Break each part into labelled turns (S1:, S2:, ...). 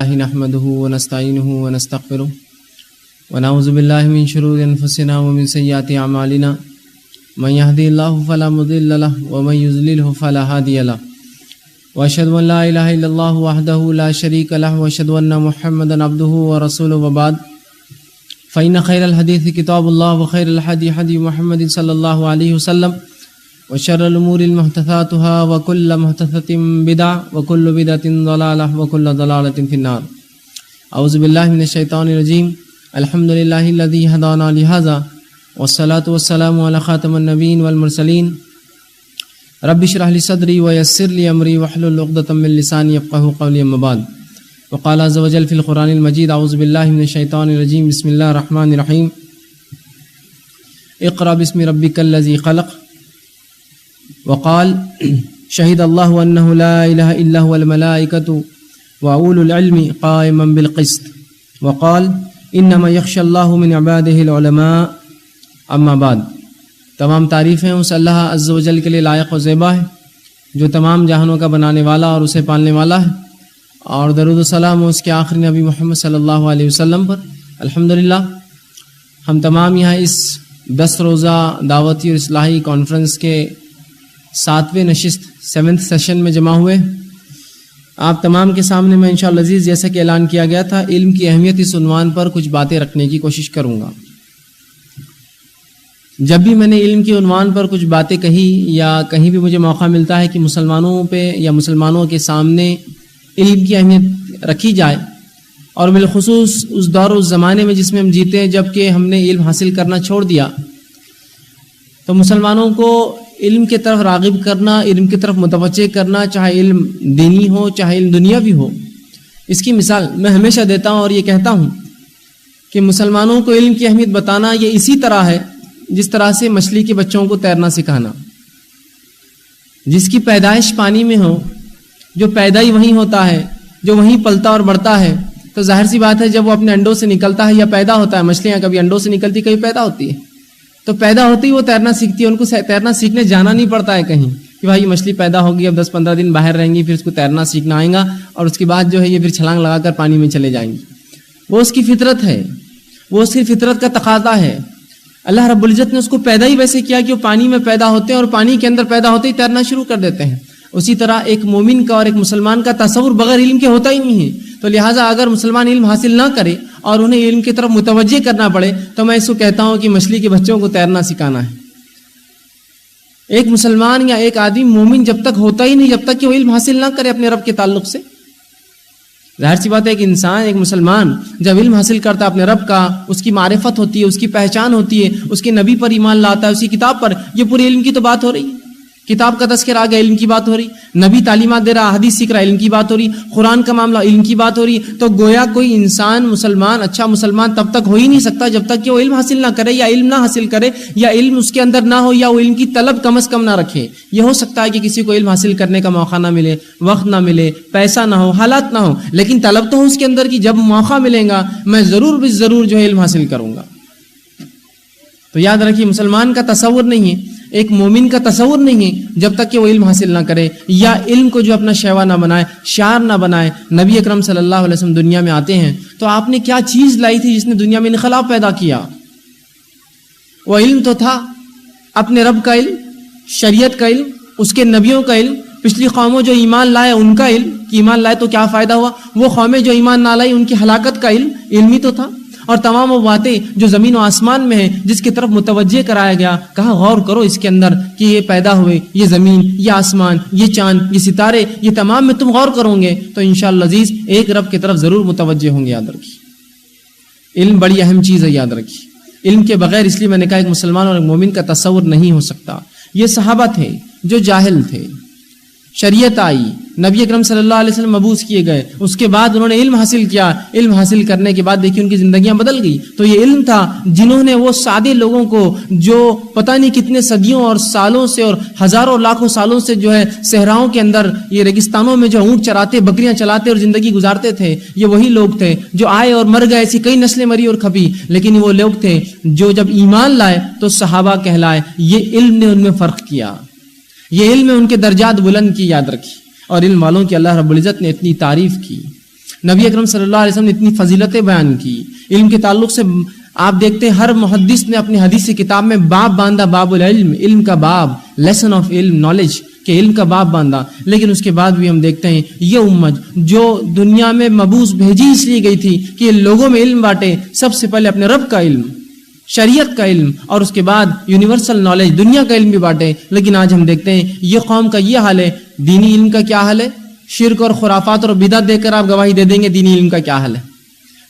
S1: نحمده ونستعينه ونستغفره ونعوذ بالله من شرور انفسنا ومن سيئات اعمالنا من يهدي الله فلا مضل له ومن يضلل فلا هادي له واشهد ان لا اله الا الله وحده لا شريك له واشهد ان محمدا عبده ورسوله وبعد فإن خير الحديث كتاب الله وخير الهدي هدي محمد صلى الله عليه وسلم وشر الأمور محدثاتها وكل محدثة بدعة وكل بدعة ضلالة وكل ضلالة في النار. أعوذ بالله من الشيطان الرجيم. الحمد لله الذي هدانا لهذا والصلاة والسلام على خاتم النبيين والمرسلين. رب اشرح لي صدري ويسر لي أمري واحلل عقدة من لساني يفقهوا قولي. أما بعد. وقال عز وجل في القرآن المجيد. أعوذ بالله من الشيطان الرجيم. بسم الله الرحمن الرحيم. اقرأ باسم ربك الذي خلق. وقال شهد الله أنه لا إله إلا هو الملائكة وأولو العلم قائما بالقسط. وقال إنما يخشى الله من عباده العلماء. اما بعد. تمام تعریفیں اس اللہ عز و جل کے لیے لائق و زیبا ہے جو تمام جہانوں کا بنانے والا اور اسے پالنے والا ہے، اور درود و سلام اس کے آخری نبی محمد صلی اللہ علیہ وسلم پر. الحمدللہ ہم تمام یہاں اس 10 روزہ دعوتی اور اصلاحی کانفرنس کے 7ویں نشست 7th سیشن میں جمع ہوئے. آپ تمام کے سامنے میں انشاءاللہ عزیز جیسا کہ اعلان کیا گیا تھا علم کی اہمیت اس عنوان پر کچھ باتیں رکھنے کی کوشش کروں گا. جب بھی میں نے علم کے عنوان پر کچھ باتیں کہی یا کہیں بھی مجھے موقع ملتا ہے کہ مسلمانوں پہ یا مسلمانوں کے سامنے علم کی اہمیت رکھی جائے، اور بالخصوص اس دور و زمانے میں جس میں ہم جیتے ہیں جب کہ ہم نے علم حاصل کرنا چھوڑ دیا، تو مسلمانوں کو علم کی طرف راغب کرنا، علم کی طرف متوجہ کرنا، چاہے علم دینی ہو چاہے علم دنیاوی ہو. اس کی مثال میں ہمیشہ دیتا ہوں اور یہ کہتا ہوں کہ مسلمانوں کو علم کی اہمیت بتانا یہ اسی طرح ہے جس طرح سے مچھلی کے بچوں کو تیرنا سکھانا. جس کی پیدائش پانی میں ہو، جو پیدا ہی وہیں ہوتا ہے، جو وہیں پلتا اور بڑھتا ہے، تو ظاہر سی بات ہے جب وہ اپنے انڈوں سے نکلتا ہے یا پیدا ہوتا ہے، مچھلیاں کبھی انڈوں سے نکلتی کبھی پیدا ہوتی ہے، تو پیدا ہوتی ہی وہ تیرنا سیکھتی ہے. ان کو تیرنا سیکھنے جانا نہیں پڑتا ہے کہیں کہ بھائی مچھلی پیدا ہوگی، اب 10-15 دن باہر رہیں گی، پھر اس کو تیرنا سیکھنا آئے گا اور اس کے بعد جو ہے یہ پھر چھلانگ لگا کر پانی میں چلے جائیں گی. وہ اس کی فطرت ہے، وہ اس کی فطرت کا تقاضا ہے. اللہ رب العزت نے اس کو پیدا ہی ویسے کیا کہ وہ پانی میں پیدا ہوتے ہیں اور پانی کے اندر پیدا ہوتے ہی تیرنا شروع کر دیتے ہیں. اسی طرح ایک مومن کا اور ایک مسلمان کا تصور بغیر علم کے ہوتا ہی نہیں ہے. تو لہٰذا اگر مسلمان علم حاصل نہ کرے اور انہیں علم کی طرف متوجہ کرنا پڑے تو میں اس کو کہتا ہوں کہ مچھلی کے بچوں کو تیرنا سکھانا ہے. ایک مسلمان یا ایک آدمی مومن جب تک ہوتا ہی نہیں جب تک کہ وہ علم حاصل نہ کرے اپنے رب کے تعلق سے. ظاہر سی بات ہے ایک انسان، ایک مسلمان جب علم حاصل کرتا ہے اپنے رب کا، اس کی معرفت ہوتی ہے، اس کی پہچان ہوتی ہے، اس کے نبی پر ایمان لاتا ہے، اس کی کتاب پر، یہ پورے علم کی تو بات ہو رہی ہے. کتاب کا تذکرہ آ گیا، علم کی بات ہو رہی، نبی تعلیمات دے رہا، حدیث سیکھ رہا، علم کی بات ہو رہی، قرآن کا معاملہ علم کی بات ہو رہی. تو گویا کوئی انسان مسلمان، اچھا مسلمان تب تک ہو ہی نہیں سکتا جب تک کہ وہ علم حاصل نہ کرے یا علم نہ حاصل کرے یا علم اس کے اندر نہ ہو یا وہ علم کی طلب کم از کم نہ رکھے. یہ ہو سکتا ہے کہ کسی کو علم حاصل کرنے کا موقع نہ ملے، وقت نہ ملے، پیسہ نہ ہو، حالات نہ ہو، لیکن طلب تو ہو اس کے اندر کی جب موقع ملے گا میں ضرور بھی ضرور جو ہے علم حاصل کروں گا. تو یاد رکھیے مسلمان کا تصور نہیں ہے، ایک مومن کا تصور نہیں ہے جب تک کہ وہ علم حاصل نہ کرے یا علم کو جو اپنا شیوا نہ بنائے، شعار نہ بنائے. نبی اکرم صلی اللہ علیہ وسلم دنیا میں آتے ہیں تو آپ نے کیا چیز لائی تھی جس نے دنیا میں انقلاب پیدا کیا؟ وہ علم تو تھا، اپنے رب کا علم، شریعت کا علم، اس کے نبیوں کا علم. پچھلی قوموں جو ایمان لائے ان کا علم کہ ایمان لائے تو کیا فائدہ ہوا، وہ قومیں جو ایمان نہ لائی ان کی ہلاکت کا علم، علم ہی تو تھا. اور تمام وہ باتیں جو زمین و آسمان میں ہیں جس کی طرف متوجہ کرایا گیا، کہا غور کرو اس کے اندر کہ یہ پیدا ہوئے، یہ زمین، یہ آسمان، یہ چاند، یہ ستارے، یہ تمام میں تم غور کرو گے تو انشاءاللہ عزیز ایک رب کی طرف ضرور متوجہ ہوں گے. یاد رکھیے علم بڑی اہم چیز ہے. یاد رکھیے علم کے بغیر، اس لیے میں نے کہا ایک مسلمان اور ایک مومن کا تصور نہیں ہو سکتا. یہ صحابہ تھے جو جاہل تھے، شریعت آئی، نبی اکرم صلی اللہ علیہ وسلم مبعوث کیے گئے، اس کے بعد انہوں نے علم حاصل کیا. علم حاصل کرنے کے بعد دیکھیے ان کی زندگیاں بدل گئی. تو یہ علم تھا جنہوں نے وہ سادے لوگوں کو جو پتہ نہیں کتنے صدیوں اور سالوں سے اور ہزاروں لاکھوں سالوں سے جو ہے صحراؤں کے اندر یہ ریگستانوں میں جو اونٹ چراتے، بکریاں چلاتے اور زندگی گزارتے تھے، یہ وہی لوگ تھے جو آئے اور مر گئے. ایسی کئی نسلیں مری اور کھپی، لیکن وہ لوگ تھے جو جب ایمان لائے تو صحابہ کہلائے. یہ علم نے ان میں فرق کیا، یہ علم نے ان کے درجات بلند کی. یاد رکھی. اور علم والوں کی اللہ رب العزت نے اتنی تعریف کی. نبی اکرم صلی اللہ علیہ وسلم نے اتنی فضیلتیں بیان کی. علم کے تعلق سے آپ دیکھتے ہیں ہر محدث نے اپنی حدیث کتاب میں باب باندھا, باب العلم, علم کا باب, لیسن آف علم, نالج کہ علم کا باب باندھا. لیکن اس کے بعد بھی ہم دیکھتے ہیں یہ امت جو دنیا میں مبعوث بھیجی اس لیے گئی تھی کہ یہ لوگوں میں علم بانٹے, سب سے پہلے اپنے رب کا علم, شریعت کا علم, اور اس کے بعد یونیورسل نالج دنیا کا علم بھی بانٹے. لیکن آج ہم دیکھتے ہیں یہ قوم کا یہ حال ہے. دینی علم کا کیا حال ہے؟ شرک اور خرافات اور بدعت دے کر آپ گواہی دے دیں گے دینی علم کا کیا حال ہے.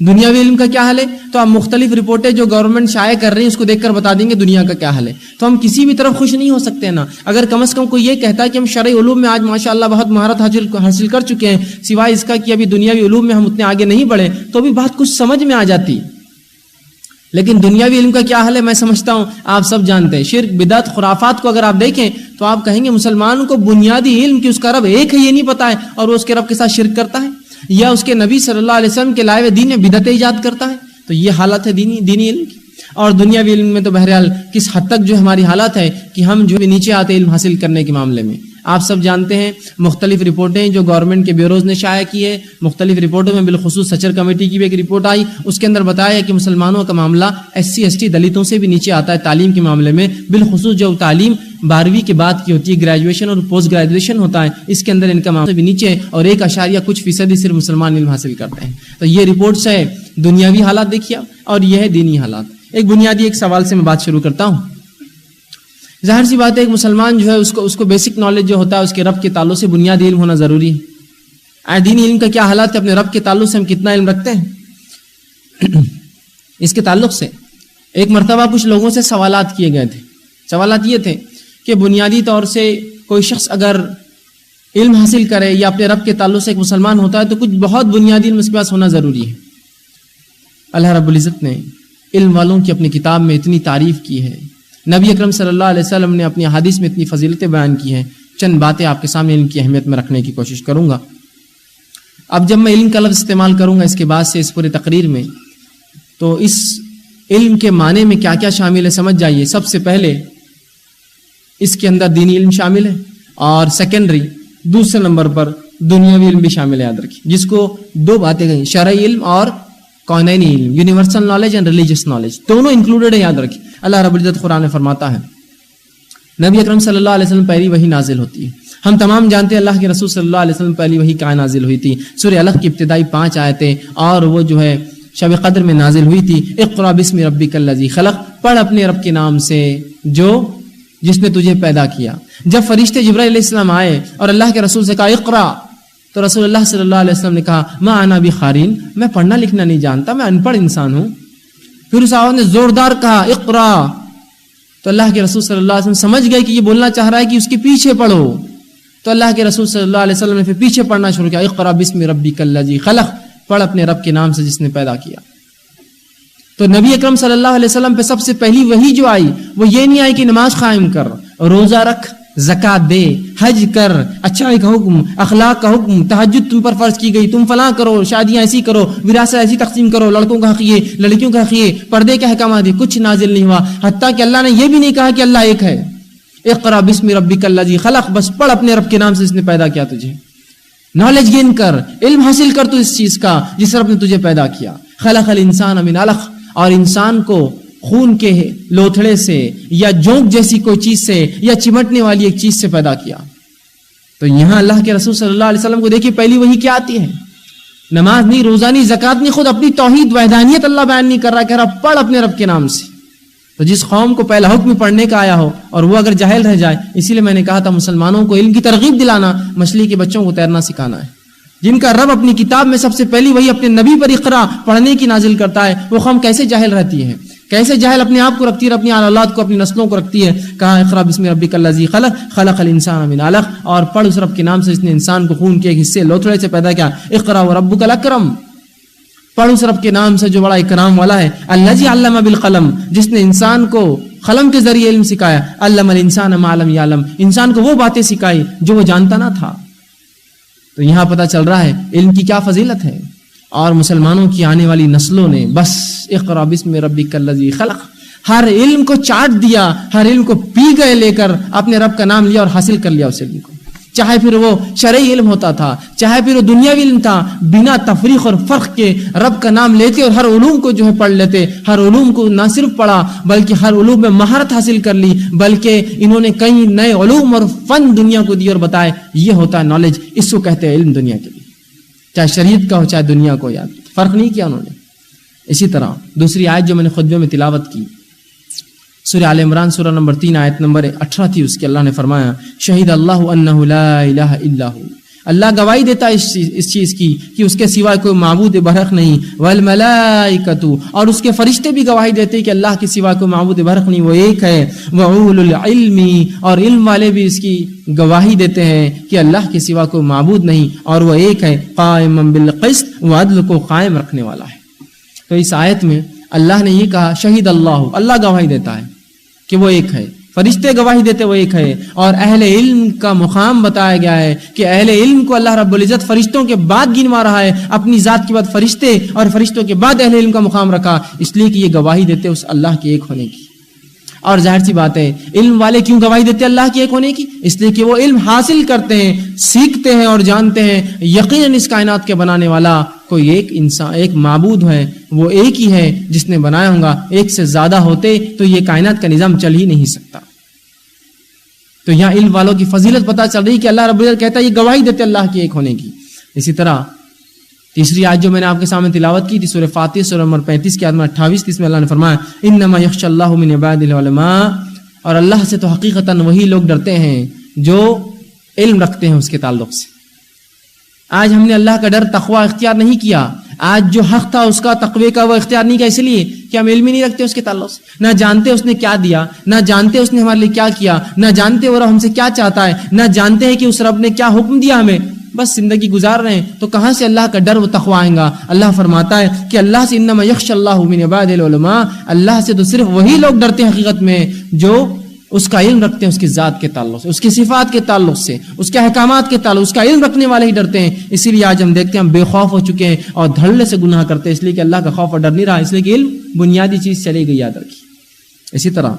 S1: دنیاوی علم کا کیا حال ہے تو آپ مختلف رپورٹیں جو گورنمنٹ شائع کر رہی ہیں اس کو دیکھ کر بتا دیں گے دنیا کا کیا حال ہے. تو ہم کسی بھی طرف خوش نہیں ہو سکتے نا. اگر کم از کم کوئی یہ کہتا ہے کہ ہم شرعی علوم میں آج ماشاءاللہ بہت مہارت حاصل کر چکے ہیں, سوائے اس کا کہ ابھی دنیاوی علوم میں ہم اتنے آگے نہیں بڑھے, تو بھی بات کچھ سمجھ میں آ جاتی. لیکن دنیاوی علم کا کیا حال ہے میں سمجھتا ہوں آپ سب جانتے ہیں. شرک, بدعت, خرافات کو اگر آپ دیکھیں تو آپ کہیں گے مسلمان کو بنیادی علم کہ اس کا رب ایک ہے یہ نہیں پتا ہے, اور وہ اس کے رب کے ساتھ شرک کرتا ہے, یا اس کے نبی صلی اللہ علیہ وسلم کے لائے ہوئے دین میں بدعتیں ایجاد کرتا ہے. تو یہ حالت ہے دینی علم کی. اور دنیاوی علم میں تو بہرحال کس حد تک جو ہماری حالت ہے کہ ہم جو نیچے آتے علم حاصل کرنے کے معاملے میں. آپ سب جانتے ہیں مختلف رپورٹیں جو گورنمنٹ کے بیوروز نے شائع کی ہے. مختلف رپورٹوں میں بالخصوص سچر کمیٹی کی بھی ایک رپورٹ آئی, اس کے اندر بتایا کہ مسلمانوں کا معاملہ SC ST دلتوں سے بھی نیچے آتا ہے تعلیم کے معاملے میں. بالخصوص جو تعلیم 12ویں کے بعد کی ہوتی ہے, گریجویشن اور پوسٹ گریجویشن ہوتا ہے, اس کے اندر ان کا معاملہ بھی نیچے, اور 1.کچھ% صرف مسلمان علم حاصل کرتے ہیں. تو یہ رپورٹس ہے دنیاوی حالات دیکھیے, اور یہ ہے دینی حالات. ایک بنیادی ایک سوال سے میں بات شروع کرتا ہوں. ظاہر سی بات ہے ایک مسلمان جو ہے اس کو بیسک نالج جو ہوتا ہے اس کے رب کے تعلق سے بنیادی علم ہونا ضروری ہے. دینی علم کا کیا حالات ہے, اپنے رب کے تعلق سے ہم کتنا علم رکھتے ہیں. اس کے تعلق سے ایک مرتبہ کچھ لوگوں سے سوالات کیے گئے تھے. سوالات یہ تھے کہ بنیادی طور سے کوئی شخص اگر علم حاصل کرے یا اپنے رب کے تعلق سے ایک مسلمان ہوتا ہے تو کچھ بہت بنیادی علم اس کے پاس ہونا ضروری ہے. اللہ رب العزت نے علم والوں کی اپنی کتاب میں اتنی تعریف کی ہے, نبی اکرم صلی اللہ علیہ وسلم نے اپنی حدیث میں اتنی فضیلتیں بیان کی ہیں. چند باتیں آپ کے سامنے علم کی اہمیت میں رکھنے کی کوشش کروں گا. اب جب میں علم کا لفظ استعمال کروں گا اس کے بعد سے اس پورے تقریر میں, تو اس علم کے معنی میں کیا کیا شامل ہے سمجھ جائیے. سب سے پہلے اس کے اندر دینی علم شامل ہے, اور سیکنڈری دوسرے نمبر پر دنیاوی علم بھی شامل ہے. یاد رکھیے جس کو دو باتیں کہیں, شرعی علم اور کونینی علم, universal knowledge and religious knowledge, دونوں انکلوڈڈ ہے. یاد رکھیے اللہ رب العزت قرآن میں فرماتا ہے, نبی اکرم صلی اللہ علیہ وسلم پہلی وحی نازل ہوتی ہے. ہم تمام جانتے ہیں اللہ کے رسول صلی اللہ علیہ وسلم پہلی وحی کہاں نازل ہوئی تھی. سورہ الق کی ابتدائی 5 آیتیں, اور وہ جو ہے شب قدر میں نازل ہوئی تھی. اقرا بسم ربک الذی خلق, پڑھ اپنے رب کے نام سے جس نے تجھے پیدا کیا. جب فرشتے جبرائیل علیہ السلام آئے اور اللہ کے رسول سے کہا اقرا, تو رسول اللہ صلی اللہ علیہ وسلم نے کہا ما انا بقارئ, میں پڑھنا لکھنا نہیں جانتا, میں ان پڑھ انسان ہوں. پھر اس آواز نے زوردار کہا اقرا, تو اللہ کے رسول صلی اللہ علیہ وسلم سمجھ گئے کہ یہ بولنا چاہ رہا ہے کہ اس کے پیچھے پڑھو. تو اللہ کے رسول صلی اللہ علیہ وسلم نے پھر پیچھے پڑھنا شروع کیا, اقرا بسم ربک الذی خلق, پڑھ اپنے رب کے نام سے جس نے پیدا کیا. تو نبی اکرم صلی اللہ علیہ وسلم پہ سب سے پہلی وحی جو آئی وہ یہ نہیں آئی کہ نماز قائم کر, روزہ رکھ, زکات دے, حج کر, اچھائی کا حکم, اخلاق کا حکم, تہجد تم پر فرض کی گئی, تم فلاں کرو, شادیاں ایسی کرو, وراثت ایسی تقسیم کرو, لڑکوں کا حق یہ, لڑکیوں کا حق یہ, پردے کے احکامات یہ, کچھ نازل نہیں ہوا. حتیٰ کہ اللہ نے یہ بھی نہیں کہا کہ اللہ ایک ہے. اقرا بسم ربک الذی خلق, بس پڑھ اپنے رب کے نام سے جس نے پیدا کیا تجھے. نالج گین کر, علم حاصل کر تو اس چیز کا جس رب نے تجھے پیدا کیا. خلق الانسان من علق, اور انسان کو خون کے لوتھڑے سے یا جونک جیسی کوئی چیز سے یا چمٹنے والی ایک چیز سے پیدا کیا. تو یہاں اللہ کے رسول صلی اللہ علیہ وسلم کو دیکھیے پہلی وحی کیا آتی ہے, نماز نہیں, روزہ نہیں, زکات نہیں, خود اپنی توحید وحدانیت اللہ بیان نہیں کر رہا, کہہ رہا پڑھ اپنے رب کے نام سے. تو جس قوم کو پہلا حکم پڑھنے کا آیا ہو اور وہ اگر جاہل رہ جائے, اسی لیے میں نے کہا تھا مسلمانوں کو علم کی ترغیب دلانا, مچھلی کے بچوں کو تیرنا سکھانا ہے. جن کا رب اپنی کتاب میں سب سے پہلی وہی اپنے نبی پر اقرا پڑھنے کی نازل کرتا ہے, وہ قوم کیسے جاہل رہتی ہے, کیسے جاہل اپنے آپ کو رکھتی ہے, اپنی اولاد کو, اپنی نسلوں کو رکھتی ہے. کہا اقرا بسم ربک الذی خلق, خلق الانسان من علق, اور پڑھ اس رب کے نام سے جس نے انسان کو خون کے ایک حصے لوتھڑے سے پیدا کیا. اقرا وربک الاکرم, پڑھ اس رب کے نام سے جو بڑا اکرام والا ہے. الذی علم بالقلم, جس نے انسان کو قلم کے ذریعے علم سکھایا. علم الانسان ما لم یعلم, انسان کو وہ باتیں سکھائی جو وہ جانتا نہ تھا. تو یہاں پتہ چل رہا ہے علم کی کیا فضیلت ہے. اور مسلمانوں کی آنے والی نسلوں نے بس اقرا بسم ربک الذی خلق, ہر علم کو چاٹ دیا, ہر علم کو پی گئے لے کر, اپنے رب کا نام لیا اور حاصل کر لیا اس علم کو. چاہے پھر وہ شرعی علم ہوتا تھا, چاہے پھر وہ دنیاوی علم تھا, بنا تفریق اور فرق کے رب کا نام لیتے اور ہر علوم کو جو ہے پڑھ لیتے. ہر علوم کو نہ صرف پڑھا بلکہ ہر علوم میں مہارت حاصل کر لی, بلکہ انہوں نے کئی نئے علوم اور فن دنیا کو دیے اور بتائے. یہ ہوتا ہے نالج, اس کو کہتے ہیں علم دنیا کے لیے, چاہے شریعت کا ہو چاہے دنیا کو, یاد فرق نہیں کیا انہوں نے. اسی طرح دوسری آیت جو میں نے خطبے میں تلاوت کی, سورہ آل عمران سورہ نمبر 3 آیت نمبر 18 تھی, اس کے اللہ نے فرمایا شہید اللہ انہ لا الہ الا ہو, اللہ گواہی دیتا ہے اس چیز کی کہ اس کے سوائے کوئی معبود برحق نہیں, والملائکۃ, اور اس کے فرشتے بھی گواہی دیتے ہیں کہ اللہ کے سوا کوئی معبود برحق نہیں, وہ ایک ہے, وَأُولُو الْعِلْمِ, اور علم والے بھی اس کی گواہی دیتے ہیں کہ اللہ کے سوا کوئی معبود نہیں اور وہ ایک ہے, قائمًا بالقسط, وہ عدل کو قائم رکھنے والا ہے. تو اس آیت میں اللہ نے یہ کہا شہید اللہ, اللہ گواہی دیتا ہے کہ وہ ایک ہے, فرشتے گواہی دیتے وہ ایک ہے, اور اہل علم کا مقام بتایا گیا ہے کہ اہل علم کو اللہ رب العزت فرشتوں کے بعد گنوا رہا ہے, اپنی ذات کے بعد فرشتے اور فرشتوں کے بعد اہل علم کا مقام رکھا, اس لیے کہ یہ گواہی دیتے اس اللہ کے ایک ہونے کی. اور ظاہر سی بات ہے علم والے کیوں گواہی دیتے اللہ کے ایک ہونے کی, اس لیے کہ وہ علم حاصل کرتے ہیں, سیکھتے ہیں اور جانتے ہیں یقیناً اس کائنات کے بنانے والا کوئی ایک انسان, ایک معبود ہے, وہ ایک ہی ہے جس نے بنایا ہوگا, ایک سے زیادہ ہوتے تو یہ کائنات کا نظام چل ہی نہیں سکتا. تو یہاں علم والوں کی فضیلت پتہ چل رہی کہ اللہ رب العزت کہتا ہے یہ گواہی دیتے اللہ کے ایک ہونے کی. اسی طرح تیسری آیت جو میں نے آپ کے سامنے تلاوت کی تھی سورہ فاتر سورہ نمبر 35 کی آیت نمبر 28 اس میں اللہ نے فرمایا انما یخشى اللہ من عباده العلماء, اور اللہ سے تو حقیقتاً وہی لوگ ڈرتے ہیں جو علم رکھتے ہیں اس کے تعلق سے. آج ہم نے اللہ کا ڈر تقوی اختیار نہیں کیا, آج جو حق تھا اس کا تقوی کا وہ اختیار نہیں کیا, اس لیے کہ ہم علم ہی نہیں رکھتے اس کے تعلق سے, نہ جانتے اس نے کیا دیا, نہ جانتے اس نے ہمارے لیے کیا کیا, نہ جانتے وہ رب ہم سے کیا چاہتا ہے, نہ جانتے ہیں کہ اس رب نے کیا حکم دیا ہمیں, بس زندگی گزار رہے ہیں. تو کہاں سے اللہ کا ڈر و تقوی آئے گا؟ اللہ فرماتا ہے کہ اللہ سے انما یخشى اللہ من عباده العلماء, اللہ سے تو صرف وہی لوگ ڈرتے ہیں حقیقت میں جو اس کا علم رکھتے ہیں اس کی ذات کے تعلق سے, اس کی صفات کے تعلق سے, اس کے احکامات کے تعلق, اس کا علم رکھنے والے ہی ڈرتے ہیں. اسی لیے آج ہم دیکھتے ہیں ہم بے خوف ہو چکے ہیں اور دھڑلے سے گناہ کرتے ہیں, اس لیے کہ اللہ کا خوف اور ڈر نہیں رہا, اس لیے کہ علم بنیادی چیز چلی گئی, یاد رکھیے. اسی طرح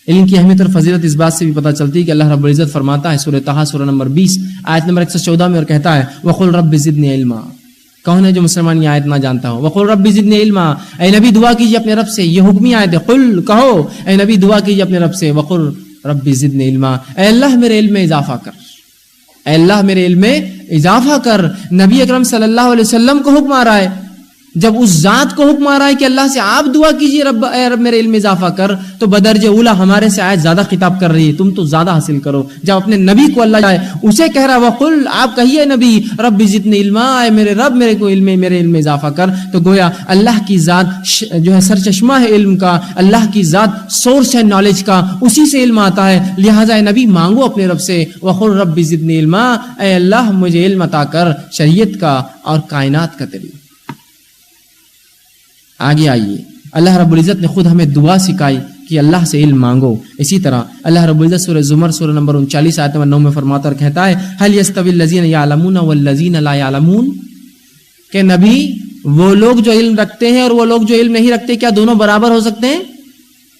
S1: علم کی اہمیت اور فضیلت اس بات سے بھی پتہ چلتی ہے کہ اللہ رب العزت فرماتا ہے سورہ طٰہٰ سورہ نمبر 20 آیت نمبر 114 میں, اور کہتا ہے وَقُلْ رَبِّ زِدْنِي عِلْمًا. کون ہے جو مسلمان یہ آیت نہ جانتا ہو؟ وَقُلْ رَبِّ زِدْنِي عِلْمًا, اے نبی دعا کیجیے اپنے رب سے, یہ حکمی آیت ہے. قل کہو اے نبی دعا کیجیے اپنے رب سے, وَقُلْ رَبِّ زِدْنِي عِلْمًا, اے اللہ میرے علم میں اضافہ کر, اے اللہ میرے علم میں اضافہ کر. نبی اکرم صلی اللہ علیہ وسلم کو حکم آ رہا ہے, جب اس ذات کو حکم آ رہا ہے کہ اللہ سے آپ دعا کیجیے رب, اے رب میرے علم میں اضافہ کر, تو بدرجہ اولا ہمارے سے آیت زیادہ خطاب کر رہی ہے, تم تو زیادہ حاصل کرو. جب اپنے نبی کو اللہ جائے اسے کہہ رہا وقل, آپ کہیے نبی رب زدنی علما, اے میرے رب میرے کو علم, میرے علم میں اضافہ کر. تو گویا اللہ کی ذات جو ہے سرچشمہ ہے علم کا, اللہ کی ذات سورس ہے نالج کا, اسی سے علم آتا ہے. لہٰذا اے نبی مانگو اپنے رب سے وقل رب زدنی علما, اے اللہ مجھے علم عطا کر شریعت کا اور کائنات کا طریقہ. آگے آئیے, اللہ رب العزت نے خود ہمیں دعا سکھائی کہ اللہ سے علم مانگو. اسی طرح اللہ رب العزت سورہ زمر سورہ نمبر 39 آیت نمبر 9 میں فرماتا اور کہتا ہے هل يستوي الذين يعلمون والذين لا يعلمون, کہ نبی وہ لوگ جو علم رکھتے ہیں اور وہ لوگ جو علم نہیں رکھتے کیا دونوں برابر ہو سکتے ہیں؟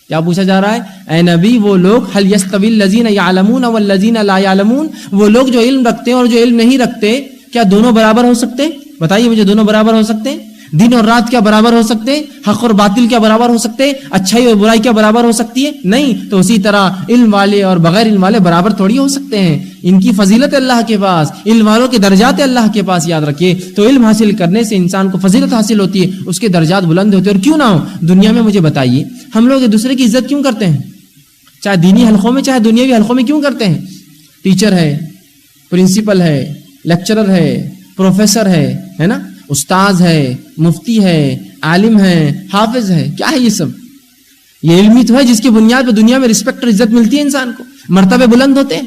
S1: کیا پوچھا جا رہا ہے؟ اے نبی وہ لوگ هل يستوي الذين يعلمون والذين لا يعلمون, وہ لوگ جو علم رکھتے ہیں اور جو علم نہیں رکھتے کیا دونوں برابر ہو سکتے ہیں؟ بتائیے مجھے, دونوں برابر ہو سکتے ہیں؟ دن اور رات کیا برابر ہو سکتے ہیں؟ حق اور باطل کیا برابر ہو سکتے ہیں؟ اچھائی اور برائی کیا برابر ہو سکتی ہے؟ نہیں. تو اسی طرح علم والے اور بغیر علم والے برابر تھوڑی ہو سکتے ہیں. ان کی فضیلت اللہ کے پاس, علم والوں کے درجات اللہ کے پاس, یاد رکھیے. تو علم حاصل کرنے سے انسان کو فضیلت حاصل ہوتی ہے, اس کے درجات بلند ہوتے ہیں. اور کیوں نہ ہو دنیا میں, مجھے بتائیے ہم لوگ ایک دوسرے کی عزت کیوں کرتے ہیں؟ چاہے دینی حلقوں میں چاہے دنیاوی حلقوں میں کیوں کرتے ہیں؟ ٹیچر ہے, پرنسپل ہے, لیکچرر ہے, پروفیسر ہے نا, استاذ ہے, مفتی ہے, عالم ہے, حافظ ہے, کیا ہے یہ سب؟ یہ علمی تو ہے جس کی بنیاد پہ دنیا میں رسپیکٹ اور عزت ملتی ہے, انسان کو مرتبے بلند ہوتے ہیں,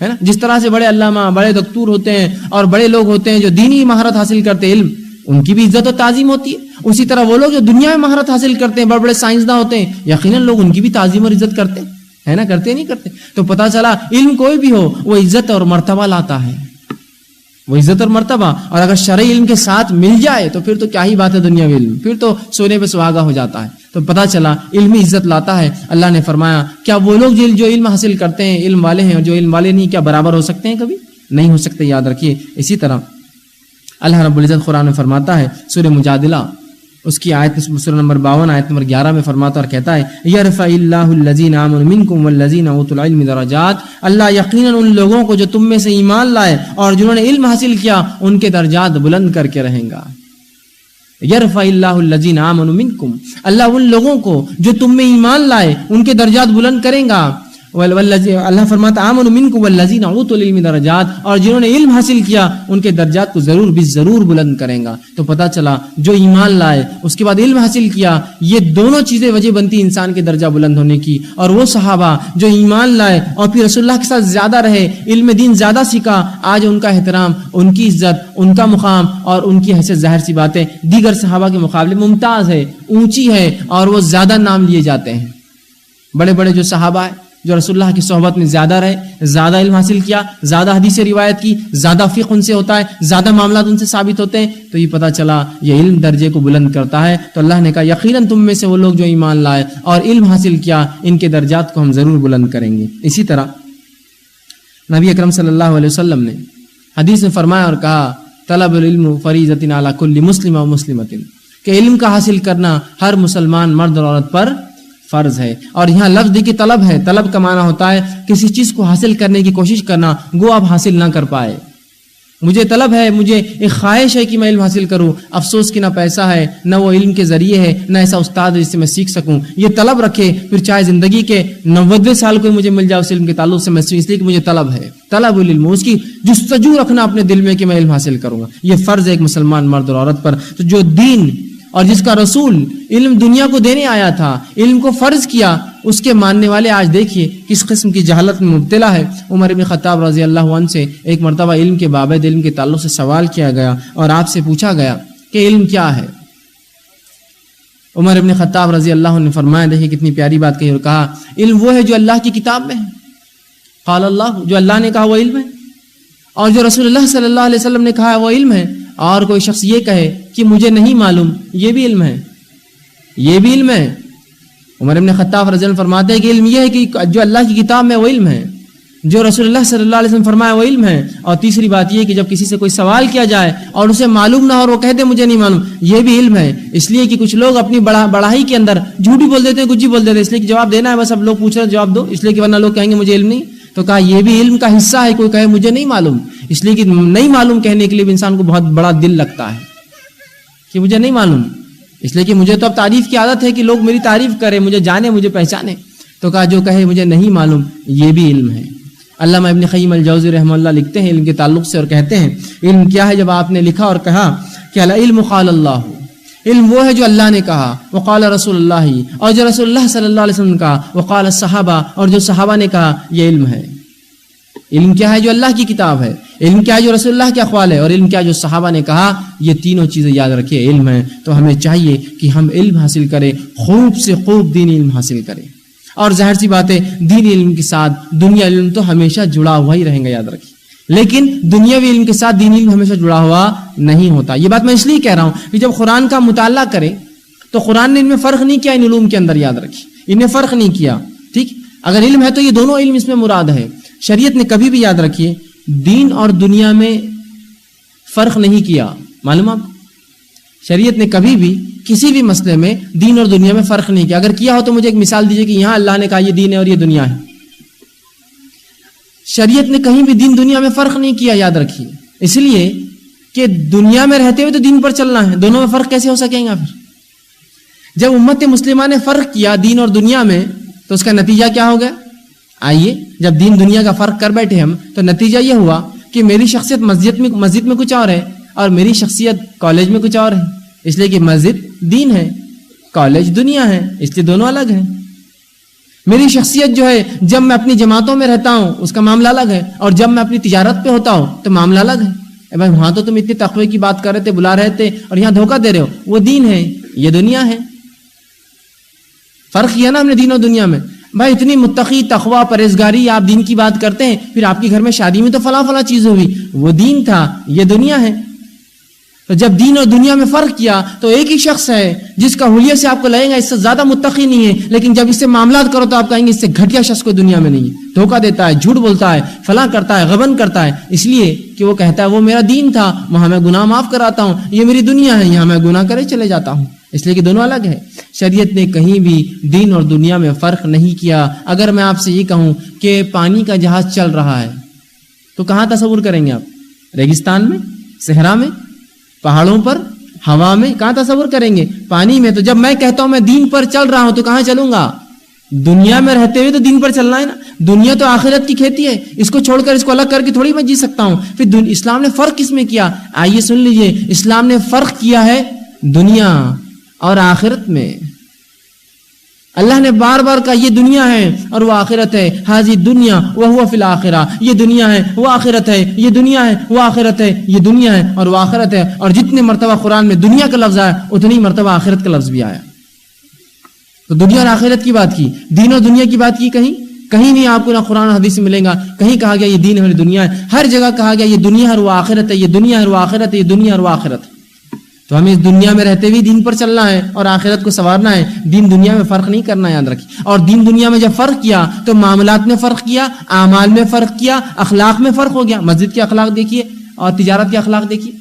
S1: ہے نا. جس طرح سے بڑے علامہ, بڑے دکتور ہوتے ہیں اور بڑے لوگ ہوتے ہیں جو دینی مہارت حاصل کرتے ہیں, علم, ان کی بھی عزت و تعظیم ہوتی ہے. اسی طرح وہ لوگ جو دنیا میں مہارت حاصل کرتے ہیں, بڑے بڑے سائنسداں ہوتے ہیں, یقیناً لوگ ان کی بھی تعظیم اور عزت کرتے ہیں, ہے نا, کرتے نہیں کرتے. تو پتہ چلا علم کوئی بھی ہو وہ عزت اور مرتبہ لاتا ہے, وہ عزت اور مرتبہ. اور اگر شرعی علم کے ساتھ مل جائے تو پھر تو کیا ہی بات ہے دنیاوی علم, پھر تو سونے پہ سہاگا ہو جاتا ہے. تو تو پتہ چلا علمی عزت لاتا ہے. اللہ نے فرمایا کیا وہ لوگ جو علم حاصل کرتے ہیں علم والے ہیں اور جو علم والے نہیں کیا برابر ہو سکتے ہیں؟ کبھی نہیں ہو سکتے، یاد رکھیے. اسی طرح اللہ رب العزت قرآن میں فرماتا ہے سورہ مجادلہ اس کی آیت سورہ نمبر 52 آیت نمبر 11 میں فرماتا اور کہتا ہے یرفع اللہ الذین آمنوا منکم والذین اوتوا العلم درجات، اللہ یقیناً ان لوگوں کو جو تم میں سے ایمان لائے اور جنہوں نے علم حاصل کیا ان کے درجات بلند کر کے رہیں گا. یرفع اللہ الذین آمنوا منکم، اللہ ان لوگوں کو جو تم میں ایمان لائے ان کے درجات بلند کریں گا. اللہ فرماتا آمنوا منکم والذین اوتوا العلم درجات، اور جنہوں نے علم حاصل کیا ان کے درجات کو ضرور بھی ضرور بلند کریں گا. تو پتہ چلا جو ایمان لائے اس کے بعد علم حاصل کیا، یہ دونوں چیزیں وجہ بنتی انسان کے درجہ بلند ہونے کی. اور وہ صحابہ جو ایمان لائے اور پھر رسول اللہ کے ساتھ زیادہ رہے، علم دین زیادہ سیکھا، آج ان کا احترام، ان کی عزت، ان کا مقام اور ان کی حیثیت ظاہر سی بات ہے دیگر صحابہ کے مقابلے ممتاز ہے، اونچی ہے، اور وہ زیادہ نام لیے جاتے ہیں. بڑے بڑے جو صحابہ ہیں جو رسول اللہ کی صحبت میں زیادہ رہے، زیادہ علم حاصل کیا، زیادہ حدیث روایت کی، زیادہ فقہ ان سے ہوتا ہے، زیادہ معاملات ان سے ثابت ہوتے ہیں، تو یہ پتہ چلا یہ علم درجے کو بلند کرتا ہے. تو اللہ نے کہا یقیناً تم میں سے وہ لوگ جو ایمان لائے اور علم حاصل کیا ان کے درجات کو ہم ضرور بلند کریں گے. اسی طرح نبی اکرم صلی اللہ علیہ وسلم نے حدیث میں فرمایا اور کہا طلب العلم فریضۃ علی کل مسلم و مسلمۃ، کہ علم کا حاصل کرنا ہر مسلمان مرد اور عورت پر فرض ہے. اور یہاں لفظ دیکھیے طلب ہے، طلب کا معنی ہوتا ہے کسی چیز کو حاصل کرنے کی کوشش کرنا، گو آپ حاصل نہ کر پائے. مجھے طلب ہے، مجھے ایک خواہش ہے کہ میں علم حاصل کروں، افسوس کہ نہ پیسہ ہے، نہ وہ علم کے ذریعے ہے، نہ ایسا استاد ہے جس سے میں سیکھ سکوں. یہ طلب رکھے، پھر چاہے زندگی کے 90 سال کو مجھے مل جائے اس علم کے تعلق سے، میں اس لیے کہ مجھے طلب ہے. طلب العلم، اس کی جستجو رکھنا اپنے دل میں کہ میں علم حاصل کروں گا، یہ فرض ہے ایک مسلمان مرد اور عورت پر. تو جو دین اور جس کا رسول علم دنیا کو دینے آیا تھا، علم کو فرض کیا، اس کے ماننے والے آج دیکھیے کس قسم کی جہالت میں مبتلا ہے. عمر بن خطاب رضی اللہ عنہ سے ایک مرتبہ علم کے بابد علم کے تعلق سے سوال کیا گیا اور آپ سے پوچھا گیا کہ علم کیا ہے. عمر بن خطاب رضی اللہ عنہ نے فرمایا، دیکھیے کتنی پیاری بات کہی اور کہا علم وہ ہے جو اللہ کی کتاب میں ہے. قال اللہ، جو اللہ نے کہا وہ علم ہے، اور جو رسول اللہ صلی اللہ علیہ وسلم نے کہا وہ علم ہے. اور کوئی شخص یہ کہے کہ مجھے نہیں معلوم، یہ بھی علم ہے، یہ بھی علم ہے. عمر بن خطاب رضی اللہ عنہ فرماتے ہیں کہ علم یہ ہے کہ جو اللہ کی کتاب میں وہ علم ہے، جو رسول اللہ صلی اللہ علیہ وسلم فرمایا وہ علم ہے. اور تیسری بات یہ کہ جب کسی سے کوئی سوال کیا جائے اور اسے معلوم نہ ہو اور وہ کہہ دے مجھے نہیں معلوم، یہ بھی علم ہے. اس لیے کہ کچھ لوگ اپنی بڑائی کے اندر جھوٹ بھی بول دیتے ہیں، کچھ ہی بول دیتے ہیں، اس لیے کہ جواب دینا ہے، بس اب لوگ پوچھ رہے ہیں جواب دو، اس لیے کہ ورنہ لوگ کہیں گے مجھے علم نہیں. تو کہا یہ بھی علم کا حصہ ہے، کوئی کہے مجھے نہیں معلوم، اس لیے کہ نہیں معلوم کہنے کے لیے بھی انسان کو بہت بڑا دل لگتا ہے کہ مجھے نہیں معلوم، اس لیے کہ مجھے تو اب تعریف کی عادت ہے کہ لوگ میری تعریف کریں، مجھے جانے، مجھے پہچانے. تو کہا جو کہے مجھے نہیں معلوم یہ بھی علم ہے. علامہ ابن قیم الجوزی رحمہ اللہ لکھتے ہیں علم کے تعلق سے اور کہتے ہیں علم کیا ہے. جب آپ نے لکھا اور کہا کہ العلم قال اللہ، علم وہ ہے جو اللہ نے کہا، وقال رسول اللہ، اور جو رسول اللہ صلی اللہ علیہ وسلم نے کہا، وقال الصحابہ، اور جو صحابہ نے کہا، یہ علم ہے. علم کیا ہے جو اللہ کی کتاب ہے، علم کیا ہے جو رسول اللہ کے اقوال ہے، اور علم کیا ہے جو صحابہ نے کہا. یہ تینوں چیزیں یاد رکھیے علم ہے. تو ہمیں چاہیے کہ ہم علم حاصل کریں، خوب سے خوب دینی علم حاصل کریں. اور ظاہر سی بات ہے دینی علم کے ساتھ دنیا علم تو ہمیشہ جڑا ہوا ہی رہیں گا، یاد رکھیے. لیکن دنیاوی علم کے ساتھ دینی علم ہمیشہ جڑا ہوا نہیں ہوتا. یہ بات میں اس لیے کہہ رہا ہوں کہ جب قرآن کا مطالعہ کریں تو قرآن نے ان میں فرق نہیں کیا، ان علوم کے اندر، یاد رکھیے انہیں فرق نہیں کیا. ٹھیک، اگر علم ہے تو یہ دونوں علم اس میں مراد ہے. شریعت نے کبھی بھی، یاد رکھیے، دین اور دنیا میں فرق نہیں کیا. معلوم آپ، شریعت نے کبھی بھی کسی بھی مسئلے میں دین اور دنیا میں فرق نہیں کیا. اگر کیا ہو تو مجھے ایک مثال دیجیے کہ یہاں اللہ نے کہا یہ دین ہے اور یہ دنیا ہے. شریعت نے کہیں بھی دین دنیا میں فرق نہیں کیا، یاد رکھیے. اس لیے کہ دنیا میں رہتے ہوئے تو دین پر چلنا ہے، دونوں میں فرق کیسے ہو سکیں گا؟ پھر جب امت مسلمہ نے فرق کیا دین اور دنیا میں تو اس کا نتیجہ کیا ہو گیا؟ آئیے، جب دین دنیا کا فرق کر بیٹھے ہم تو نتیجہ یہ ہوا کہ میری شخصیت مسجد میں کچھ اور ہے اور میری شخصیت کالج میں کچھ اور ہے. اس لیے کہ مسجد دین ہے، کالج دنیا ہے، اس لیے دونوں الگ ہیں. میری شخصیت جو ہے جب میں اپنی جماعتوں میں رہتا ہوں اس کا معاملہ الگ ہے، اور جب میں اپنی تجارت پہ ہوتا ہوں تو معاملہ الگ ہے. بھائی وہاں تو تم اتنی تقوی کی بات کر رہے تھے، بلا رہے تھے، اور یہاں دھوکہ دے رہے ہو. وہ دین ہے، یہ دنیا ہے. فرق کیا نا ہم نے دین اور دنیا میں. بھائی اتنی متقی، تقوی، پرہیزگاری، آپ دین کی بات کرتے ہیں، پھر آپ کے گھر میں شادی میں تو فلاں فلاں چیز ہوئی، وہ دین تھا، یہ دنیا ہے. تو جب دین اور دنیا میں فرق کیا تو ایک ہی شخص ہے جس کا حلیے سے آپ کو لگے گا اس سے زیادہ متقی نہیں ہے، لیکن جب اس سے معاملات کرو تو آپ کہیں گے اس سے گھٹیا شخص کوئی دنیا میں نہیں ہے، دھوکہ دیتا ہے، جھوٹ بولتا ہے، فلاں کرتا ہے، غبن کرتا ہے، اس لیے کہ وہ کہتا ہے وہ میرا دین تھا، وہاں میں گناہ معاف کراتا ہوں، یہ میری دنیا ہے، یہاں میں گناہ کرے چلے جاتا ہوں، اس لیے کہ دونوں الگ ہے۔ شریعت نے کہیں بھی دین اور دنیا میں فرق نہیں کیا۔ اگر میں آپ سے یہ کہوں کہ پانی کا جہاز چل رہا ہے تو کہاں تصور کریں گے آپ؟ ریگستان میں، صحرا میں، پہاڑوں پر، ہوا میں؟ کہاں تصور کریں گے؟ پانی میں۔ تو جب میں کہتا ہوں میں دین پر چل رہا ہوں تو کہاں چلوں گا؟ دنیا میں رہتے ہوئے تو دین پر چلنا ہے نا۔ دنیا تو آخرت کی کھیتی ہے، اس کو چھوڑ کر اس کو الگ کر کے تھوڑی میں جی سکتا ہوں۔ پھر اسلام نے فرق کس میں کیا؟ آئیے سن لیجئے، اسلام نے فرق کیا ہے دنیا اور آخرت میں۔ اللہ نے بار بار کہا یہ دنیا ہے اور وہ آخرت ہے، حاضی دنیا وہو فی الآخرہ، یہ دنیا ہے وہ آخرت ہے، یہ دنیا ہے وہ آخرت ہے، یہ دنیا ہے اور وہ آخرت ہے۔ اور جتنے مرتبہ قرآن میں دنیا کا لفظ آیا اتنی مرتبہ آخرت کا لفظ بھی آیا۔ تو دنیا اور آخرت کی بات کی، دین اور دنیا کی بات کی کہیں نہیں آپ کو نہ قرآن حدیث میں ملے گا کہیں کہا گیا یہ دین ہے اور دنیا ہے۔ ہر جگہ کہا گیا یہ دنیا ہے اور وہ آخرت ہے، یہ دنیا ہے اور وہ آخرت ہے، یہ دنیا ہے اور وہ آخرت ہے۔ تو ہمیں اس دنیا میں رہتے ہوئے دین پر چلنا ہے اور آخرت کو سنوارنا ہے، دین دنیا میں فرق نہیں کرنا، یاد رکھیے۔ اور دین دنیا میں جب فرق کیا تو معاملات میں فرق کیا، اعمال میں فرق کیا، اخلاق میں فرق ہو گیا۔ مسجد کے اخلاق دیکھیے اور تجارت کے اخلاق دیکھیے۔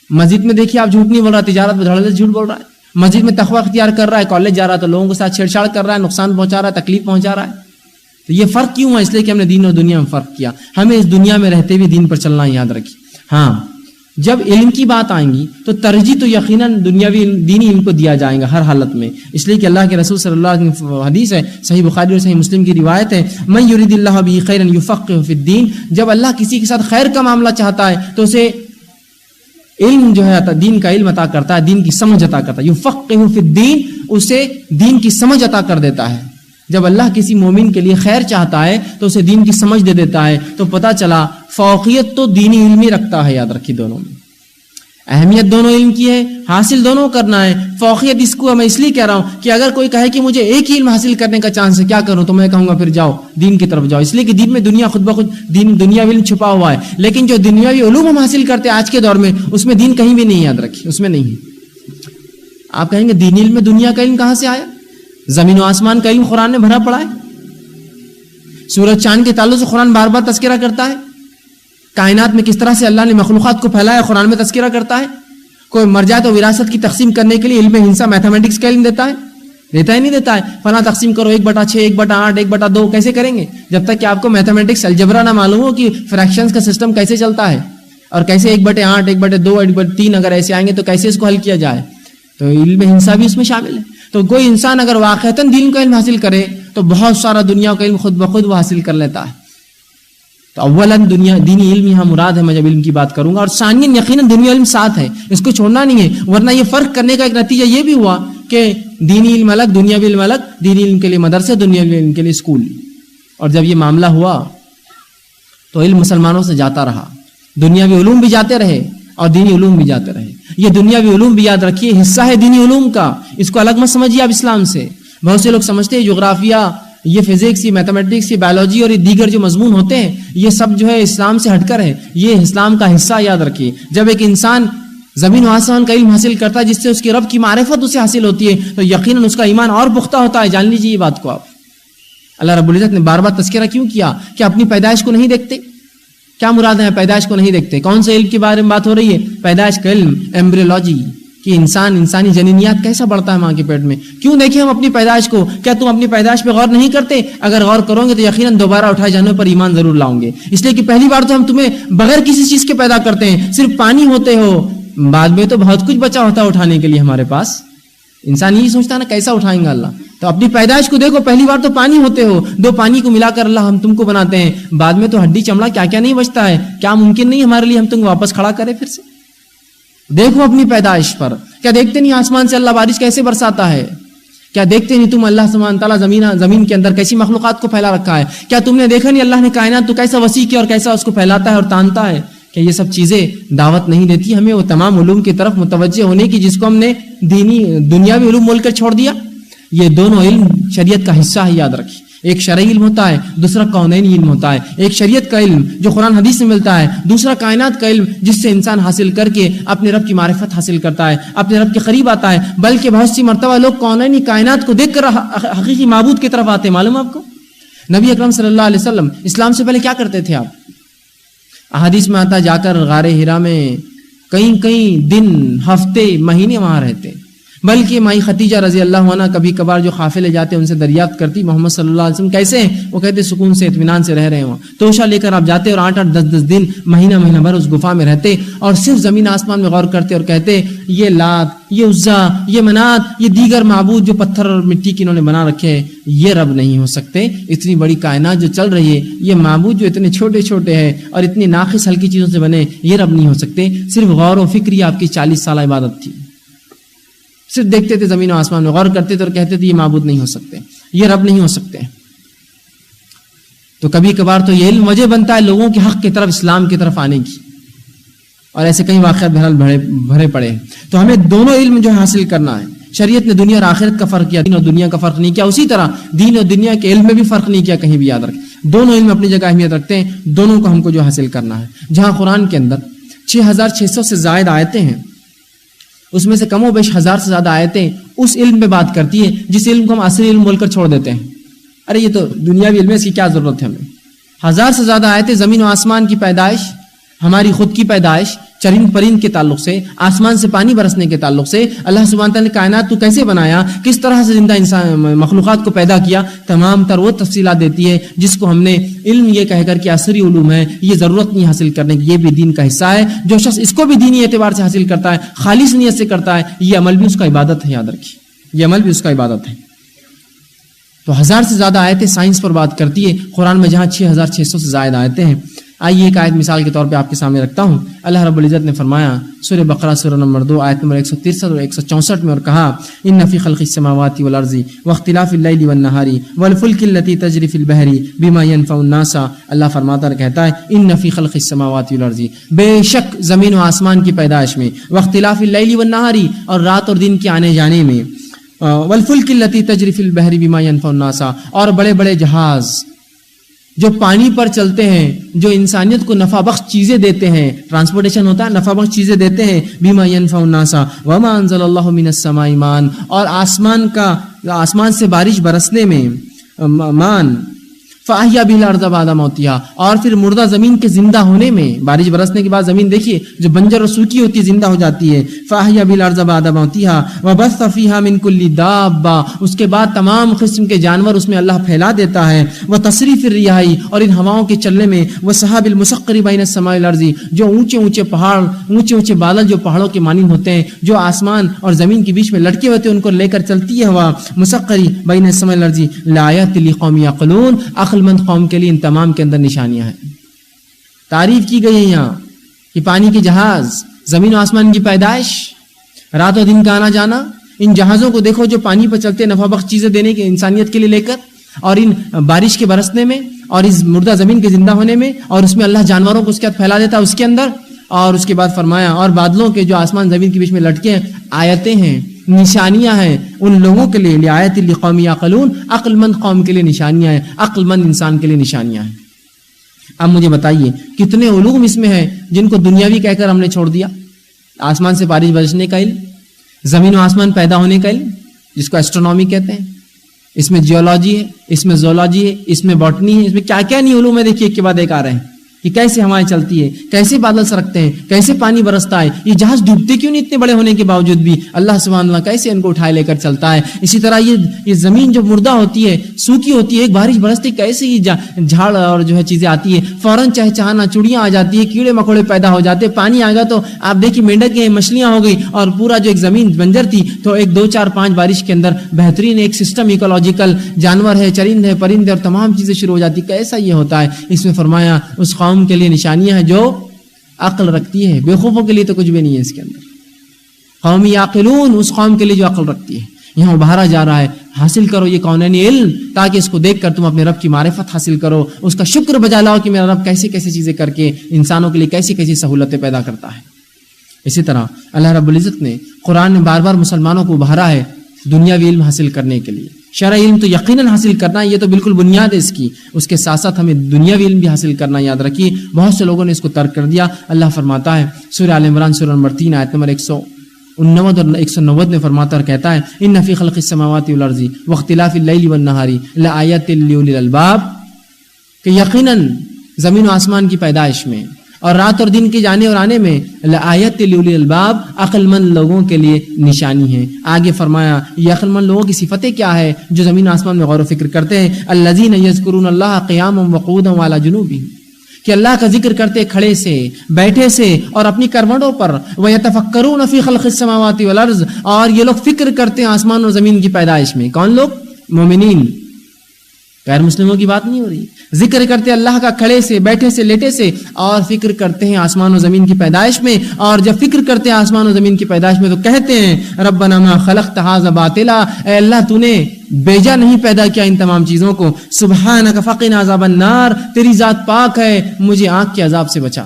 S1: مسجد میں دیکھیے آپ جھوٹ نہیں بول رہا، تجارت میں دھڑلے سے جھوٹ بول رہا ہے۔ مسجد میں تقویٰ اختیار کر رہا ہے، کالج جا رہا ہے تو لوگوں کے ساتھ چھیڑ چھاڑ کر رہا ہے، نقصان پہنچا رہا ہے، تکلیف پہنچا رہا ہے۔ تو یہ فرق کیوں ہے؟ اس لیے کہ ہم نے دین اور دنیا میں فرق کیا۔ ہمیں اس دنیا میں رہتے ہوئے دین پر چلنا ہے، یاد رکھیے۔ ہاں، جب علم کی بات آئیں گی تو ترجیح تو یقیناً دنیاوی دینی علم کو دیا جائے گا ہر حالت میں، اس لیے کہ اللہ کے رسول صلی اللہ علیہ وسلم حدیث ہے، صحیح بخاری اور صحیح مسلم کی روایت ہے، من یرید اللہ بہ خیرا یفقہہ فی الدین، جب اللہ کسی کے ساتھ خیر کا معاملہ چاہتا ہے تو اسے علم جو ہے دین کا علم عطا کرتا ہے، دین کی سمجھ عطا کرتا ہے، یفقہہ فی الدین، اسے دین کی سمجھ عطا کر دیتا ہے۔ جب اللہ کسی مومن کے لیے خیر چاہتا ہے تو اسے دین کی سمجھ دے دیتا ہے۔ تو پتہ چلا فوقیت تو دینی علم ہی رکھتا ہے، یاد رکھیے، دونوں میں اہمیت دونوں علم کی ہے، حاصل دونوں کرنا ہے۔ فوقیت اس کو میں اس لیے کہہ رہا ہوں کہ اگر کوئی کہے کہ مجھے ایک ہی علم حاصل کرنے کا چانس ہے، کیا کروں؟ تو میں کہوں گا پھر جاؤ دین کی طرف جاؤ، اس لیے کہ دین میں دنیا خود بخود دنیاوی علم چھپا ہوا ہے، لیکن جو دنیاوی علوم ہم حاصل کرتے ہیں آج کے دور میں اس میں دین کہیں بھی نہیں، یاد رکھیے، اس میں نہیں ہے۔ آپ کہیں گے دینی علم میں دنیا کا علم کہاں سے آیا؟ زمین و آسمان کا علم قرآن نے بھرا پڑا ہے، سورج چاند کے تعلق سے قرآن بار بار تذکرہ کرتا ہے، کائنات میں کس طرح سے اللہ نے مخلوقات کو پھیلایا قرآن میں تذکرہ کرتا ہے۔ کوئی مر جائے تو وراثت کی تقسیم کرنے کے لیے علم ہندسہ میتھمیٹکس کا علم دیتا ہے ہی نہیں دیتا ہے، فلاں تقسیم کرو 1/6 1/8 1/2 کیسے کریں گے جب تک کہ آپ کو میتھمیٹکس الجبرا نہ معلوم ہو کہ فریکشنز کا سسٹم کیسے چلتا ہے اور کیسے 1/8 1/2 1/3 اگر ایسے آئیں گے تو کیسے اس کو حل کیا جائے۔ تو علم ہندسہ بھی اس میں شامل ہے۔ تو کوئی انسان اگر واقعتاً دین کا علم حاصل کرے تو بہت سارا دنیا کا علم خود بخود وہ حاصل کر لیتا ہے۔ تو اولاً دینی علم یہاں مراد ہے میں جب علم کی بات کروں گا، اور ثانیاً یقیناً دنیا علم ساتھ ہے، اس کو چھوڑنا نہیں ہے، ورنہ یہ فرق کرنے کا ایک نتیجہ یہ بھی ہوا کہ دینی علم الگ دنیاوی علم الگ، دینی علم کے لیے مدرسے، دنیاوی علم کے لیے اسکول۔ اور جب یہ معاملہ ہوا تو علم مسلمانوں سے جاتا رہا، دنیاوی علوم بھی جاتے رہے اور دینی علوم بھی جاتے رہے۔ یہ دنیاوی علوم بھی یاد رکھیے حصہ ہے دینی علوم کا، اس کو الگ مت سمجھیے آپ اسلام سے۔ بہت سے لوگ سمجھتے ہیں جغرافیہ، یہ فزکس، یہ میتھمیٹکس، یہ بایولوجی اور یہ دیگر جو مضمون ہوتے ہیں یہ سب جو ہے اسلام سے ہٹ کر ہے، یہ اسلام کا حصہ، یاد رکھیے۔ جب ایک انسان زمین و آسمان کا علم حاصل کرتا ہے جس سے اس کی رب کی معرفت اسے حاصل ہوتی ہے تو یقیناً اس کا ایمان اور پختہ ہوتا ہے، جان لیجیے یہ بات کو آپ۔ اللہ رب العزت نے بار بار تذکرہ کیوں کیا کہ اپنی پیدائش کو نہیں دیکھتے؟ کیا مراد ہے پیدائش کو نہیں دیکھتے؟ کون سے علم کے بارے میں بات ہو رہی ہے؟ پیدائش کا علم، ایمبریولوجی، کہ انسانی جنینیات کیسا بڑھتا ہے ماں کے پیٹ میں۔ کیوں دیکھیں ہم اپنی پیدائش کو؟ کیا تم اپنی پیدائش پہ غور نہیں کرتے؟ اگر غور کرو گے تو یقیناً دوبارہ اٹھائے جانے پر ایمان ضرور لاؤ گے، اس لیے کہ پہلی بار تو ہم تمہیں بغیر کسی چیز کے پیدا کرتے ہیں، صرف پانی ہوتے ہو، بعد میں تو بہت کچھ بچا ہوتا ہے اٹھانے کے لیے ہمارے پاس۔ انسان یہی سوچتا ہے نا کیسا اٹھائیں گا اللہ، تو اپنی پیدائش کو دیکھو، پہلی بار تو پانی ہوتے ہو، 2 پانی کو ملا کر اللہ ہم تم کو بناتے ہیں، بعد میں تو ہڈی چمڑا کیا کیا نہیں بچتا ہے، کیا ممکن نہیں ہمارے لیے ہم تم کو واپس کھڑا کرے پھر سے؟ دیکھو اپنی پیدائش پر، کیا دیکھتے نہیں آسمان سے اللہ بارش کیسے برساتا ہے؟ کیا دیکھتے نہیں تم اللہ سبحانہ تعالیٰ زمین کے اندر کیسی مخلوقات کو پھیلا رکھا ہے؟ کیا تم نے دیکھا نہیں اللہ نے کائنات تو کیسا وسیع کیا اور کیسا اس کو پھیلاتا ہے اور تانتا ہے؟ کہ یہ سب چیزیں دعوت نہیں دیتی ہمیں وہ تمام علوم کی طرف متوجہ ہونے کی جس کو ہم نے دنیاوی علوم بول کر چھوڑ دیا؟ یہ دونوں علم شریعت کا حصہ ہے، یاد رکھیے۔ ایک شرعی علم ہوتا ہے، دوسرا کونینی علم ہوتا ہے. ایک شریعت کا علم جو قرآن حدیث سے ملتا ہے، دوسرا کائنات کا علم جس سے انسان حاصل کر کے اپنے رب کی معرفت حاصل کرتا ہے، اپنے رب کے قریب آتا ہے. بلکہ بہت سی مرتبہ لوگ کونینی کائنات کو دیکھ کر حقیقی معبود کی طرف آتے ہیں. معلوم آپ کو نبی اکرم صلی اللہ علیہ وسلم اسلام سے پہلے کیا کرتے تھے؟ آپ احادیث میں آتا جا کر غار ہرا میں کئی دن، ہفتے، مہینے وہاں رہتے. بلکہ مائی ختیجہ رضی اللہ عنہ کبھی کبھار جو قافلے جاتے ان سے دریافت کرتی محمد صلی اللہ علیہ وسلم کیسے ہیں؟ وہ کہتے سکون سے، اطمینان سے رہ رہے ہیں. توشہ لے کر آپ جاتے اور 8-8 10-10 دن، مہینہ بھر اس گفا میں رہتے اور صرف زمین آسمان میں غور کرتے اور کہتے یہ لات، یہ عزا، یہ منات، یہ دیگر معبود جو پتھر اور مٹی کی انہوں نے بنا رکھے ہیں، یہ رب نہیں ہو سکتے. اتنی بڑی کائنات جو چل رہی ہے، یہ معبود جو اتنے چھوٹے چھوٹے ہیں اور اتنی ناقص ہلکی چیزوں سے بنے، یہ رب نہیں ہو سکتے. صرف غور و فکر ہی آپ کی 40 سالہ عبادت تھی. صرف دیکھتے تھے زمین و آسمان میں، غور کرتے تھے اور کہتے تھے یہ معبود نہیں ہو سکتے، یہ رب نہیں ہو سکتے. تو کبھی کبھار تو یہ علم وجہ بنتا ہے لوگوں کے حق کی طرف، اسلام کی طرف آنے کی. اور ایسے کئی واقعات بہرحال بھرے پڑے ہیں. تو ہمیں دونوں علم جو حاصل کرنا ہے. شریعت نے دنیا اور آخرت کا فرق کیا، دین اور دنیا کا فرق نہیں کیا. اسی طرح دین اور دنیا کے علم میں بھی فرق نہیں کیا. کہیں بھی یاد رکھیں، دونوں علم اپنی جگہ اہمیت رکھتے ہیں. دونوں کو ہم کو جو حاصل کرنا ہے. جہاں قرآن کے اندر 6600 سے زائد آیتیں ہیں، اس میں سے کم و بیش 1000 سے زیادہ آیتیں اس علم پہ بات کرتی ہیں جس علم کو ہم عصری علم بول کر چھوڑ دیتے ہیں. ارے یہ تو دنیاوی علم ہے، اس کی کیا ضرورت ہے ہمیں. 1000 سے زیادہ آیتیں زمین و آسمان کی پیدائش، ہماری خود کی پیدائش، چرند پرند کے تعلق سے، آسمان سے پانی برسنے کے تعلق سے، اللہ سبحانہ تعالیٰ نے کائنات کو کیسے بنایا، کس طرح سے زندہ انسان مخلوقات کو پیدا کیا، تمام تر وہ تفصیلات دیتی ہے جس کو ہم نے علم یہ کہہ کر کہ عصری علوم ہے، یہ ضرورت نہیں حاصل کرنے کی. یہ بھی دین کا حصہ ہے. جو شخص اس کو بھی دینی اعتبار سے حاصل کرتا ہے، خالص نیت سے کرتا ہے، یہ عمل بھی اس کا عبادت ہے. یاد رکھیے، یہ عمل بھی اس کا عبادت ہے. تو 1000 سے زیادہ آیتیں سائنس پر بات کرتی ہے قرآن میں، جہاں 6600 سے زائد آیتیں ہیں. آئیے ایک آیت مثال کے طور پہ آپ کے سامنے رکھتا ہوں. اللہ رب العزت نے فرمایا سورہ بقرہ سورہ نمبر 2 آیت نمبر 163 اور 164 میں، اور کہا ان فی خلق السماوات والارض واختلاف اللیل والنہار والفلک التي تجری فی البحر بما ينفع الناس. اللہ فرماتا ہے، کہتا ہے ان فی خلق السماوات والارض، بے شک زمین و آسمان کی پیدائش میں، واختلاف اللیل والنہار اور رات اور دن کے آنے جانے میں، والفلک التي تجری فی البحر بما ينفع الناس اور بڑے بڑے جہاز جو پانی پر چلتے ہیں، جو انسانیت کو نفع بخش چیزیں دیتے ہیں. ٹرانسپورٹیشن ہوتا ہے، نفع بخش چیزیں دیتے ہیں. بما ينفع الناس وما انزل الله من السماء ماء اور آسمان سے بارش برسنے میں، مان فاحیا به الارض بعد موتها اور پھر مردہ زمین کے زندہ ہونے میں. بارش برسنے کے بعد زمین دیکھیے جو بنجر اور سوکھی ہوتی ہے زندہ ہو جاتی ہے. فاحیا به الارض بعد موتها وبث فيها من كل دابه اس کے بعد تمام قسم کے جانور اس میں اللہ پھیلا دیتا ہے. وتصریف الرياح اور ان ہواؤں کے چلنے میں، وسحاب المسخر بين السماء والارض جو اونچے اونچے پہاڑ، اونچے اونچے بادل جو پہاڑوں کے مانند ہوتے ہیں، جو آسمان اور زمین کے بیچ میں لٹکے ہوتے ہیں، ان کو لے کر چلتی ہے ہوا. مسخر بين السماء والارض لآیات لقوم یعقلون عقل مند قوم کے لیے ان تمام کے اندر نشانیاں ہیں. تعریف کی گئی ہے یہاں کہ پانی کے جہاز، زمین و آسمان کی پیدائش، رات و دن کا آنا جانا. ان جہازوں کو دیکھو جو پانی پر چلتے، نفع بخش چیزیں دینے کے انسانیت کے لیے لے کر، اور ان بارش کے برسنے میں، اور اس مردہ زمین کے زندہ ہونے میں، اور اس میں اللہ جانوروں کو اس کے بعد پھیلا دیتا ہے اس کے اندر. اور اس کے بعد فرمایا اور بادلوں کے جو آسمان زمین کے بیچ میں لٹکے ہیں، آیتیں ہیں، نشانیاں ہیں ان لوگوں کے لیے. لآیات لقوم یعقلون عقل مند قوم کے لیے نشانیاں ہیں، عقل مند انسان کے لیے نشانیاں ہیں. اب مجھے بتائیے کتنے علوم اس میں ہیں جن کو دنیاوی کہہ کر ہم نے چھوڑ دیا. آسمان سے بارش برسنے کا علم، زمین و آسمان پیدا ہونے کا علم جس کو ایسٹرونومی کہتے ہیں، اس میں جیولوجی ہے، اس میں زولوجی ہے، اس میں باٹنی ہے، اس میں کیا کیا نہیں علوم ہے. دیکھیے ایک کے بعد ایک آ رہے ہیں کہ کیسے ہوائیں چلتی ہے، کیسے بادل سرکتے ہیں، کیسے پانی برستا ہے، یہ جہاز ڈوبتے کیوں نہیں اتنے بڑے ہونے کے باوجود بھی، اللہ سبحانہ اللہ کیسے ان کو اٹھائے لے کر چلتا ہے. اسی طرح یہ زمین جو مردہ ہوتی ہے، سوکھی ہوتی ہے، ایک بارش برستی کیسے ہی جھاڑ اور جو ہے چیزیں آتی ہے، فوراً چہچہانا، چڑیاں آ جاتی ہے، کیڑے مکوڑے پیدا ہو جاتے، پانی آ گیا تو آپ دیکھیے مینڈک ہیں، مچھلیاں ہو گئی، اور پورا جو ایک زمین بنجر تھی تو ایک 2 4 5 بارش کے اندر بہترین ایک سسٹم ایکولوجیکل، جانور ہے، چرند ہے، پرند ہے، اور تمام چیزیں شروع ہو جاتی. کیسا یہ ہوتا ہے. اس میں فرمایا اس قوم کے لیے نشانیاں ہے جو عقل رکھتی ہے. بیوقوفوں کے لیے تو کچھ بھی نہیں ہے اس کے اندر. قوم یعقلون اس قوم کے لیے جو عقل رکھتی ہے. یہاں ابھارا جا رہا ہے حاصل کرو یہ کونینی علم تاکہ اس کو دیکھ کر تم اپنے رب کی معرفت حاصل کرو، اس کا شکر بجا لاؤ کہ میرا رب کیسے کیسے چیزیں کر کے انسانوں کے لیے کیسی کیسی سہولتیں پیدا کرتا ہے. اسی طرح اللہ رب العزت نے قرآن میں بار بار مسلمانوں کو ابھارا ہے دنیاوی علم حاصل کرنے کے لیے. شرعی علم تو یقیناً حاصل کرنا، یہ تو بالکل بنیاد ہے اس کی، اس کے ساتھ ساتھ ہمیں دنیاوی علم بھی حاصل کرنا، یاد رکھیے بہت سے لوگوں نے اس کو ترک کر دیا۔ اللہ فرماتا ہے سورہ آل عمران سورہ نمبر 3 آیت نمبر 189 اور 190 میں فرماتا اور کہتا ہے ان فی خلق السماوات والارض واختلاف اللیل والنہار لآیات لأولی الالباب، کہ یقیناً زمین و آسمان کی پیدائش میں اور رات اور دن کے جانے اور آنے میں لآیات لأولی الالباب، عقل مند لوگوں کے لیے نشانی ہے۔ آگے فرمایا یہ عقل مند لوگوں کی صفتیں کیا ہے جو زمین و آسمان میں غور و فکر کرتے ہیں، الذین یذکرون اللہ قیاما وقعودا وعلی جنوبہم، کہ اللہ کا ذکر کرتے کھڑے سے، بیٹھے سے اور اپنی کروٹوں پر، وَيَتَفَكَّرُونَ فِي خَلْقِ السَّمَاوَاتِ وَالْأَرْضِ، اور یہ لوگ فکر کرتے ہیں آسمان اور زمین کی پیدائش میں۔ کون لوگ؟ مومنین، غیر مسلموں کی بات نہیں ہو رہی۔ ذکر کرتے اللہ کا کھڑے سے، بیٹھے سے، لیٹے سے، اور فکر کرتے ہیں آسمان و زمین کی پیدائش میں۔ اور جب فکر کرتے ہیں آسمان و زمین کی پیدائش میں تو کہتے ہیں ربنا ما خلقت ھذا باطلا، اے اللہ تو نے بیجا نہیں پیدا کیا ان تمام چیزوں کو، سبحانک فقنا عذاب النار، تیری ذات پاک ہے، مجھے آگ کے عذاب سے بچا۔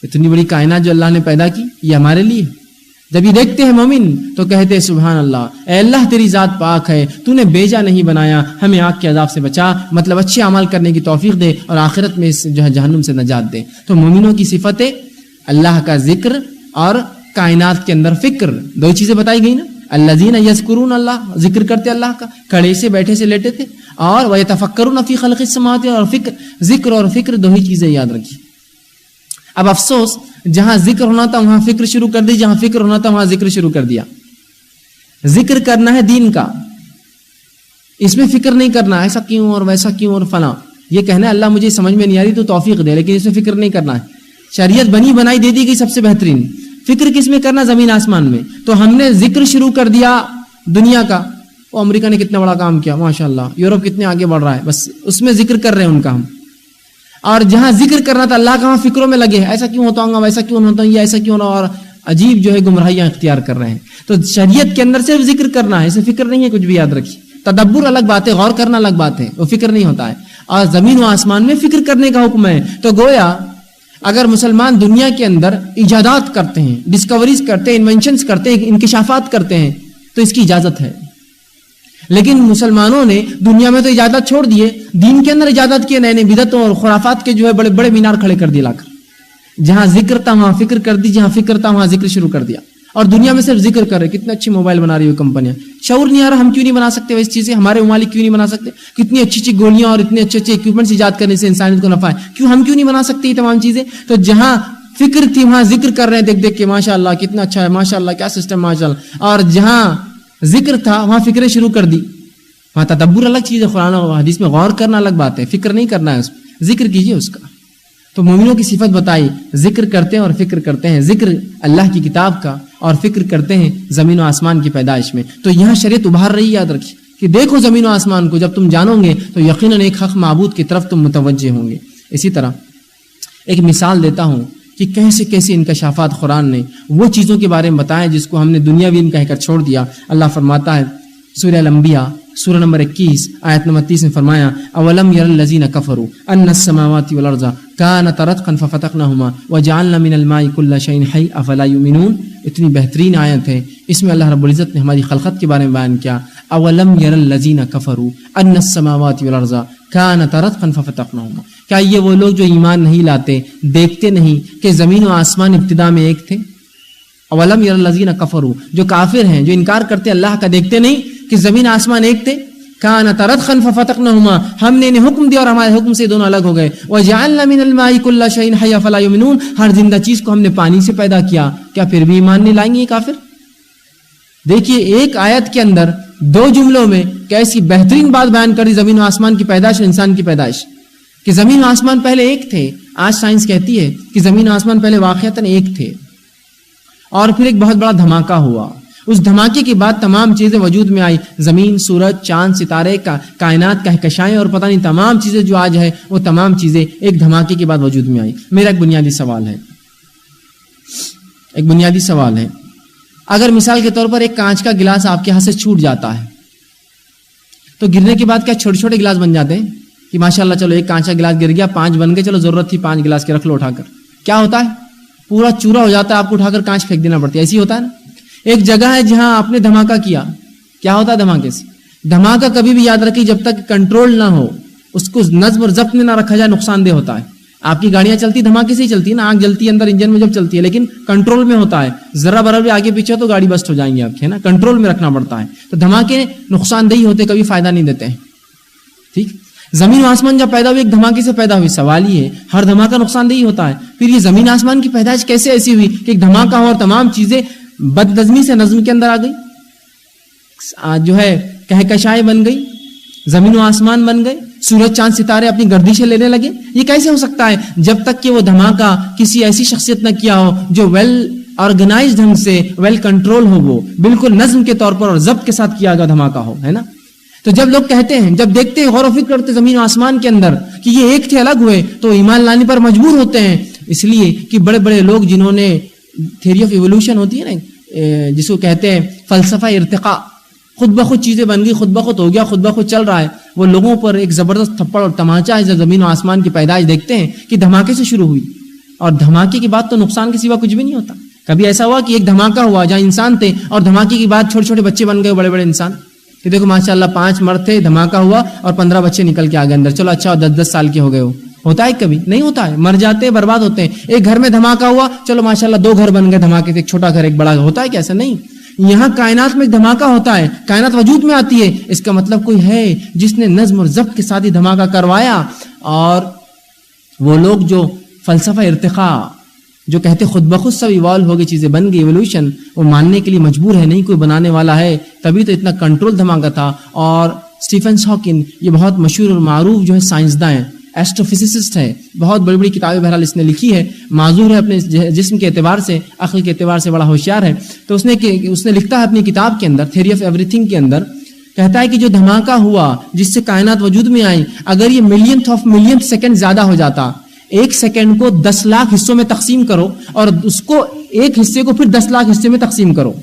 S1: اتنی بڑی کائنات جو اللہ نے پیدا کی یہ ہمارے لیے، جب یہ دیکھتے ہیں مومن تو کہتے ہیں سبحان اللہ، اے اللہ تیری ذات پاک ہے، تو نے بیجا نہیں بنایا، ہمیں آگ کے عذاب سے بچا، مطلب اچھے اعمال کرنے کی توفیق دے اور آخرت میں جو ہے جہنم سے نجات دے۔ تو مومنوں کی صفتیں اللہ کا ذکر اور کائنات کے اندر فکر، دو چیزیں بتائی گئی نا، الذین یذکرون اللہ، ذکر کرتے اللہ کا، کھڑے سے، بیٹھے سے، لیٹے تھے، اور ویتفکرون فی خلق السماوات، اور فکر، ذکر اور فکر دو ہی چیزیں یاد رکھیے۔ اب افسوس، جہاں ذکر ہونا تھا وہاں فکر شروع کر دی، جہاں فکر ہونا تھا وہاں ذکر شروع کر دیا۔ ذکر کرنا ہے دین کا، اس میں فکر نہیں کرنا ایسا کیوں اور ویسا کیوں اور فلاں، یہ کہنا ہے اللہ مجھے سمجھ میں نہیں آ رہی تو توفیق دے، لیکن اس میں فکر نہیں کرنا ہے۔ شریعت بنی بنائی دے دی گئی سب سے بہترین، فکر کس میں کرنا؟ زمین آسمان میں۔ تو ہم نے ذکر شروع کر دیا دنیا کا، وہ امریکہ نے کتنا بڑا کام کیا ماشاءاللہ، یورپ کتنے آگے بڑھ رہا ہے، بس اس میں ذکر کر رہے ہیں ان کا ہم۔ اور جہاں ذکر کرنا تھا اللہ کا وہاں فکروں میں لگے، ایسا کیوں ہوتا ہوں گا، ویسا کیوں ہوتا ہوں، یہ ایسا کیوں نہ، اور عجیب جو ہے گمراہیاں اختیار کر رہے ہیں۔ تو شریعت کے اندر صرف ذکر کرنا ہے، اسے فکر نہیں ہے، کچھ بھی یاد رکھیے۔ تدبر الگ بات ہے، غور کرنا الگ بات ہے، وہ فکر نہیں ہوتا ہے۔ اور زمین و آسمان میں فکر کرنے کا حکم ہے۔ تو گویا اگر مسلمان دنیا کے اندر ایجادات کرتے ہیں، ڈسکوریز کرتے ہیں، انوینشنز کرتے ہیں، انکشافات کرتے ہیں تو اس کی اجازت ہے، لیکن مسلمانوں نے دنیا میں تو اجازت چھوڑ دیے، دین کے اندر اجازت کیے، نئے نئے بدعتوں اور خرافات کے جو ہے بڑے بڑے مینار کھڑے کر دیے لا کر۔ جہاں ذکر تھا وہاں فکر کر دی، جہاں فکر تھا وہاں ذکر شروع کر دیا، اور دنیا میں صرف ذکر کر رہے، کتنے اچھی موبائل بنا رہی ہوئی کمپنیاں، شعور نہیں آ رہا ہم کیوں نہیں بنا سکتے ویسی چیزیں، ہمارے ممالک کیوں نہیں بنا سکتے، کتنی اچھی اچھی گولیاں اور اتنے اچھے اچھے اکوپمنٹس ایجاد کرنے سے انسانیت کو نفع ہے، ہم کیوں نہیں بنا سکتے یہ تمام چیزیں۔ تو جہاں فکر تھی وہاں ذکر کر رہے ہیں، دیکھ دیکھ کے ماشاء اللہ کتنا اچھا ہے، ماشاء اللہ کیا سسٹم، ماشاء اللہ۔ اور جہاں ذکر تھا وہاں فکریں شروع کر دی، وہاں تدبر الگ چیز ہے، قرآن و حدیث میں غور کرنا الگ بات ہے، فکر نہیں کرنا ہے، اس ذکر کیجئے اس کا۔ تو مومنوں کی صفت بتائی، ذکر کرتے ہیں اور فکر کرتے ہیں، ذکر اللہ کی کتاب کا اور فکر کرتے ہیں زمین و آسمان کی پیدائش میں۔ تو یہاں شریعت ابھار رہی، یاد رکھیے کہ دیکھو زمین و آسمان کو، جب تم جانو گے تو یقیناً ایک حق معبود کی طرف تم متوجہ ہوں گے۔ اسی طرح ایک مثال دیتا ہوں کہ کیسے کیسے انکشافات قرآن نے وہ چیزوں کے بارے میں بتایا جس کو ہم نے دنیاوی علم کہہ کر چھوڑ دیا۔ اللہ فرماتا ہے سورہ الانبیاء سورہ نمبر 21 آیت نمبر 30 میں فرمایا اولم یر الذین کفروا ان السماوات والارض کانتا رتقا ففتقناهما وجعلنا من الماء كل شيء حي افلا يؤمنون۔ اتنی بہترین آیت ہے، اس میں اللہ رب العزت نے ہماری خلقت کے بارے میں بیان کیا۔ اولم یر الذین کفروا ان السماوات والارض کانتا رتقا ففتقناهما، کیا یہ وہ لوگ جو ایمان نہیں لاتے، دیکھتے نہیں کہ زمین و آسمان ابتدا میں ایک تھے؟ اولم یر الذین کفروا، جو کافر ہیں، جو انکار کرتے اللہ کا، دیکھتے نہیں کہ زمین آسمان ایک تھے؟ کانتا رتقا ففتقناهما، ہم نے انہیں حکم دیا اور ہمارے حکم سے دونوں الگ ہو گئے۔ وجعلنا من الماء كل شيء حي فلا يؤمنون، ہر زندہ چیز کو ہم نے پانی سے پیدا کیا، کیا پھر بھی ایمان نہیں لائیں گے یہ کافر؟ دیکھیے ایک آیت کے اندر دو جملوں میں کیسی بہترین بات بیان کری زمین و آسمان کی پیدائش اور انسان کی پیدائش، کہ زمین و آسمان پہلے ایک تھے۔ آج سائنس کہتی ہے کہ زمین و آسمان پہلے واقعتاً ایک تھے، اور پھر ایک بہت بڑا دھماکہ ہوا، اس دھماکے کے بعد تمام چیزیں وجود میں آئی، زمین، سورج، چاند، ستارے، کائنات، کہکشائیں اور پتہ نہیں تمام چیزیں جو آج ہے وہ تمام چیزیں ایک دھماکے کے بعد وجود میں آئی۔ میرا ایک بنیادی سوال ہے، اگر مثال کے طور پر ایک کانچ کا گلاس آپ کے ہاتھ سے چھوٹ جاتا ہے تو گرنے کے بعد کیا چھوٹے چھوٹے گلاس بن جاتے ہیں کہ ماشاءاللہ چلو ایک کانچ کا گلاس گر گیا، 5 بن گئے، چلو ضرورت تھی 5 گلاس کے رکھ لو اٹھا کر، کیا ہوتا ہے؟ پورا چورا ہو جاتا ہے، آپ کو اٹھا کر کانچ پھینک دینا پڑتا ہے۔ ایسی ہوتا ہے نا۔ ایک جگہ ہے جہاں آپ نے دھماکہ کیا، کیا ہوتا ہے دھماکے سے؟ دھماکہ کبھی بھی یاد رکھیے جب تک کنٹرول نہ ہو, اس کو نظم اور ضبط میں نہ رکھا جائے, نقصان دہ ہوتا ہے. آپ کی گاڑیاں چلتی دھماکے سے ہی چلتی ہے نا, آنکھ جلتی ہے اندر انجن میں جب چلتی ہے, لیکن کنٹرول میں ہوتا ہے. ذرا برابر بھی آگے پیچھے تو گاڑی بسٹ ہو جائیں گی آپ کی, ہے نا, کنٹرول میں رکھنا پڑتا ہے. تو دھماکے نقصان دہی ہوتے, کبھی فائدہ نہیں دیتے ہیں. ٹھیک, زمین و آسمان جب پیدا ہوئی ایک دھماکے سے پیدا ہوئی, سوال یہ ہے ہر دھماکہ نقصان دہی ہوتا ہے. پھر یہ زمین آسمان کی پیدائش کیسے ایسی ہوئی کہ ایک دھماکہ ہو اور تمام چیزیں بد نظمی سے نظم کے اندر آ گئی, جو ہے کہکشائیں بن گئی, زمین و آسمان بن گئے, سورج چاند ستارے اپنی گردشیں لینے لگے. یہ کیسے ہو سکتا ہے؟ جب تک کہ وہ دھماکہ کسی ایسی شخصیت نے کیا ہو جو ویل آرگنائز ڈھنگ سے, ویل کنٹرول ہو, وہ بالکل نظم کے طور پر اور ضبط کے ساتھ کیا گیا دھماکہ ہو, ہے نا. تو جب لوگ کہتے ہیں, جب دیکھتے ہیں, غور و فکر کرتے زمین و آسمان کے اندر کہ یہ ایک تھے الگ ہوئے, تو ایمان لانے پر مجبور ہوتے ہیں. اس لیے کہ بڑے بڑے لوگ جنہوں نے تھیوری آف ایوولوشن ہوتی ہے نا, جس کو کہتے ہیں فلسفہ ارتقاء, خود بخود چیزیں بن گئی, خود بخود ہو گیا, خود بخود چل رہا ہے, وہ لوگوں پر ایک زبردست تھپڑ اور تماچا ہے. جب زمین و آسمان کی پیدائش دیکھتے ہیں کہ دھماکے سے شروع ہوئی, اور دھماکے کے بعد تو نقصان کے سوا کچھ بھی نہیں ہوتا. کبھی ایسا ہوا کہ ایک دھماکہ ہوا جہاں انسان تھے, اور دھماکے کے بعد چھوٹے چھوٹے بچے بن گئے, بڑے بڑے انسان, کہ دیکھو ماشاءاللہ 5 مرد تھے, دھماکہ ہوا اور 15 بچے نکل کے آ گئے اندر, چلو اچھا 10-10 سال کے ہو گئے. ہوتا ہے کبھی نہیں ہوتا ہے, مر جاتے ہیں, برباد ہوتے ہیں. ایک گھر میں دھماکہ ہوا, چلو ماشاءاللہ 2 گھر بن گئے دھماکے سے, ایک چھوٹا گھر ایک بڑا گھر. ہوتا ہے کیسا نہیں, یہاں کائنات میں ایک دھماکہ ہوتا ہے, کائنات وجود میں آتی ہے, اس کا مطلب کوئی ہے جس نے نظم اور ضبط کے ساتھ ہی دھماکہ کروایا. اور وہ لوگ جو فلسفہ ارتقاء جو کہتے خود بخود سب ایوالو ہو گئی, چیزیں بن گئی, ایوولوشن, وہ ماننے کے لیے مجبور ہے, نہیں کوئی بنانے والا ہے, تبھی تو اتنا کنٹرول دھماکہ تھا. اور اسٹیفن ہاکنگ, یہ بہت مشہور اور معروف جو ہے سائنسداں ہیں, ایسٹرو فزسسٹ ہے, بہت بڑی بڑی کتابیں بہرحال اس نے لکھی ہے, معذور ہے اپنے جسم کے اعتبار سے, عقل کے اعتبار سے بڑا ہوشیار ہے. تو اس نے لکھتا ہے اپنی کتاب کے اندر, تھیوری آف ایوری تھنگ کے اندر, کہتا ہے کہ جو دھماکہ ہوا جس سے کائنات وجود میں آئی, اگر یہ ملینتھ آف ملینتھ سیکنڈ زیادہ ہو جاتا, 1 سیکنڈ کو 10 لاکھ حصوں میں تقسیم کرو, اور اس کو ایک حصے کو پھر 10 لاکھ حصے میں تقسیم کرو,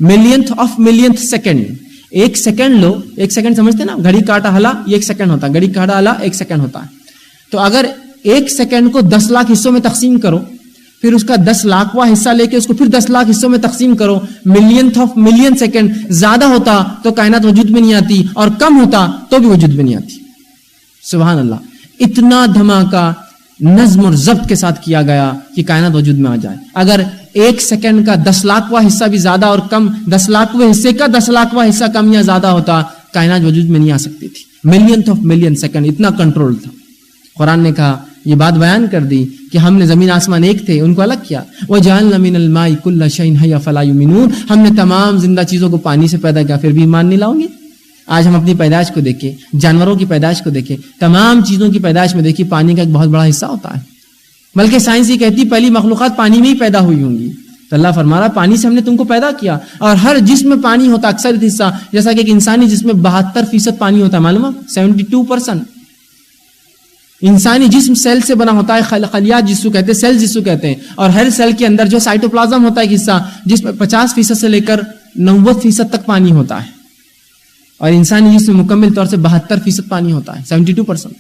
S1: millionth of millionth second. 1 second لو, 1 سیکنڈ سمجھتے نا, گھڑی کاٹا ہلا, یہ 1 سیکنڈ ہوتا ہے, گھڑی کاٹا ہلا 1 سیکنڈ ہوتا ہے. تو اگر 1 سیکنڈ کو 10 لاکھ حصوں میں تقسیم کرو, پھر اس کا 10 لاکھواں حصہ لے کے اس کو پھر 10 لاکھ حصوں میں تقسیم کرو, ملینتھ آف ملین سیکنڈ زیادہ ہوتا تو کائنات وجود میں نہیں آتی, اور کم ہوتا تو بھی وجود میں نہیں آتی. سبحان اللہ, اتنا دھماکہ نظم اور ضبط کے ساتھ کیا گیا کہ کائنات وجود میں آ جائے. اگر 1 سیکنڈ کا 10 لاکھواں حصہ بھی زیادہ اور کم, 10 لاکھویں حصے کا 10 لاکھواں حصہ کم یا زیادہ ہوتا, کائنات وجود میں نہیں آ سکتی تھی. ملینتھ آف ملین سیکنڈ, اتنا کنٹرول تھا. قرآن نے کہا, یہ بات بیان کر دی کہ ہم نے زمین آسمان ایک تھے, ان کو الگ کیا. وَجَعَلْنَا مِنَ الْمَاءِ كُلَّ شَيْءٍ حَيٍّ فَلَا يُؤْمِنُونَ, ہم نے تمام زندہ چیزوں کو پانی سے پیدا کیا, پھر بھی ایمان نہیں لاؤ گے. آج ہم اپنی پیدائش کو دیکھیں, جانوروں کی پیدائش کو دیکھیں, تمام چیزوں کی پیدائش میں دیکھیں پانی کا ایک بہت بڑا حصہ ہوتا ہے. بلکہ سائنس یہ کہتی پہلی مخلوقات پانی میں ہی پیدا ہوئی ہوں گی. تو اللہ فرما رہا پانی سے ہم نے تم کو پیدا کیا, اور ہر جسم میں پانی ہوتا, اکثر حصہ, جیسا کہ ایک انسانی جسم میں 72% پانی ہوتا ہے, معلوم ہے 72%. انسانی جسم سیل سے بنا ہوتا ہے, خلیات جس کو کہتے ہیں, سیل جس کو کہتے ہیں, اور ہر سیل کے اندر جو سائٹوپلازم ہوتا ہے ایک حصہ, جس میں 50% سے لے کر 90% تک پانی ہوتا ہے, اور انسانی جسم میں مکمل طور سے 72% پانی ہوتا ہے, 72%.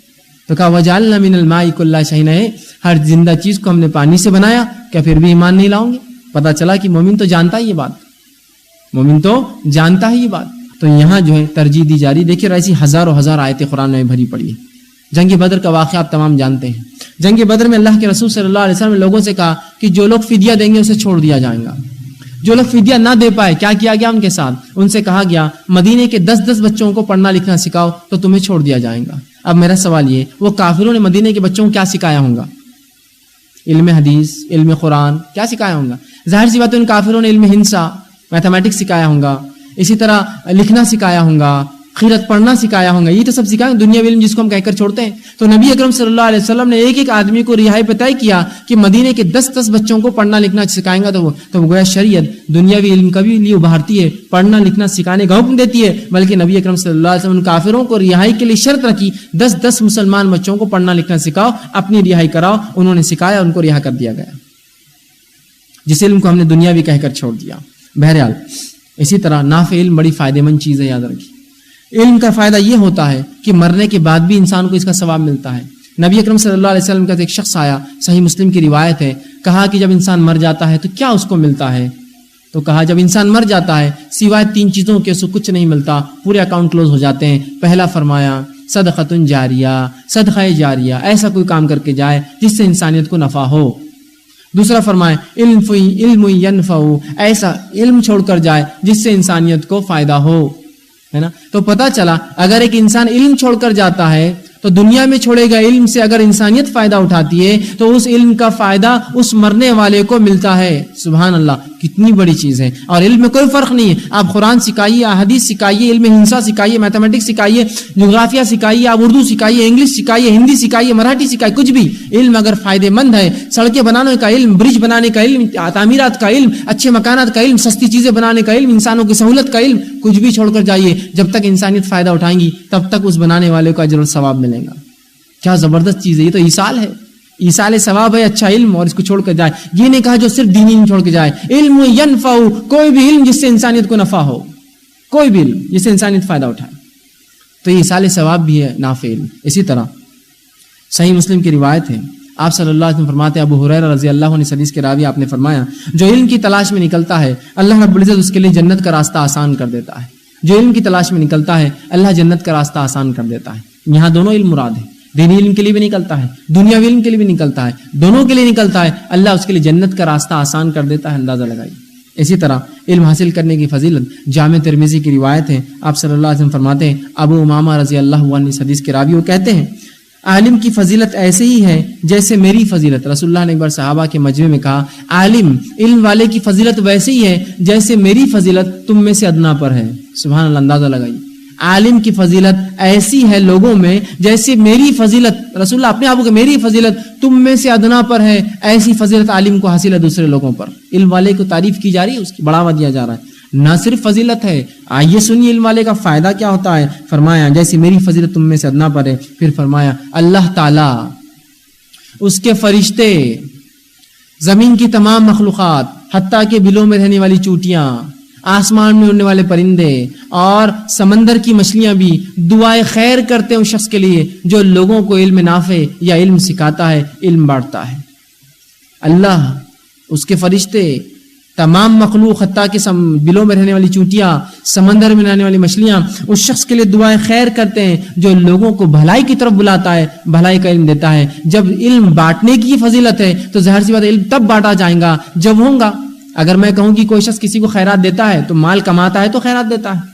S1: تو کہا وَجَعَلْنَا مِنَ الْمَاءِ كُلَّ شَيْءٍ حَيٍّ, ہر زندہ چیز کو ہم نے پانی سے بنایا, کیا پھر بھی ایمان نہیں لاؤ گے؟ پتا چلا کہ مومن تو جانتا ہے یہ بات, مومن تو جانتا ہے یہ بات. تو یہاں جو ہے ترجیح دی جا رہی. دیکھیے ایسی ہزاروں ہزار آیتیں قرآن میں بھری پڑی ہے. جنگ بدر کا واقعہ آپ تمام جانتے ہیں. جنگ بدر میں اللہ کے رسول صلی اللہ علیہ وسلم نے لوگوں سے کہا کہ جو لوگ فدیہ دیں گے اسے چھوڑ دیا جائے گا. جو لوگ فدیہ نہ دے پائے, کیا کیا گیا ان کے ساتھ؟ ان سے کہا گیا مدینے کے 10-10 بچوں کو پڑھنا لکھنا سکھاؤ تو تمہیں چھوڑ دیا جائے گا. اب میرا سوال یہ, وہ کافروں نے مدینے کے بچوں کو کیا سکھایا ہوگا؟ علم حدیث, علم قرآن, کیا سکھایا ہوگا؟ ظاہر سی بات ہے ان کافروں نے علم ہندسا, میتھمیٹکس سکھایا ہوگا, اسی طرح لکھنا سکھایا ہوگا, خیرت پڑھنا سکھایا ہوگا, یہ تو سب سکھایا, دنیاوی علم جس کو ہم کہہ کر چھوڑتے ہیں. تو نبی اکرم صلی اللہ علیہ وسلم نے ایک ایک آدمی کو رہائی پہ طے کیا کہ مدینے کے 10-10 بچوں کو پڑھنا لکھنا سکھائیں گا. تو گویا شریعت دنیاوی علم کا بھی لیے ابھارتی ہے, پڑھنا لکھنا سکھانے کا حکم دیتی ہے, بلکہ نبی اکرم صلی اللہ علیہ وسلم کافروں کو رہائی کے لیے شرط رکھی 10-10 مسلمان بچوں کو پڑھنا لکھنا سکھاؤ, اپنی رہائی کراؤ. انہوں نے سکھایا, ان کو رہا کر دیا گیا, جس علم کو ہم نے دنیاوی کہہ کر چھوڑ دیا. بہرحال اسی طرح نافع علم بڑی فائدہ مند چیز ہے, یاد رکھیے. علم کا فائدہ یہ ہوتا ہے کہ مرنے کے بعد بھی انسان کو اس کا ثواب ملتا ہے. نبی اکرم صلی اللہ علیہ وسلم کا ایک شخص آیا, صحیح مسلم کی روایت ہے, کہا کہ جب انسان مر جاتا ہے تو کیا اس کو ملتا ہے؟ تو کہا جب انسان مر جاتا ہے سوائے 3 چیزوں کے اسے کچھ نہیں ملتا، پورے اکاؤنٹ کلوز ہو جاتے ہیں۔ پہلا فرمایا صدقۃ جاریہ، صدقہ جاریہ، ایسا کوئی کام کر کے جائے جس سے انسانیت کو نفع ہو۔ دوسرا فرمایا علم ینفع، ایسا علم چھوڑ کر جائے جس سے انسانیت کو فائدہ ہو، ہے نا۔ تو پتہ چلا اگر ایک انسان علم چھوڑ کر جاتا ہے تو دنیا میں چھوڑے گا علم سے اگر انسانیت فائدہ اٹھاتی ہے تو اس علم کا فائدہ اس مرنے والے کو ملتا ہے۔ سبحان اللہ، کتنی بڑی چیز ہے۔ اور علم میں کوئی فرق نہیں ہے، آپ قرآن سکھائیے، احادیث سکھائیے، علم ہندسہ سکھائیے، میتھمیٹکس سکھائیے، جغرافیہ سکھائیے، آپ اردو سکھائیے، انگلش سکھائیے، ہندی سکھائیے، مراٹھی سکھائیے، کچھ بھی علم اگر فائدے مند ہے، سڑکیں بنانے کا علم، برج بنانے کا علم، تعمیرات کا علم، اچھے مکانات کا علم، سستی چیزیں بنانے کا علم، انسانوں کی سہولت کا علم، کچھ بھی چھوڑ کر جائیے، جب تک انسانیت فائدہ اٹھائیں گی تب تک اس بنانے والے کو اجر و ثواب ملے گا۔ کیا زبردست چیز ہے، یہ تو ایصال ہے، ایصال ثواب ہے، اچھا علم، اور اس کو چھوڑ کر جائے۔ یہ نہیں کہا جو صرف دینی علم چھوڑ کے جائے، علم ینفع، کوئی بھی علم جس سے انسانیت کو نفع ہو، کوئی بھی علم جس سے انسانیت فائدہ اٹھائے، تو یہ ایصال ثواب بھی ہے، نافع علم۔ اسی طرح صحیح مسلم کی روایت ہے، آپ صلی اللہ علیہ وسلم فرماتے ہیں، ابو ہریرہ رضی اللہ عنہ اس حدیث کے راوی آپ نے فرمایا، جو علم کی تلاش میں نکلتا ہے اللہ رب العزت اس کے لیے جنت کا راستہ آسان کر دیتا ہے۔ جو علم کی تلاش میں نکلتا ہے اللہ جنت کا راستہ آسان کر دیتا ہے۔ یہاں دونوں علم مراد ہے، دینی علم کے لیے بھی نکلتا ہے، دنیاوی علم کے لیے بھی نکلتا ہے، دونوں کے لیے نکلتا ہے، اللہ اس کے لیے جنت کا راستہ آسان کر دیتا ہے، اندازہ لگائیے۔ اسی طرح علم حاصل کرنے کی فضیلت جامع ترمذی کی روایت ہے، آپ صلی اللہ علیہ وسلم فرماتے ہیں، ابو امامہ رضی اللہ عنہ اس حدیث کے راوی وہ کہتے ہیں، عالم کی فضیلت ایسے ہی ہے جیسے میری فضیلت۔ رسول اللہ نے ایک بار صحابہ کے مجمع میں کہا، عالم علم والے کی فضیلت ویسے ہی ہے جیسے میری فضیلت تم میں سے ادنا پر ہے۔ سبحان اللہ، اندازہ لگائیے، عالم کی فضیلت ایسی ہے لوگوں میں جیسے میری فضیلت، رسول اللہ اپنے آپ کو کہ میری فضیلت تم میں سے ادنا پر ہے، ایسی فضیلت عالم کو حاصل ہے دوسرے لوگوں پر۔ علم والے کو تعریف کی جا رہی ہے، اس کی بڑھاوا دیا جا رہا ہے، نہ صرف فضیلت ہے۔ آئیے سنیے علم والے کا فائدہ کیا ہوتا ہے۔ فرمایا جیسی میری فضیلت تم میں سے ادنا پر ہے، پھر فرمایا اللہ تعالیٰ، اس کے فرشتے، زمین کی تمام مخلوقات، حتیٰ کہ بلوں میں رہنے والی چوٹیاں، آسمان میں اڑنے والے پرندے اور سمندر کی مچھلیاں بھی دعائے خیر کرتے ہیں اس شخص کے لیے جو لوگوں کو علم نافع یا علم سکھاتا ہے، علم بانٹتا ہے۔ اللہ، اس کے فرشتے، تمام مخلوق، حتیٰ کہ بلوں میں رہنے والی چوٹیاں، سمندر میں رہنے والی مچھلیاں اس شخص کے لیے دعائیں خیر کرتے ہیں جو لوگوں کو بھلائی کی طرف بلاتا ہے، بھلائی کا علم دیتا ہے۔ جب علم بانٹنے کی فضیلت ہے تو ظاہر سی بات ہے علم تب بانٹا جائے گا جب ہوگا۔ اگر میں کہوں کہ کوئی شخص کسی کو خیرات دیتا ہے تو مال کماتا ہے تو خیرات دیتا ہے،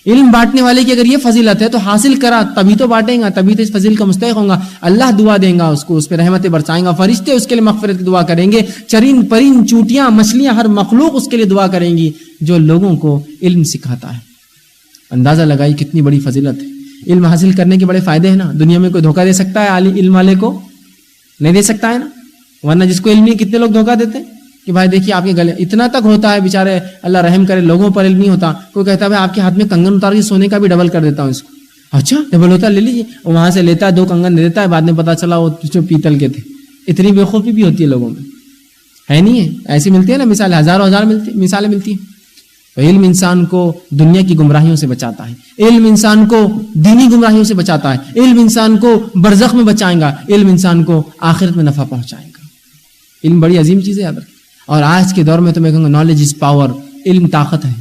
S1: علم بانٹنے والے کی اگر یہ فضیلت ہے تو حاصل کرا تبھی تو بانٹیں گا، تبھی تو اس فضیل کا مستحق ہوں گا۔ اللہ دعا دیں گا اس کو، اس پہ رحمتیں برسائیں گا، فرشتے اس کے لیے مغفرت کی دعا کریں گے، چرین پرین چوٹیاں مچھلیاں ہر مخلوق اس کے لیے دعا کریں گی جو لوگوں کو علم سکھاتا ہے۔ اندازہ لگائی کتنی بڑی فضیلت ہے۔ علم حاصل کرنے کے بڑے فائدے ہیں نا، دنیا میں کوئی دھوکہ دے سکتا ہے علم والے کو؟ نہیں دے سکتا ہے نا، ورنہ جس کو علم نہیں کتنے لوگ دھوکہ دیتے ہیں کہ بھائی دیکھیے آپ کے گلے اتنا تک ہوتا ہے، بیچارے اللہ رحم کرے لوگوں پر علم نہیں ہوتا، کوئی کہتا ہے بھائی آپ کے ہاتھ میں کنگن اتار کے سونے کا بھی ڈبل کر دیتا ہوں اس کو، اچھا ڈبل ہوتا ہے لے لیجیے، وہاں سے لیتا ہے 2 کنگن دے دیتا ہے، بعد میں پتا چلا وہ جو پیتل کے تھے۔ اتنی بےخوفی بھی ہوتی ہے لوگوں میں، ہے نہیں ہے؟ ایسی ملتی ہے نا مثال، ہزاروں ہزار مثالیں ملتی ہیں۔ تو علم انسان کو دنیا کی گمراہیوں سے بچاتا ہے، علم انسان کو دینی گمراہیوں سے بچاتا ہے، علم انسان کو برزخ میں بچائے گا، علم انسان کو آخرت میں نفع پہنچائے گا۔ علم بڑی عظیم چیز ہے یاد رکھیں، اور آج کے دور میں تو میں کہوں گا نالج از پاور، علم طاقت ہے،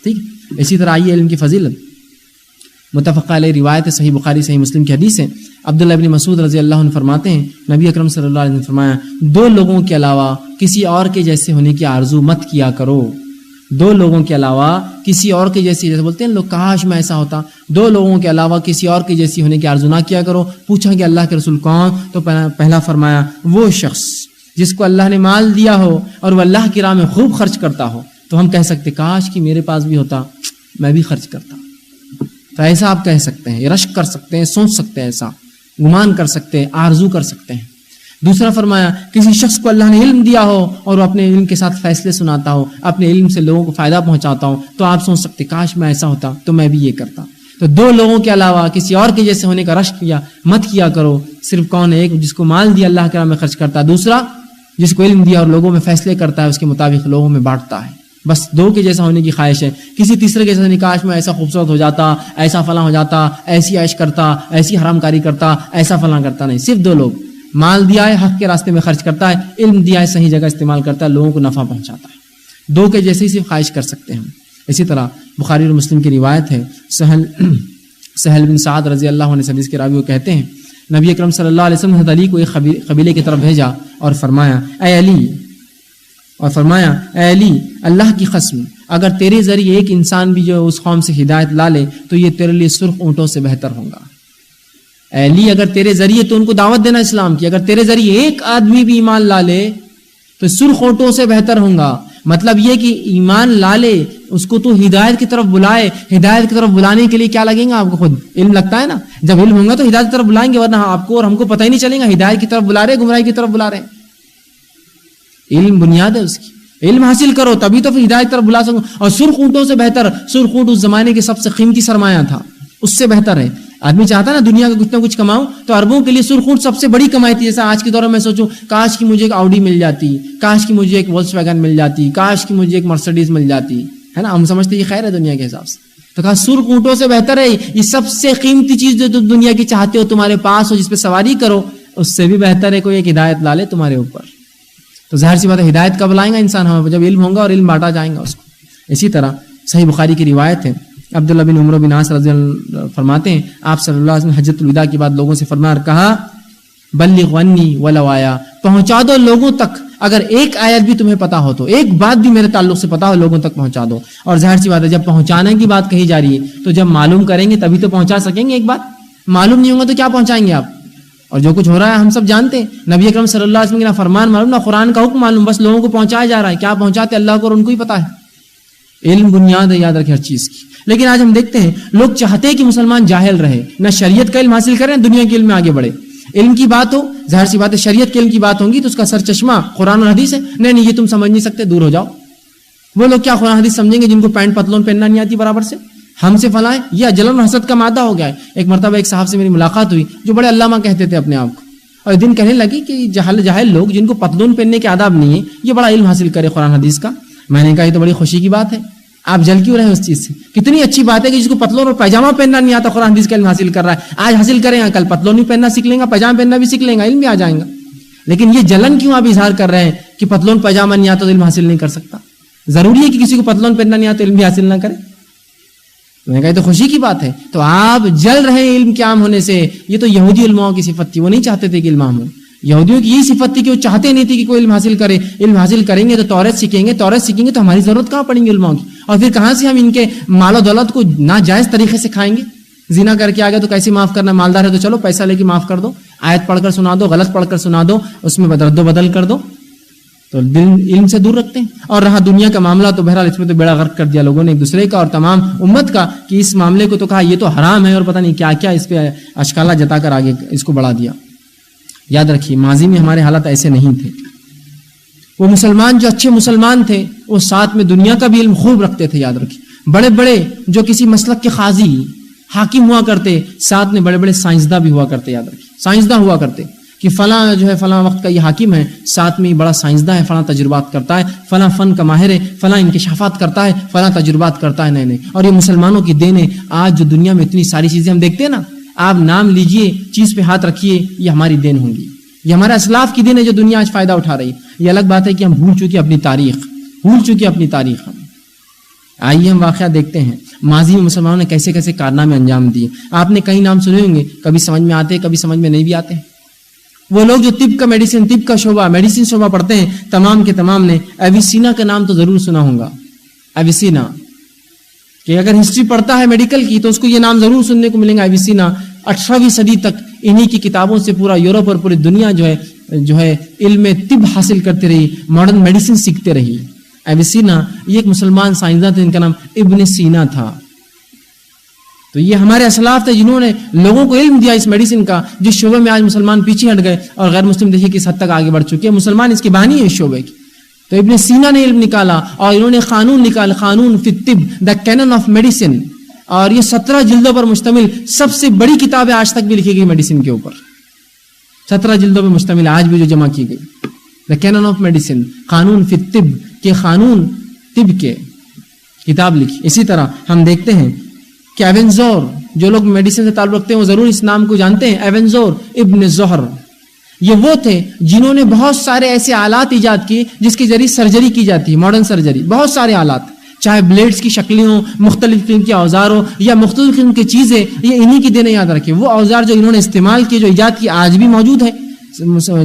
S1: ٹھیک۔ اسی طرح آئیے علم کی فضیلت، متفق علیہ روایت صحیح بخاری صحیح مسلم کی حدیث ہے، عبداللہ ابن مسعود رضی اللہ عنہ فرماتے ہیں نبی اکرم صلی اللہ علیہ وسلم نے فرمایا 2 لوگوں کے علاوہ کسی اور کے جیسے ہونے کی آرزو مت کیا کرو۔ 2 لوگوں کے علاوہ کسی اور کے جیسے بولتے ہیں لوگ کاش میں ایسا ہوتا، 2 لوگوں کے علاوہ کسی اور کے جیسی ہونے کی آرزو نہ کیا کرو۔ پوچھا کہ اللہ کے رسول کون؟ تو پہلا فرمایا وہ شخص جس کو اللہ نے مال دیا ہو اور وہ اللہ کی راہ میں خوب خرچ کرتا ہو، تو ہم کہہ سکتے کاش کہ میرے پاس بھی ہوتا، میں بھی خرچ کرتا۔ تو ایسا آپ کہہ سکتے ہیں، رشک کر سکتے ہیں، سوچ سکتے ہیں، ایسا گمان کر سکتے ہیں، آرزو کر سکتے ہیں۔ دوسرا فرمایا کسی شخص کو اللہ نے علم دیا ہو اور وہ اپنے علم کے ساتھ فیصلے سناتا ہو، اپنے علم سے لوگوں کو فائدہ پہنچاتا ہو، تو آپ سوچ سکتے کاش میں ایسا ہوتا تو میں بھی یہ کرتا۔ تو 2 لوگوں کے علاوہ کسی اور کے جیسے ہونے کا رشک کیا مت کیا کرو۔ صرف کون ہے؟ ایک جس کو مال دیا اللہ کے راہ میں خرچ کرتا ہے، دوسرا جس کو علم دیا اور لوگوں میں فیصلے کرتا ہے، اس کے مطابق لوگوں میں بانٹتا ہے۔ بس 2 کے جیسا ہونے کی خواہش ہے، کسی تیسرے کے جیسا نہیں، کاش میں ایسا خوبصورت ہو جاتا، ایسا فلاں ہو جاتا، ایسی عیش کرتا، ایسی حرام کاری کرتا، ایسا فلاں کرتا، نہیں۔ صرف 2 لوگ، مال دیا ہے حق کے راستے میں خرچ کرتا ہے، علم دیا ہے صحیح جگہ استعمال کرتا ہے، لوگوں کو نفع پہنچاتا ہے۔ دو کے جیسے ہی صرف خواہش کر سکتے ہیں. اسی طرح بخاری اور مسلم کی روایت ہے, سہل بن سعد رضی اللہ عنہ حدیث کے راوی وہ کہتے ہیں نبی اکرم صلی اللہ علیہ وسلم نے حضرت علی کو ایک قبیلے کی طرف بھیجا اور فرمایا اے علی اللہ کی قسم اگر تیرے ذریعے ایک انسان بھی جو اس قوم سے ہدایت لا لے تو یہ تیرے لیے سرخ اونٹوں سے بہتر ہوگا. اے علی اگر تیرے ذریعے تو ان کو دعوت دینا اسلام کی, اگر تیرے ذریعے ایک آدمی بھی ایمان لا لے تو سرخ اونٹوں سے بہتر ہوگا. مطلب یہ کہ ایمان لا لے, اس کو تو ہدایت کی طرف بلائے. ہدایت کی طرف بلانے کے لیے کیا لگیں گا آپ کو؟ خود علم لگتا ہے نا. جب علم ہوگا تو ہدایت کی طرف بلائیں گے, ورنہ آپ کو اور ہم کو پتہ ہی نہیں چلے گا ہدایت کی طرف بلا رہے گمراہی کی طرف بلا رہے ہیں. علم بنیاد ہے اس کی, علم حاصل کرو تبھی تو پھر ہدایت کی طرف بلا سکو. اور سرخ اونٹوں سے بہتر, سرخ اونٹ اس زمانے کے سب سے قیمتی سرمایہ تھا, اس سے بہتر ہے. آدمی چاہتا ہے نا دنیا کا کچھ نہ کچھ کماؤں, تو عربوں کے لیے سرخ اونٹ سب سے بڑی کمائی تھی. جیسا آج کے دور میں سوچوں کاش کی مجھے ایک آؤڈی مل جاتی, کاش کی مجھے ایک وولکس ویگن مل جاتی, کاش کی مجھے ایک مرسڈیز مل جاتی, ہے نا. ہم سمجھتے یہ خیر ہے دنیا کے حساب سے, تو کہا سرخ اونٹوں سے بہتر ہے. یہ سب سے قیمتی چیز جو تم دنیا کی چاہتے ہو تمہارے پاس ہو, جس پہ سواری کرو, اس سے بھی بہتر ہے کوئی ایک ہدایت لا لے تمہارے اوپر. تو ظاہر سی بات ہے ہدایت کب لائیں گا انسان؟ ہمیں جب علم ہوگا اور علم بانٹا جائیں گا اس کو. اسی طرح صحیح بخاری کی روایت ہے, عبداللہ بن عمرو بن عاص رضی اللہ فرماتے ہیں آپ صلی اللہ علیہ وسلم حجۃ الوداع کے بعد لوگوں سے فرمایا اور کہا بلغ عنی ولو آیا, پہنچا دو لوگوں تک, اگر ایک آیت بھی تمہیں پتا ہو تو, ایک بات بھی میرے تعلق سے پتا ہو لوگوں تک پہنچا دو. اور ظاہر سی بات ہے جب پہنچانے کی بات کہی جا رہی ہے تو جب معلوم کریں گے تبھی تو پہنچا سکیں گے. ایک بات معلوم نہیں ہوگا تو کیا پہنچائیں گے آپ؟ اور جو کچھ ہو رہا ہے ہم سب جانتے ہیں, نبی اکرم صلی اللہ علیہ وسلم کا فرمان معلوم, نہ قرآن کا حکم معلوم, بس لوگوں کو پہنچایا جا رہا ہے. کیا پہنچاتے اللہ کو اور ان کو ہی پتا ہے. علم بنیاد ہے, یاد رکھیں ہر چیز کی. لیکن آج ہم دیکھتے ہیں لوگ چاہتے ہیں کہ مسلمان جاہل رہے, نہ شریعت کا علم حاصل کریں, دنیا کے علم میں آگے بڑھے. علم کی بات ہو, ظاہر سی بات ہے شریعت کے علم کی بات ہوگی تو اس کا سر چشمہ قرآن اور حدیث ہے. نہیں یہ تم سمجھ نہیں سکتے, دور ہو جاؤ. وہ لوگ کیا قرآن حدیث سمجھیں گے جن کو پینٹ پتلون پہننا نہیں آتی برابر سے؟ ہم سے فلاں, یہ جلن و حسد کا مادہ ہو گیا ہے. ایک مرتبہ ایک صاحب سے میری ملاقات ہوئی جو بڑے علامہ کہتے تھے اپنے آپ کو, اور ایک دن کہنے لگی کہ جاہل لوگ جن کو پتلون پہننے کے آداب نہیں ہے یہ بڑا علم حاصل کرے قرآن حدیث کا. میں نے کہا یہ تو بڑی خوشی کی بات ہے, آپ جل کیوں رہے اس چیز سے؟ کتنی اچھی بات ہے کہ جس کو پتلون اور پیجامہ پہننا نہیں آتا قرآن حدیث کا علم حاصل کر رہا ہے. آج حاصل کریں گا, کل پتلون بھی پہننا سیکھ لیں گا, پیجامہ پہننا بھی سیکھ لیں گا, علم بھی آ جائیں گا. لیکن یہ جلن کیوں آپ اظہار کر رہے ہیں کہ پتلون پیجامہ نہیں آتا تو علم حاصل نہیں کر سکتا؟ ضروری ہے کہ کسی کو پتلون پہننا نہیں آتا علم بھی حاصل نہ کرے؟ میں نے کہا تو خوشی کی بات ہے. تو آپ جل رہے ہیں علم کے عام ہونے سے. یہ تو یہودی علماؤں کی صفت تھی, وہ نہیں چاہتے تھے کہ علم عام ہو. یہودیوں کی یہ صفت تھی کہ وہ چاہتے نہیں تھے کہ کوئی علم حاصل کرے. علم حاصل کریں گے تو توریت سیکھیں گے, توریت سیکھیں گے تو ہماری ضرورت کہاں پڑیں گے علماؤں کی, اور پھر کہاں سے ہم ان کے مال و دولت کو ناجائز طریقے سے کھائیں گے؟ زنا کر کے آگے تو کیسے معاف کرنا, مالدار ہے تو چلو پیسہ لے کے معاف کر دو, آیت پڑھ کر سنا دو, غلط پڑھ کر سنا دو, اس میں رد و بدل کر دو, تو دل علم سے دور رکھتے ہیں. اور رہا دنیا کا معاملہ تو بہرحال اس میں تو بیڑا غرق کر دیا لوگوں نے ایک دوسرے کا اور تمام امت کا, کہ اس معاملے کو تو کہا یہ تو حرام ہے اور پتہ نہیں کیا کیا اس پہ اشکالہ جتا کر آگے اس کو بڑھا دیا. یاد رکھیے ماضی میں ہمارے حالات ایسے نہیں تھے. وہ مسلمان جو اچھے مسلمان تھے وہ ساتھ میں دنیا کا بھی علم خوب رکھتے تھے. یاد رکھیے بڑے بڑے جو کسی مسلک کے قاضی حاکم ہوا کرتے, ساتھ میں بڑے بڑے سائنسداں بھی ہوا کرتے. یاد رکھیے سائنسداں ہوا کرتے کہ فلاں جو ہے فلاں وقت کا یہ حاکم ہے, ساتھ میں بڑا سائنسداں ہے, فلاں تجربات کرتا ہے, فلاں فن کا ماہر ہے, فلاں انکشافات کرتا ہے, فلاں تجربات کرتا ہے نئے نئے. اور یہ مسلمانوں کی دین ہے. آج جو دنیا میں اتنی ساری چیزیں ہم دیکھتے ہیں نا, آپ نام لیجئے, چیز پہ ہاتھ رکھیے, یہ ہماری دین ہوں گی. یہ ہمارے اسلاف کی دین ہے جو دنیا آج فائدہ اٹھا رہی ہے. یہ الگ بات ہے کہ ہم بھول چکے اپنی تاریخ. آئیے ہم واقعہ دیکھتے ہیں ماضی میں مسلمانوں نے کیسے کیسے کارنامے انجام دیے. آپ نے کئی نام سنے ہوں گے, کبھی سمجھ میں آتے کبھی سمجھ میں نہیں بھی آتے. وہ لوگ جو طب کا شعبہ میڈیسن شعبہ پڑھتے ہیں, تمام کے تمام نے ایویسینا کا نام تو ضرور سنا ہوگا. ایویسینا کہ اگر ہسٹری پڑھتا ہے میڈیکل کی تو اس کو یہ نام ضرور سننے کو ملیں گا, ایویسینا. 18ویں صدی تک انہی کی کتابوں سے پورا یورپ اور پوری دنیا جو ہے علم طب حاصل کرتے رہی, ماڈرن میڈیسن سیکھتے رہی. ایویسینا یہ ایک مسلمان سائنسداں تھے, ان کا نام ابن سینا تھا. تو یہ ہمارے اسلاف تھے جنہوں نے لوگوں کو علم دیا اس میڈیسن کا, جس شعبے میں آج مسلمان پیچھے ہٹ گئے اور غیر مسلم دیکھیے کس حد تک آگے بڑھ چکے ہیں. مسلمان اس کے بانی ہیں اس شعبے کی. تو ابن سینا نے علم نکالا اور انہوں نے قانون نکالا, قانون فی الطب, دا کینن آف میڈیسن. اور یہ 17 جلدوں پر مشتمل سب سے بڑی کتاب ہے آج تک بھی لکھی گئی میڈیسن کے اوپر. 17 جلدوں پر مشتمل آج بھی جو جمع کی گئی, دا کینن آف میڈیسن, قانون فی الطب کے قانون طب کے کتاب لکھی. اسی طرح ہم دیکھتے ہیں کہ ایونزور, جو لوگ میڈیسن سے تعلق رکھتے ہیں وہ ضرور اس نام کو جانتے ہیں, ایونزور ابن زہر. یہ وہ تھے جنہوں نے بہت سارے ایسے آلات ایجاد کیے جس کے ذریعے سرجری کی جاتی ہے، ماڈرن سرجری، بہت سارے آلات، چاہے بلیڈز کی شکلیں ہوں، مختلف قسم کے اوزار ہو یا مختلف قسم کی چیزیں، یہ انہی کی دینے یاد رکھیں۔ وہ اوزار جو انہوں نے استعمال کیے، جو ایجاد کی، آج بھی موجود ہے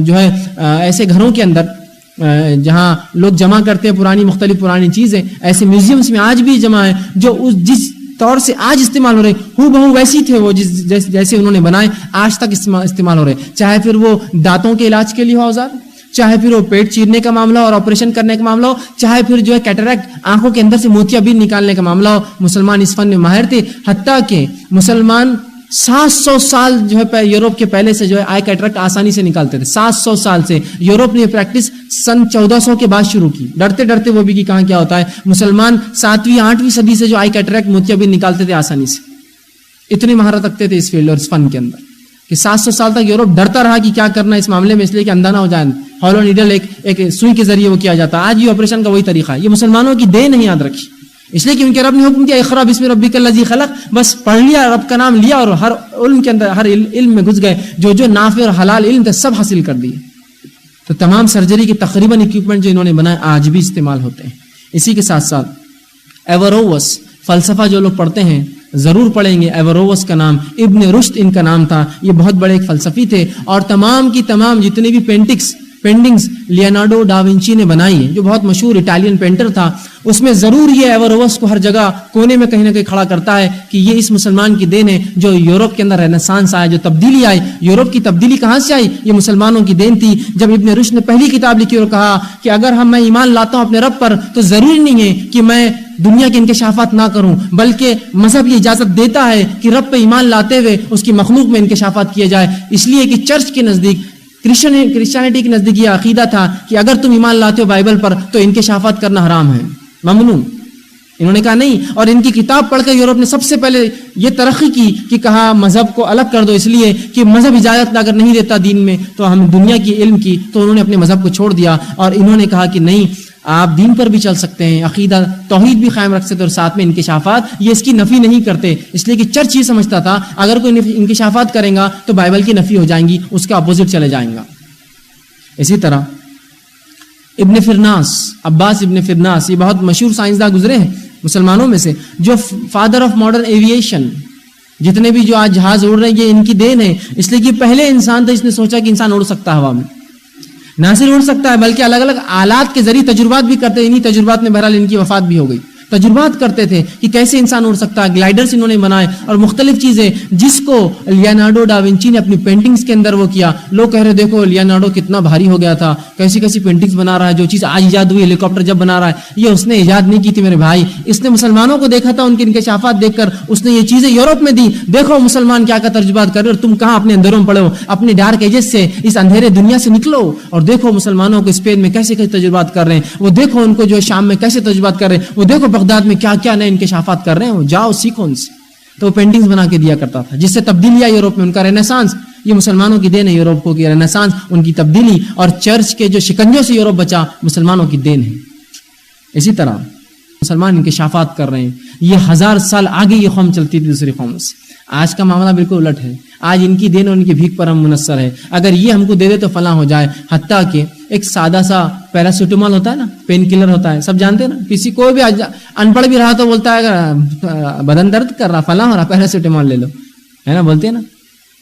S1: جو ہے ایسے گھروں کے اندر جہاں لوگ جمع کرتے ہیں مختلف پرانی چیزیں، ایسے میوزیمز میں آج بھی جمع ہے، جو جس طور سے آج استعمال ہو رہے ہو بہو ویسی تھے وہ جیسے انہوں نے بنائے آج تک استعمال ہو رہے، چاہے پھر وہ دانتوں کے علاج کے لیے ہو اوزار، چاہے پھر وہ پیٹ چیرنے کا معاملہ اور آپریشن کرنے کا معاملہ ہو، چاہے پھر جو ہے کیٹریکٹ آنکھوں کے اندر سے موتیا بین نکالنے کا معاملہ ہو، مسلمان اس فن میں ماہر تھے۔ حتیٰ کہ مسلمان 700 سال جو ہے یورپ کے پہلے سے جو ہے آئی کیٹریکٹ آسانی سے نکالتے تھے، 700 سال سے۔ یورپ نے یہ پریکٹس سن 1400 کے بعد شروع کی، ڈرتے ڈرتے وہ بھی کہ کہاں کیا ہوتا ہے۔ مسلمان 7ویں 8ویں صدی سے جو آئی کیٹریکٹ موتیا بین نکالتے تھے آسانی سے، اتنی مہارت رکھتے تھے اس فیلڈ اور اس فن کے اندر کہ 700 سال تک یورپ ڈرتا رہا کہ کیا کرنا اس معاملے میں، اس لیے کہ اندھا نہ ہو جائے۔ ہالو نیڈل ایک سوئی کے ذریعے وہ کیا جاتا ہے، آج یہ آپریشن کا وہی طریقہ ہے۔ یہ مسلمانوں کی دین نہیں یاد رکھی، اس لیے کہ ان کے رب نے حکم دیا اقرا بسم ربک الذی خلق، بس پڑھ لیا، رب کا نام لیا اور ہر علم کے اندر، ہر علم میں گھس گئے، جو نافع اور حلال علم تھے سب حاصل کر دیے۔ تو تمام سرجری کے تقریباً اکوپمنٹ جو انہوں نے بنائے آج بھی استعمال ہوتے ہیں۔ اسی کے ساتھ ساتھ ایوروس فلسفہ جو لوگ پڑھتے ہیں ضرور پڑھیں گے، ایوروس کا نام، ابن رشد ان کا نام تھا، یہ بہت بڑے ایک فلسفی تھے، اور تمام کی تمام جتنے بھی پینٹنگز لیونارڈو ڈا ونچی نے بنائی ہیں، جو بہت مشہور اٹالین پینٹر تھا، اس میں ضرور یہ ایوروس کو ہر جگہ کونے میں کہیں نہ کہیں کھڑا کرتا ہے کہ یہ اس مسلمان کی دین ہے جو یورپ کے اندر رینیسانس آیا، جو تبدیلی آئی۔ یورپ کی تبدیلی کہاں سے آئی؟ یہ مسلمانوں کی دین تھی۔ جب ابن رشد نے پہلی کتاب لکھی اور کہا کہ اگر میں ایمان لاتا ہوں اپنے رب پر تو ضروری نہیں ہے کہ میں دنیا کے انکشافات نہ کروں، بلکہ مذہب یہ اجازت دیتا ہے کہ رب پہ ایمان لاتے ہوئے اس کی مخلوق میں انکشافات کیے جائے، اس لیے کہ چرچ کے نزدیک، کرسچینٹی کے نزدیک یہ عقیدہ تھا کہ اگر تم ایمان لاتے ہو بائبل پر تو انکشافات کرنا حرام ہے، ممنوع۔ انہوں نے کہا نہیں، اور ان کی کتاب پڑھ کر یورپ نے سب سے پہلے یہ ترقی کی کہ کہا مذہب کو الگ کر دو، اس لیے کہ مذہب اجازت اگر نہیں دیتا دین میں تو ہم دنیا کی علم کی، تو انہوں نے اپنے مذہب کو چھوڑ دیا، اور انہوں نے کہا کہ نہیں، آپ دین پر بھی چل سکتے ہیں، عقیدہ توحید بھی قائم رکھ سکتے اور ساتھ میں انکشافات، یہ اس کی نفی نہیں کرتے، اس لیے کہ چرچ یہ سمجھتا تھا اگر کوئی انکشافات کرے گا تو بائبل کی نفی ہو جائیں گی، اس کا اپوزٹ چلے جائیں گا۔ اسی طرح ابن فرناس، عباس ابن فرناس، یہ بہت مشہور سائنسداں گزرے ہیں مسلمانوں میں سے، جو فادر آف ماڈرن ایویشن، جتنے بھی جو آج جہاز اڑ رہے ہیں یہ ان کی دین ہے، اس لیے کہ پہلے انسان تھا جس نے سوچا کہ انسان اڑ سکتا ہے ہوا میں، نہ صرف اڑ سکتا ہے بلکہ الگ الگ آلات کے ذریعے تجربات بھی کرتے ہیں۔ انہی تجربات میں بہرحال ان کی وفات بھی ہو گئی۔ تجربات کرتے تھے کہ کیسے انسان اڑ سکتا ہے، گلائڈرز انہوں نے بنائے اور مختلف چیزیں، جس کو لیونارڈو ڈا ونچی نے اپنی پینٹنگز کے اندر وہ کیا۔ لوگ کہہ رہے دیکھو لیونارڈو کتنا بھاری ہو گیا تھا، کیسی کیسی پینٹنگز بنا رہا ہے، جو چیز آج ایجاد ہوئی، ہیلی کاپٹر جب بنا رہا ہے، یہ اس نے ایجاد نہیں کی تھی میرے بھائی، اس نے مسلمانوں کو دیکھا تھا، ان کے انکشافات دیکھ کر اس نے یہ چیزیں یورپ میں دی۔ دیکھو مسلمان کیا تجربات کر رہے، اور تم کہاں اپنے اندروں میں پڑے ہو، اپنے ڈارک ایجز سے، اس اندھیرے دنیا سے نکلو، اور دیکھو مسلمانوں کو اسپین میں کیسے کیسے تجربات کر رہے ہیں، وہ دیکھو ان کو جو شام میں کیسے تجربات کر رہے ہیں، وہ دیکھو بغداد میں کیا کیا نئے انکشافات کر رہے ہیں، وہ جاؤ سیکھو ان سے۔ تو وہ پینٹنگز بنا کے دیا کرتا تھا، جس سے تبدیلی آئی یورپ میں، ان کا رینیسانس۔ یہ مسلمانوں کی دین ہے یورپ کو، کہ رینیسانس، ان کی تبدیلی اور چرچ کے جو شکنجوں سے یورپ بچا، مسلمانوں کی دین ہے۔ اسی طرح مسلمان انکشافات کر رہے ہیں، یہ 1000 سال آگے یہ قوم چلتی تھی دوسری قوموں سے، آج کا معاملہ بالکل الٹ ہے۔ آج ان کی دین اور ان کی بھیک پر ہم منحصر ہے، اگر یہ ہم کو دے دے تو فلاں ہو جائے۔ حتیٰ کہ ایک سادہ سا پیراسیٹامول ہوتا ہے نا، پین کلر ہوتا ہے، سب جانتے ہیں نا، کسی کوئی بھی ان پڑھ بھی رہا تو بولتا ہے اگر بدن درد کر رہا، فلاں ہو رہا، پیراسیٹامول لے لو، ہے نا، بولتے ہیں نا۔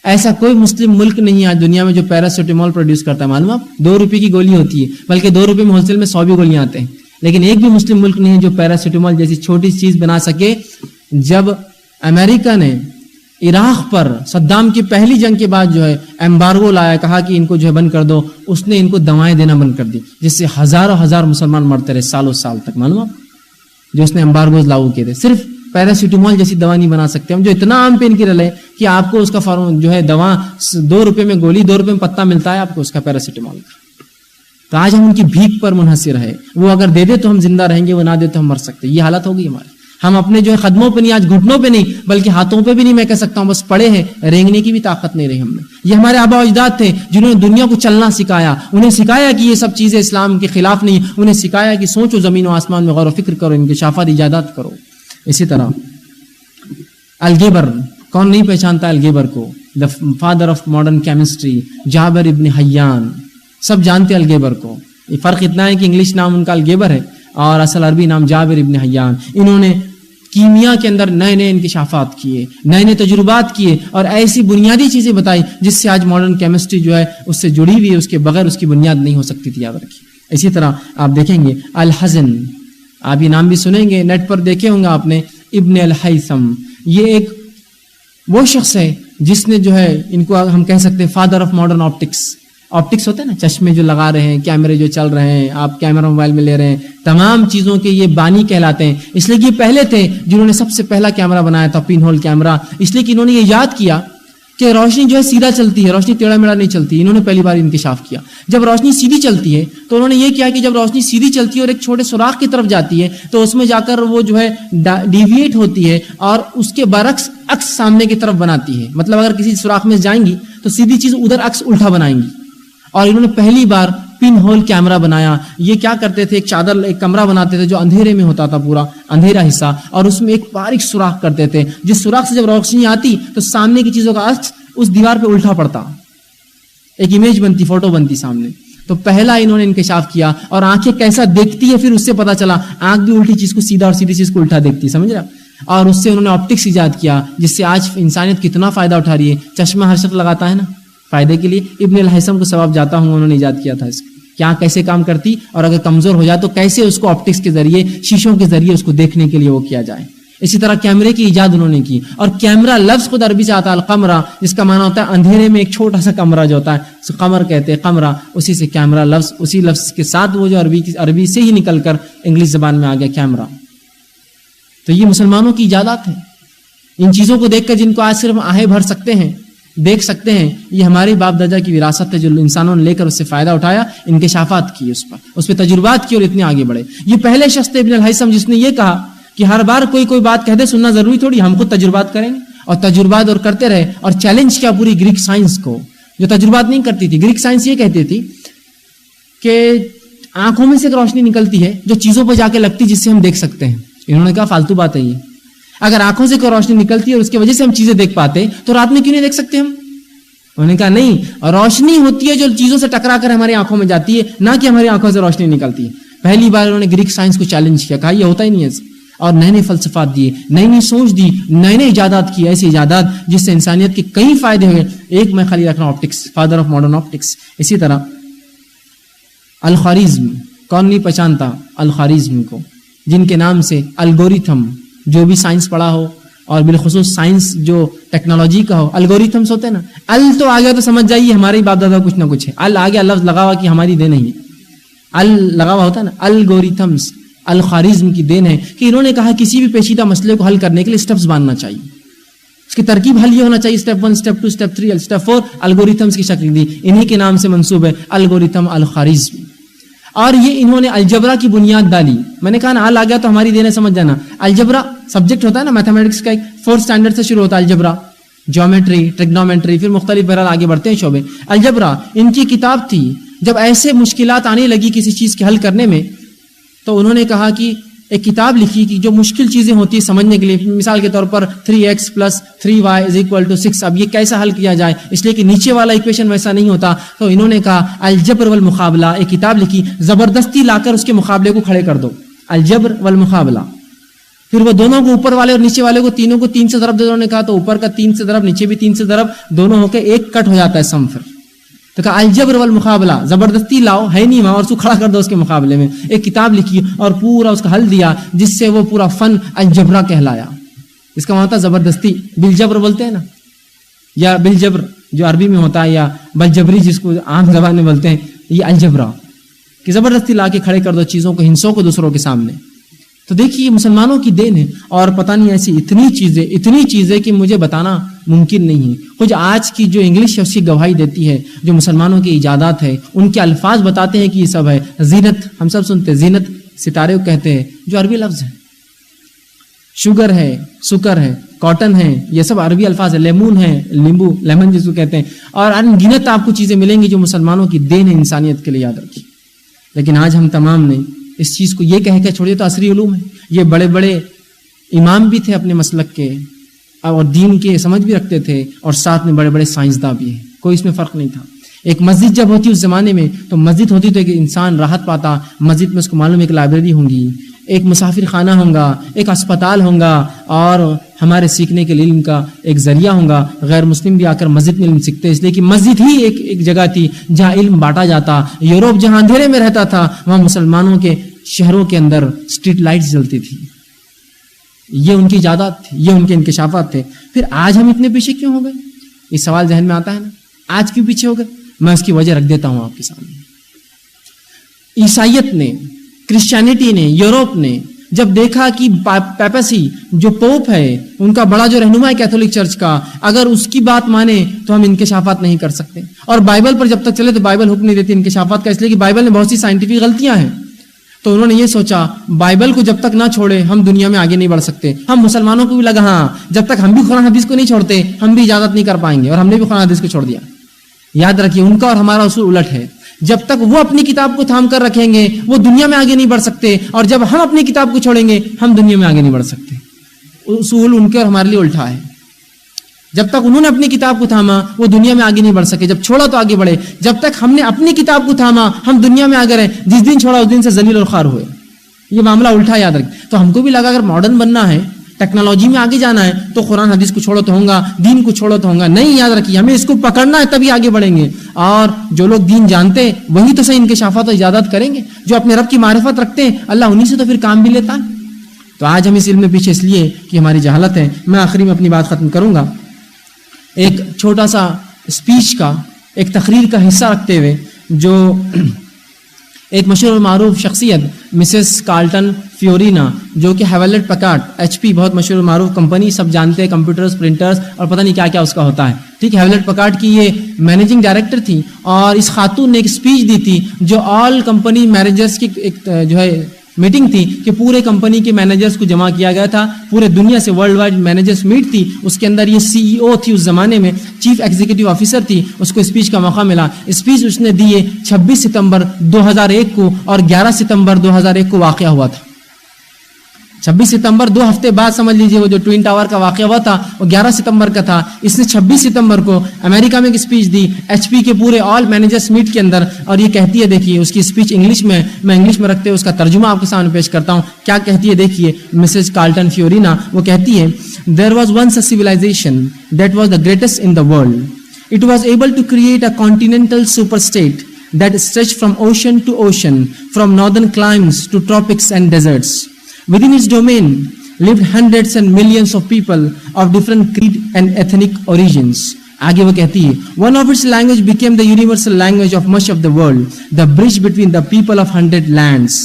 S1: ایسا کوئی مسلم ملک نہیں ہے آج دنیا میں جو پیراسیٹامول پروڈیوس کرتا ہے، معلوم آپ، 2 روپے کی گولی ہوتی ہے، بلکہ 2 روپے میں ہول سیل میں 100 بھی گولیاں آتے ہیں، لیکن ایک بھی مسلم ملک نہیں ہے جو پیراسیٹامول جیسی چھوٹی چیز بنا سکے۔ جب امریکہ نے عراق پر صدام کی پہلی جنگ کے بعد جو ہے ایمبارگو لایا، کہا کہ ان کو جو ہے بند کر دو، اس نے ان کو دوائیں دینا بند کر دی، جس سے ہزاروں ہزار مسلمان مرتے رہے سالوں سال تک، معلوم آپ، جو اس نے ایمبارگوز لاگو کیے تھے۔ صرف پیراسیٹامول جیسی دوا نہیں بنا سکتے ہم، جو اتنا عام پین کلر ہے کہ آپ کو اس کا جو ہے دوا 2 روپے میں گولی، 2 روپے میں پتا ملتا ہے آپ کو اس کا پیراسیٹامول کا۔ تو آج ہم ان کی بھیک پر منحصر ہے، وہ اگر دے دے تو ہم زندہ رہیں گے، وہ نہ دے تو ہم مر سکتے، یہ حالت ہوگی ہماری۔ ہم اپنے جو ہے قدموں پہ نہیں، آج گھٹنوں پہ نہیں بلکہ ہاتھوں پہ بھی نہیں، میں کہہ سکتا ہوں بس پڑے ہیں، رینگنے کی بھی طاقت نہیں رہی ہم میں۔ یہ ہمارے آبا و اجداد تھے جنہوں نے دنیا کو چلنا سکھایا، انہیں سکھایا کہ یہ سب چیزیں اسلام کے خلاف نہیں، انہیں سکھایا کہ سوچو، زمین و آسمان میں غور و فکر کرو، انکشافات ایجادات کرو۔ اسی طرح الگیبر، کون نہیں پہچانتا الگیبر کو، the father of modern chemistry, Jabir ibn Hayyan. سب جانتے ہیں الگیبر کو. یہ فرق اتنا ہے کہ انگلش نام ان کا الگیبر ہے اور اصل عربی نام جابر ابن حیان. انہوں نے کیمیا کے اندر نئے نئے انکشافات کیے، نئے نئے تجربات کیے اور ایسی بنیادی چیزیں بتائی جس سے آج ماڈرن کیمسٹری جو ہے اس سے جڑی ہوئی ہے، اس کے بغیر اس کی بنیاد نہیں ہو سکتی تھی. یاد رکھیے. اسی طرح آپ دیکھیں گے الحزن، آپ یہ نام بھی سنیں گے، نیٹ پر دیکھے ہوں گے آپ نے. ابن الہیثم یہ ایک وہ شخص ہے جس نے جو ہے ان کو ہم کہہ سکتے ہیں father of modern optics. Optics ہوتے ہیں نا، چشمے جو لگا رہے ہیں، کیمرے جو چل رہے ہیں، آپ کیمرہ موبائل میں لے رہے ہیں، تمام چیزوں کے یہ بانی کہلاتے ہیں. اس لیے کہ یہ پہلے تھے جنہوں نے سب سے پہلا کیمرہ بنایا تھا، پن ہول کیمرہ. اس لیے کہ انہوں نے یہ یاد کیا کہ روشنی جو ہے سیدھا چلتی ہے، روشنی ٹیڑھا میڑھا نہیں چلتی. انہوں نے پہلی بار انکشاف کیا. جب روشنی سیدھی چلتی ہے تو انہوں نے یہ کیا کہ جب روشنی سیدھی چلتی ہے اور ایک چھوٹے سوراخ کی طرف جاتی ہے تو اس میں جا کر وہ جو ہے ڈیویٹ ہوتی ہے اور اس کے برعکس عکس سامنے کی طرف بناتی ہے. مطلب اگر کسی سوراخ میں جائیں گی تو سیدھی چیز ادھر عکس الٹا بنائیں گی. اور انہوں نے پہلی بار پن ہول کیمرہ بنایا. یہ کیا کرتے تھے، ایک چادر، ایک کمرہ بناتے تھے جو اندھیرے میں ہوتا تھا، پورا اندھیرا حصہ، اور اس میں ایک باریک سوراخ کرتے تھے جس سوراخ سے جب روشنی آتی تو سامنے کی چیزوں کا عکس اس دیوار پہ الٹا پڑتا، ایک امیج بنتی، فوٹو بنتی سامنے. تو پہلا انہوں نے انکشاف کیا. اور آنکھیں کیسا دیکھتی ہے پھر اس سے پتا چلا، آنکھ بھی الٹی چیز کو سیدھا اور سیدھی چیز کو الٹا دیکھتی، سمجھ رہا. اور اس سے انہوں نے آپٹکس ایجاد کیا جس سے آج انسانیت کتنا فائدہ اٹھا رہی ہے. چشمہ ہر شخص لگاتا ہے نا فائدے کے لیے. ابن الہیثم کو ثواب جاتا ہوں، انہوں نے ایجاد کیا تھا اس کہ آنکھ کیسے کام کرتی اور اگر کمزور ہو جائے تو کیسے اس کو آپٹکس کے ذریعے، شیشوں کے ذریعے اس کو دیکھنے کے لیے وہ کیا جائے. اسی طرح کیمرے کی ایجاد انہوں نے کی. اور کیمرہ لفظ خود عربی سے آتا ہے القمرہ، جس کا معنی ہوتا ہے اندھیرے میں ایک چھوٹا سا کمرہ جو ہوتا ہے، اس قمر کہتے ہیں، قمرہ. اسی سے کیمرہ لفظ، اسی لفظ کے ساتھ وہ جو عربی سے ہی نکل کر انگلش زبان میں آ گیا کیمرہ. تو یہ مسلمانوں کی ایجادات ہیں. ان چیزوں کو دیکھ کر جن کو آج صرف آہیں بھر سکتے ہیں، دیکھ سکتے ہیں، یہ ہماری باپ دادا کی وراثت ہے جو انسانوں نے لے کر اس سے فائدہ اٹھایا، انکشافات کیے، اس پہ تجربات کیے اور اتنے آگے بڑھے. یہ پہلے شخص تھے ابن الہیثم جس نے یہ کہا کہ ہر بار کوئی بات کہہ دے سننا ضروری تھوڑی، ہم خود تجربات کریں گے. اور تجربات اور کرتے رہے اور چیلنج کیا پوری گریک سائنس کو جو تجربات نہیں کرتی تھی. گریک سائنس یہ کہتی تھی کہ آنکھوں میں سے ایک روشنی نکلتی ہے جو چیزوں پہ جا کے لگتی جس سے ہم دیکھ سکتے ہیں. انہوں نے کہا فالتو بات ہے یہ. اگر آنکھوں سے کوئی روشنی نکلتی ہے اور اس کی وجہ سے ہم چیزیں دیکھ پاتے تو رات میں کیوں نہیں دیکھ سکتے ہم؟ انہوں نے کہا نہیں، روشنی ہوتی ہے جو چیزوں سے ٹکرا کر ہماری آنکھوں میں جاتی ہے، نہ کہ ہماری آنکھوں سے روشنی نکلتی ہے. پہلی بار انہوں نے گریک سائنس کو چیلنج کیا، کہا یہ ہوتا ہی نہیں ہے. اور نئے نئے فلسفات دیے، نئی نئی سوچ دی، نئے نئے ایجادات کی، ایسی ایجادات جس سے انسانیت کے کئی فائدے ہوئے. ایک میں خالی رکھنا optics, father of modern optics. اسی طرح الخوارزم، کون نہیں پہچانتا الخوارزم کو، جن کے نام سے الگوریتھم، جو بھی سائنس پڑھا ہو اور بالخصوص سائنس جو ٹیکنالوجی کا ہو، الگوریتھمس ہوتے ہیں نا. ال تو آ گیا تو سمجھ جائیے ہمارے باپ دادا کچھ نہ کچھ ہے. ال آ گیا، لفظ لگا ہوا کہ ہماری دین نہیں ہے. ال لگا ہوا ہوتا ہے نا، الگوریتھمس الخوارزم کی دین ہے کہ انہوں نے کہا کسی بھی پیچیدہ مسئلے کو حل کرنے کے لیے اسٹیپس باندھنا چاہیے. اس کی ترکیب حل یہ ہونا چاہیے، step 1، step 2، step 3، step 4. Algorithms کی شکل دی، انہی کے نام سے منسوب ہے الگوریتھم الخوارزم. اور یہ انہوں نے الجبرا کی بنیاد ڈالی. میں نے کہا نا ال آ گیا تو ہماری دین ہے، سمجھ جانا. الجبرا سبجیکٹ ہوتا ہے نا میتھمیٹکس کا، ایک 4th اسٹینڈرڈ سے شروع ہوتا ہے الجبرا، جیومیٹری، ٹریگنومیٹری، پھر مختلف بہرحال آگے بڑھتے ہیں شعبے. الجبرا ان کی کتاب تھی. جب ایسے مشکلات آنے لگی کسی چیز کے حل کرنے میں تو انہوں نے کہا کہ ایک کتاب لکھی کہ جو مشکل چیزیں ہوتی ہیں سمجھنے کے لیے، مثال کے طور پر 3x + 3y = 6، اب یہ کیسا حل کیا جائے، اس لیے کہ نیچے والا ایکویشن ویسا نہیں ہوتا. تو انہوں نے کہا الجبر والمقابلہ، ایک کتاب لکھی، زبردستی لا کر اس کے مقابلے کو کھڑے کر دو، الجبر والمقابلہ. پھر وہ دونوں کو، اوپر والے اور نیچے والے کو، تینوں کو 3 سے ضرب دے. انہوں نے کہا تو اوپر کا 3 سے ضرب، نیچے بھی 3 سے ضرب، دونوں ہو کے ایک کٹ ہو جاتا ہے سم. پھر تو کہا الجبر والمقابلہ، زبردستی لاؤ، ہے نہیں وہاں، اور اس کو کھڑا کر دو اس کے مقابلے میں. ایک کتاب لکھی اور پورا اس کا حل دیا، جس سے وہ پورا فن الجبرا کہلایا. اس کا مطلب زبردستی، بالجبر بولتے ہیں نا، یا بالجبر جو عربی میں ہوتا ہے، یا بلجبری جس کو عام زبان میں بولتے ہیں، یہ الجبرا کہ زبردستی لا کے کھڑے کر دو چیزوں کو، ہندسوں کو دوسروں کے سامنے. تو دیکھیے مسلمانوں کی دین ہے. اور پتہ نہیں ایسی اتنی چیزیں کہ مجھے بتانا ممکن نہیں ہے. کچھ آج کی جو انگلش ہے اس کی گواہی دیتی ہے، جو مسلمانوں کی ایجادات ہے ان کے الفاظ بتاتے ہیں کہ یہ سب ہے. زینت ہم سب سنتے ہیں، زینت ستارے کو کہتے ہیں، جو عربی لفظ ہے. شوگر ہے، سکر ہے، کاٹن ہے، یہ سب عربی الفاظ ہے. لیمون ہے، لیمبو، لیمن جس کو کہتے ہیں. اور انگنت آپ کو چیزیں ملیں گی جو مسلمانوں کی دین ہے انسانیت کے لیے، یاد رکھیے. لیکن آج ہم تمام نے اس چیز کو یہ کہہ کے چھوڑیے تو عصری علوم ہے. یہ بڑے بڑے امام بھی تھے اپنے مسلک کے، اور دین کے سمجھ بھی رکھتے تھے اور ساتھ میں بڑے بڑے سائنسداں بھی ہیں, کوئی اس میں فرق نہیں تھا. ایک مسجد جب ہوتی اس زمانے میں تو مسجد ہوتی تو ایک انسان راحت پاتا, مسجد میں اس کو معلوم ایک لائبریری ہوں گی, ایک مسافر خانہ ہوگا, ایک اسپتال ہوگا, اور ہمارے سیکھنے کے لیے علم کا ایک ذریعہ ہوگا. غیر مسلم بھی آ کر مسجد میں علم سیکھتے, اس لیے کہ مسجد ہی ایک جگہ تھی جہاں علم بانٹا جاتا. یورپ جہاں اندھیرے میں رہتا تھا وہاں مسلمانوں کے شہروں کے اندر اسٹریٹ لائٹس جلتی تھی. یہ ان کی ایجادات تھی, یہ ان کے انکشافات تھے. پھر آج ہم اتنے پیچھے کیوں ہو گئے؟ یہ سوال ذہن میں آتا ہے نا, آج کیوں پیچھے ہو گئے؟ میں اس کی وجہ رکھ دیتا ہوں آپ کے سامنے. عیسائیت نے, کرسچینٹی نے, یورپ نے جب دیکھا کہ پیپسی جو پوپ ہے ان کا بڑا جو رہنما ہے کیتھولک چرچ کا, اگر اس کی بات مانے تو ہم انکشافات نہیں کر سکتے, اور بائبل پر جب تک چلے تو بائبل حکم نہیں دیتی انکشافات کا, اس لیے کہ بائبل میں بہت سی سائنٹیفک غلطیاں ہیں. تو انہوں نے یہ سوچا بائبل کو جب تک نہ چھوڑے ہم دنیا میں آگے نہیں بڑھ سکتے. ہم مسلمانوں کو بھی لگا ہاں جب تک ہم بھی قرآن حدیث کو نہیں چھوڑتے ہم بھی اجازت نہیں کر پائیں گے, اور ہم نے بھی قرآن حدیث کو چھوڑ دیا. یاد رکھیے ان کا اور ہمارا اصول الٹ ہے. جب تک وہ اپنی کتاب کو تھام کر رکھیں گے وہ دنیا میں آگے نہیں بڑھ سکتے, اور جب ہم اپنی کتاب کو چھوڑیں گے ہم دنیا میں آگے نہیں بڑھ سکتے. اصول ان کے اور ہمارے لیے الٹا ہے. جب تک انہوں نے اپنی کتاب کو تھاما وہ دنیا میں آگے نہیں بڑھ سکے, جب چھوڑا تو آگے بڑھے. جب تک ہم نے اپنی کتاب کو تھاما ہم دنیا میں آگے رہے, جس دن چھوڑا اس دن سے ذلیل اور خوار ہوئے. یہ معاملہ الٹا یاد رکھیں. تو ہم کو بھی لگا اگر ماڈرن بننا ہے, ٹیکنالوجی میں آگے جانا ہے تو قرآن حدیث کو چھوڑو تو ہوگا, دین کو چھوڑو تو ہوگا. نہیں, یاد رکھیے ہمیں اس کو پکڑنا ہے تبھی آگے بڑھیں گے. اور جو لوگ دین جانتے ہیں وہی تو صحیح انکشافات و ایجادات کریں گے. جو اپنے رب کی معرفت رکھتے ہیں اللہ انہی سے تو پھر کام بھی لیتا ہے. تو آج ہم اس علم میں پیچھے اس لیے کہ ہماری جہالت ہے. میں آخری میں اپنی بات ختم کروں گا ایک چھوٹا سا اسپیچ کا, ایک تقریر کا حصہ رکھتے ہوئے, جو ایک مشہور معروف شخصیت مسز کارلٹن فیورینا, جو کہ ہیولٹ پیکارڈ ایچ پی بہت مشہور معروف کمپنی, سب جانتے ہیں, کمپیوٹرز, پرنٹرز اور پتہ نہیں کیا کیا اس کا ہوتا ہے, ٹھیک. ہیولٹ پیکارڈ کی یہ مینیجنگ ڈائریکٹر تھی, اور اس خاتون نے ایک اسپیچ دی تھی جو آل کمپنی مینیجرز کی ایک جو ہے میٹنگ تھی کہ پورے کمپنی کے مینیجرز کو جمع کیا گیا تھا, پورے دنیا سے ورلڈ وائڈ مینیجرز میٹ تھی. اس کے اندر یہ سی ای او تھی اس زمانے میں, چیف ایگزیکٹو آفیسر تھی, اس کو اسپیچ کا موقع ملا. اسپیچ اس نے دی 26 ستمبر 2001 کو, اور 11 ستمبر 2001 کو واقعہ ہوا تھا. 26 ستمبر 2 ہفتے بعد سمجھ لیجئے وہ جو ٹوین ٹاور کا واقعہ ہوا تھا وہ 11 ستمبر کا تھا. اس نے 26 ستمبر کو امریکہ میں ایک اسپیچ دی ایچ پی کے پورے آل مینیجرز میٹ کے اندر, اور یہ کہتی ہے, دیکھیے اس کی اسپیچ انگلش میں, میں انگلش میں رکھتے ہوئے اس کا ترجمہ آپ کے سامنے پیش کرتا ہوں. کیا کہتی ہے دیکھیے مسز کارلٹن فیورینا. وہ کہتی ہے, There was once a civilization that was the greatest in the world. It was able to create a continental superstate that stretched from ocean to ocean, from northern climes to tropics and deserts. Within its domain lived hundreds and millions of people of different creed and ethnic origins. آگے وہ کہتی ہے, one of its language became the universal language of much of the world, the bridge between the people of 100 lands.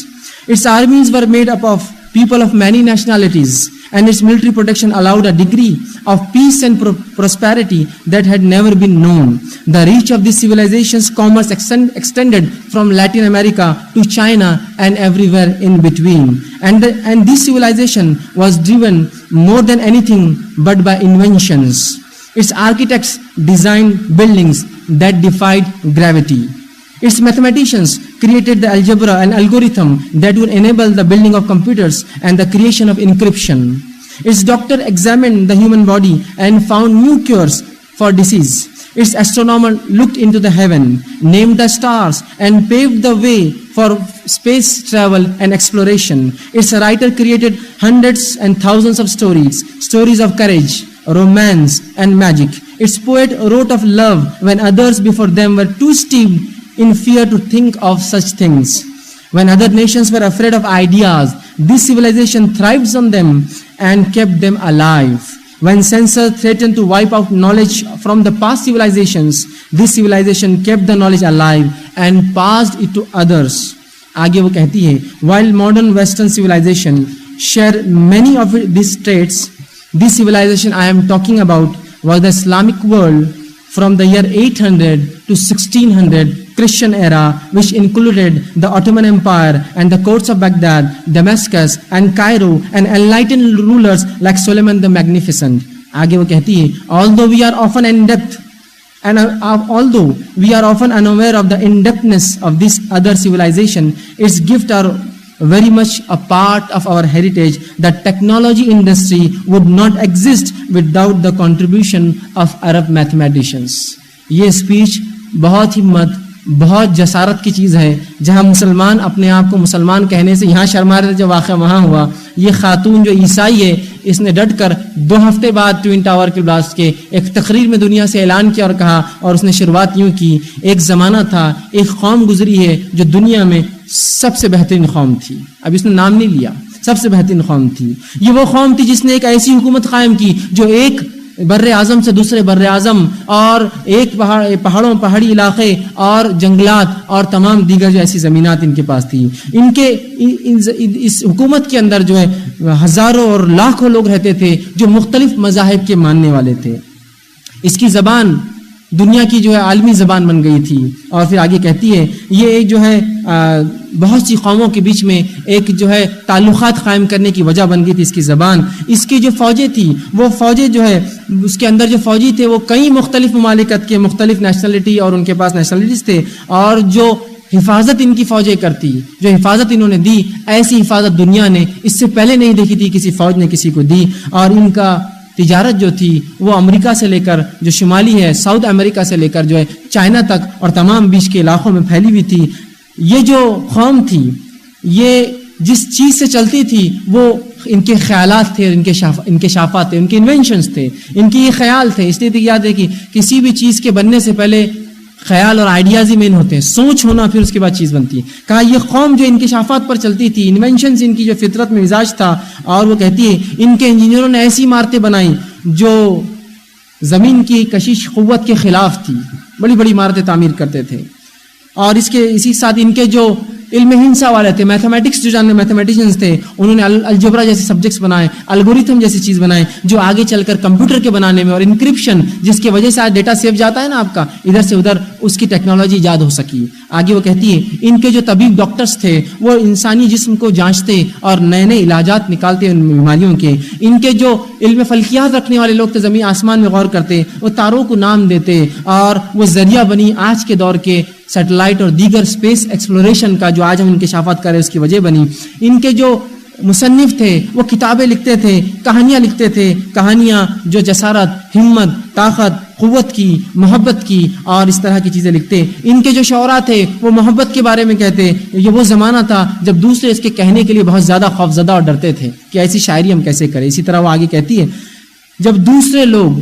S1: Its armies were made up of people of many nationalities, and its military protection allowed a degree of peace and prosperity that had never been known. The reach of this civilization's commerce extended from Latin America to China and everywhere in between. And this civilization was driven more than anything but by inventions. Its architects designed buildings that defied gravity. Its mathematicians created the algebra and algorithm that would enable the building of computers and the creation of encryption. Its doctor examined the human body and found new cures for disease. Its astronomer looked into the heaven, named the stars, and paved the way for space travel and exploration. Its writer created hundreds and thousands of stories of courage, romance, and magic. Its poet wrote of love when others before them were too steeped in fear to think of such things. When other nations were afraid of ideas, this civilization thrived on them and kept them alive. When censors threatened to wipe out knowledge from the past civilizations, this civilization kept the knowledge alive and passed it to others. آگے وہ کہتی ہے, while modern Western civilization share many of these traits, this civilization I am talking about was the Islamic world from the year 800 to 1600 Christian era, which included the Ottoman Empire and the courts of Baghdad, Damascus and Cairo, and enlightened rulers like Solomon the Magnificent. آگے وہ کہتی ہے, although we are often in-depth and although we are often unaware of the in-depthness of this other civilization, its gifts are very much a part of our heritage. The technology industry would not exist without the contribution of Arab mathematicians. یہ speech بہت ہمت بہت جسارت کی چیز ہے. جہاں مسلمان اپنے آپ کو مسلمان کہنے سے یہاں شرما رہے تھے جو واقعہ وہاں ہوا, یہ خاتون جو عیسائی ہے اس نے ڈٹ کر 2 ہفتے بعد ٹوئن ٹاور کے بلاسٹ کے ایک تقریر میں دنیا سے اعلان کیا اور کہا, اور اس نے شروعات یوں کی, ایک زمانہ تھا, ایک قوم گزری ہے جو دنیا میں سب سے بہترین قوم تھی. اب اس نے نام نہیں لیا, سب سے بہترین قوم تھی. یہ وہ قوم تھی جس نے ایک ایسی حکومت قائم کی جو ایک بر اعظم سے دوسرے بر اعظم اور ایک پہاڑوں پہاڑی علاقے اور جنگلات اور تمام دیگر جو ایسی زمینات ان کے پاس تھی. ان کے اس حکومت کے اندر جو ہے ہزاروں اور لاکھوں لوگ رہتے تھے جو مختلف مذاہب کے ماننے والے تھے. اس کی زبان دنیا کی جو ہے عالمی زبان بن گئی تھی. اور پھر آگے کہتی ہے یہ ایک جو ہے بہت سی قوموں کے بیچ میں ایک جو ہے تعلقات قائم کرنے کی وجہ بن گئی تھی اس کی زبان. اس کی جو فوجیں تھی وہ فوجیں جو ہے اس کے اندر جو فوجی تھے وہ کئی مختلف ممالکت کے مختلف نیشنلٹی اور ان کے پاس نیشنلٹیز تھے, اور جو حفاظت ان کی فوجیں کرتی, جو حفاظت انہوں نے دی, ایسی حفاظت دنیا نے اس سے پہلے نہیں دیکھی تھی کسی فوج نے کسی کو دی. اور ان کا تجارت جو تھی وہ امریکہ سے لے کر جو شمالی ہے ساؤتھ امریکہ سے لے کر جو ہے چائنا تک اور تمام بیچ کے علاقوں میں پھیلی ہوئی تھی. یہ جو قوم تھی یہ جس چیز سے چلتی تھی وہ ان کے خیالات تھے, ان کے شافات تھے, ان کے انوینشنز تھے, ان کے یہ خیال تھے. اس لیے یاد ہے کہ کسی بھی چیز کے بننے سے پہلے خیال اور آئیڈیاز ہی مین ہوتے ہیں, سوچ ہونا پھر اس کے بعد چیز بنتی ہے. کہا یہ قوم جو انکشافات پر چلتی تھی, انوینشنز ان کی جو فطرت میں مزاج تھا, اور وہ کہتی ہے ان کے انجینئروں نے ایسی عمارتیں بنائیں جو زمین کی کشش قوت کے خلاف تھی, بڑی بڑی عمارتیں تعمیر کرتے تھے. اور اسی ساتھ ان کے جو علم ہندسہ والے تھے, میتھمیٹکس جو جاننے میتھمیٹیشینز تھے, انہوں نے الجبرا جیسے سبجیکٹس بنائے, الگوریتھم جیسی چیز بنائے جو آگے چل کر کمپیوٹر کے بنانے میں اور انکرپشن جس کی وجہ سے آج ڈیٹا سیو جاتا ہے نا آپ کا ادھر سے ادھر, اس کی ٹیکنالوجی ایجاد ہو سکی. آگے وہ کہتی ہے ان کے جو طبیب ڈاکٹرز تھے وہ انسانی جسم کو جانچتے اور نئے نئے علاجات نکالتے ان بیماریوں کے. ان کے جو علم فلکیات رکھنے والے لوگ تھے زمین آسمان میں غور کرتے, وہ تاروں کو نام دیتے, اور وہ ذریعہ بنی آج کے دور کے سیٹلائٹ اور دیگر اسپیس ایکسپلوریشن کا جو آج ہم انکشافات کر رہے ہیں اس کی وجہ بنی. ان کے جو مصنف تھے وہ کتابیں لکھتے تھے, کہانیاں لکھتے تھے, کہانیاں جو جسارت, ہمت, طاقت, قوت کی, محبت کی اور اس طرح کی چیزیں لکھتے. ان کے جو شعراء تھے وہ محبت کے بارے میں کہتے. یہ وہ زمانہ تھا جب دوسرے اس کے کہنے کے لیے بہت زیادہ خوفزدہ اور ڈرتے تھے کہ ایسی شاعری ہم کیسے کریں. اسی طرح وہ آگے کہتی ہے جب دوسرے لوگ,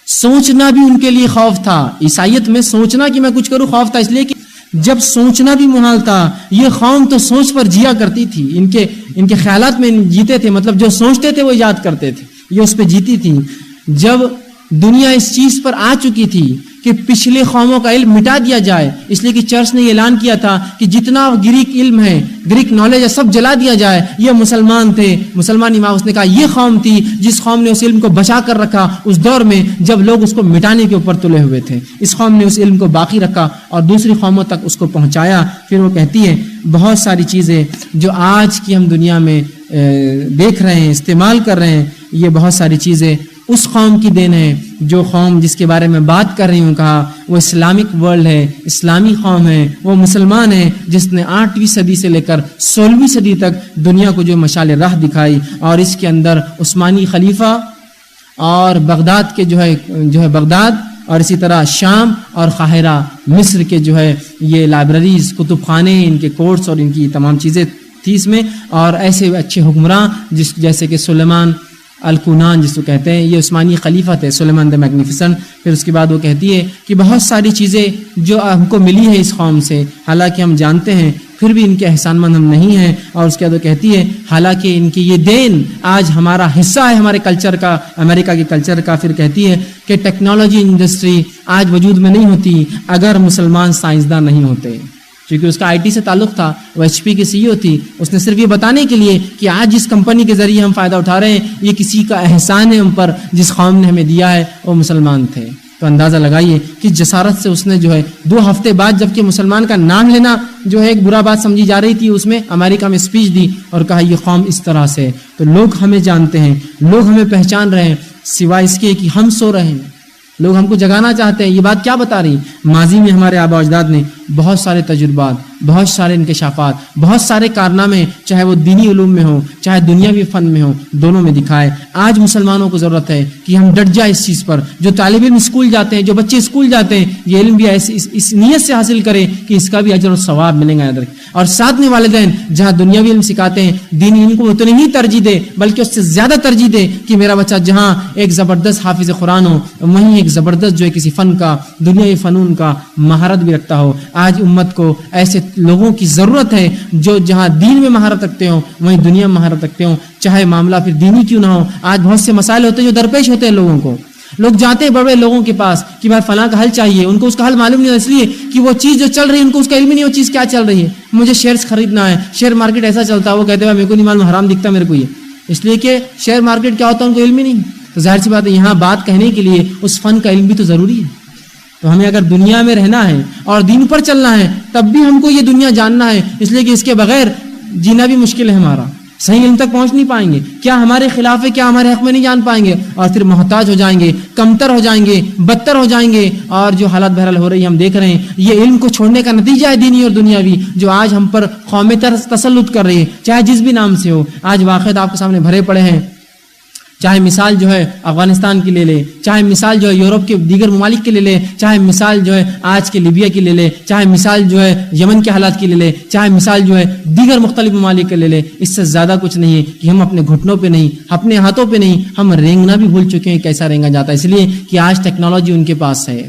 S1: سوچنا بھی ان کے لیے خوف تھا. عیسائیت میں سوچنا کہ میں کچھ کروں خوف تھا, اس لیے کہ جب سوچنا بھی محال تھا یہ قوم تو سوچ پر جیا کرتی تھی. ان کے خیالات میں جیتے تھے, مطلب جو سوچتے تھے وہ ایجاد کرتے تھے, یہ اس پہ جیتی تھی. جب دنیا اس چیز پر آ چکی تھی کہ پچھلے قوموں کا علم مٹا دیا جائے, اس لیے کہ چرچ نے یہ اعلان کیا تھا کہ جتنا گریک علم ہے, گریک نالج ہے, سب جلا دیا جائے. یہ مسلمان تھے, مسلمان امام, اس نے کہا یہ قوم تھی جس قوم نے اس علم کو بچا کر رکھا اس دور میں جب لوگ اس کو مٹانے کے اوپر تلے ہوئے تھے. اس قوم نے اس علم کو باقی رکھا اور دوسری قوموں تک اس کو پہنچایا. پھر وہ کہتی ہے بہت ساری چیزیں جو آج کی ہم دنیا میں دیکھ رہے ہیں, استعمال کر رہے ہیں, یہ بہت ساری چیزیں اس قوم کی دین ہے جو قوم جس کے بارے میں بات کر رہی ہوں. کہا وہ اسلامک ورلڈ ہے, اسلامی قوم ہے, وہ مسلمان ہے جس نے 8ویں صدی سے لے کر 16ویں صدی تک دنیا کو جو مشال راہ دکھائی. اور اس کے اندر عثمانی خلیفہ اور بغداد کے جو ہے بغداد, اور اسی طرح شام اور قاہرہ مصر کے جو ہے یہ لائبریریز, کتب خانے, ان کے کورٹس اور ان کی تمام چیزیں تھی اس میں. اور ایسے اچھے حکمراں جیسے کہ سلیمان الکونان جس کو کہتے ہیں, یہ عثمانی خلیفہ تھے, سلیمان دی میگنیفیسنٹ. پھر اس کے بعد وہ کہتی ہے کہ بہت ساری چیزیں جو ہم کو ملی ہے اس قوم سے, حالانکہ ہم جانتے ہیں پھر بھی ان کے احسان مند ہم نہیں ہیں. اور اس کے بعد وہ کہتی ہے حالانکہ ان کی یہ دین آج ہمارا حصہ ہے ہمارے کلچر کا, امریکہ کے کلچر کا. پھر کہتی ہے کہ ٹیکنالوجی انڈسٹری آج وجود میں نہیں ہوتی اگر مسلمان سائنسداں نہیں ہوتے. کیونکہ اس کا آئی ٹی سے تعلق تھا, وہ ایچ پی کی سی ای او تھی. اس نے صرف یہ بتانے کے لیے کہ آج جس کمپنی کے ذریعے ہم فائدہ اٹھا رہے ہیں یہ کسی کا احسان ہے ہم پر, جس قوم نے ہمیں دیا ہے وہ مسلمان تھے. تو اندازہ لگائیے کہ جسارت سے اس نے جو ہے 2 ہفتے بعد جبکہ مسلمان کا نام لینا جو ہے ایک برا بات سمجھی جا رہی تھی, اس میں امریکہ میں اسپیچ دی اور کہا یہ قوم اس طرح سے. تو لوگ ہمیں جانتے ہیں, لوگ ہمیں پہچان رہے ہیں, سوائے اس کے کہ ہم سو رہے ہیں. لوگ ہم کو جگانا چاہتے ہیں. یہ بات کیا بتا رہی؟ ماضی میں ہمارے آبا اجداد نے بہت سارے تجربات، بہت سارے انکشافات، بہت سارے کارنامے، چاہے وہ دینی علوم میں ہوں چاہے دنیاوی فن میں ہوں، دونوں میں دکھائے۔ آج مسلمانوں کو ضرورت ہے کہ ہم ڈٹ جائیں اس چیز پر۔ جو طالب علم اسکول جاتے ہیں، جو بچے اسکول جاتے ہیں، یہ علم بھی ایسے اس نیت سے حاصل کریں کہ اس کا بھی اجر و ثواب ملے گا، یاد رکھیں۔ اور ساتھ میں والدین جہاں دنیاوی علم سکھاتے ہیں، دینی علم کو اتنے ہی ترجیح دے، بلکہ اس سے زیادہ ترجیح دے کہ میرا بچہ جہاں ایک زبردست حافظ قرآن ہو، وہیں ایک زبردست جو ہے کسی فن کا، دنیاوی فنون کا مہارت بھی رکھتا ہو۔ آج امت کو ایسے لوگوں کی ضرورت ہے جو جہاں دین میں مہارت رکھتے ہوں وہیں دنیا میں مہارت رکھتے ہوں، چاہے معاملہ پھر دینی کیوں نہ ہو۔ آج بہت سے مسائل ہوتے ہیں جو درپیش ہوتے ہیں لوگوں کو، لوگ جاتے ہیں بڑے بڑے لوگوں کے پاس کہ بھائی فلاں کا حل چاہیے، ان کو اس کا حل معلوم نہیں ہے، اس لیے کہ وہ چیز جو چل رہی ہے ان کو اس کا علم ہی نہیں، وہ چیز کیا چل رہی ہے۔ مجھے شیئرز خریدنا ہے، شیئر مارکیٹ ایسا چلتا ہے، وہ کہتے ہیں میرے کو نہیں معلوم، حرام دکھتا میرے کو یہ، اس لیے کہ شیئر مارکیٹ کیا ہوتا ہے ان کو علم ہی نہیں۔ تو ظاہر سی بات ہے یہاں بات کہنے کے لیے اس فن کا علم بھی تو ضروری ہے۔ تو ہمیں اگر دنیا میں رہنا ہے اور دین پر چلنا ہے تب بھی ہم کو یہ دنیا جاننا ہے، اس لیے کہ اس کے بغیر جینا بھی مشکل ہے ہمارا، صحیح علم تک پہنچ نہیں پائیں گے، کیا ہمارے خلاف ہے کیا ہمارے حق میں نہیں جان پائیں گے، اور پھر محتاج ہو جائیں گے، کمتر ہو جائیں گے، بدتر ہو جائیں گے۔ اور جو حالات بہرحال ہو رہی ہم دیکھ رہے ہیں، یہ علم کو چھوڑنے کا نتیجہ ہے دینی اور دنیاوی، جو آج ہم پر قوم تسلط کر رہی ہے، چاہے جس بھی نام سے ہو۔ آج واقعات آپ کے سامنے بھرے پڑے ہیں، چاہے مثال جو ہے افغانستان کی لے لے، چاہے مثال جو ہے یورپ کے دیگر ممالک کے لے لے، چاہے مثال جو ہے آج کے لیبیا کی لے لے، چاہے مثال جو ہے یمن کے حالات کی لے لے، چاہے مثال جو ہے دیگر مختلف ممالک کے لے لے، اس سے زیادہ کچھ نہیں ہے کہ ہم اپنے گھٹنوں پہ نہیں، اپنے ہاتھوں پہ نہیں، ہم رینگنا بھی بھول چکے ہیں کیسا رینگا جاتا ہے، اس لیے کہ آج ٹیکنالوجی ان کے پاس ہے،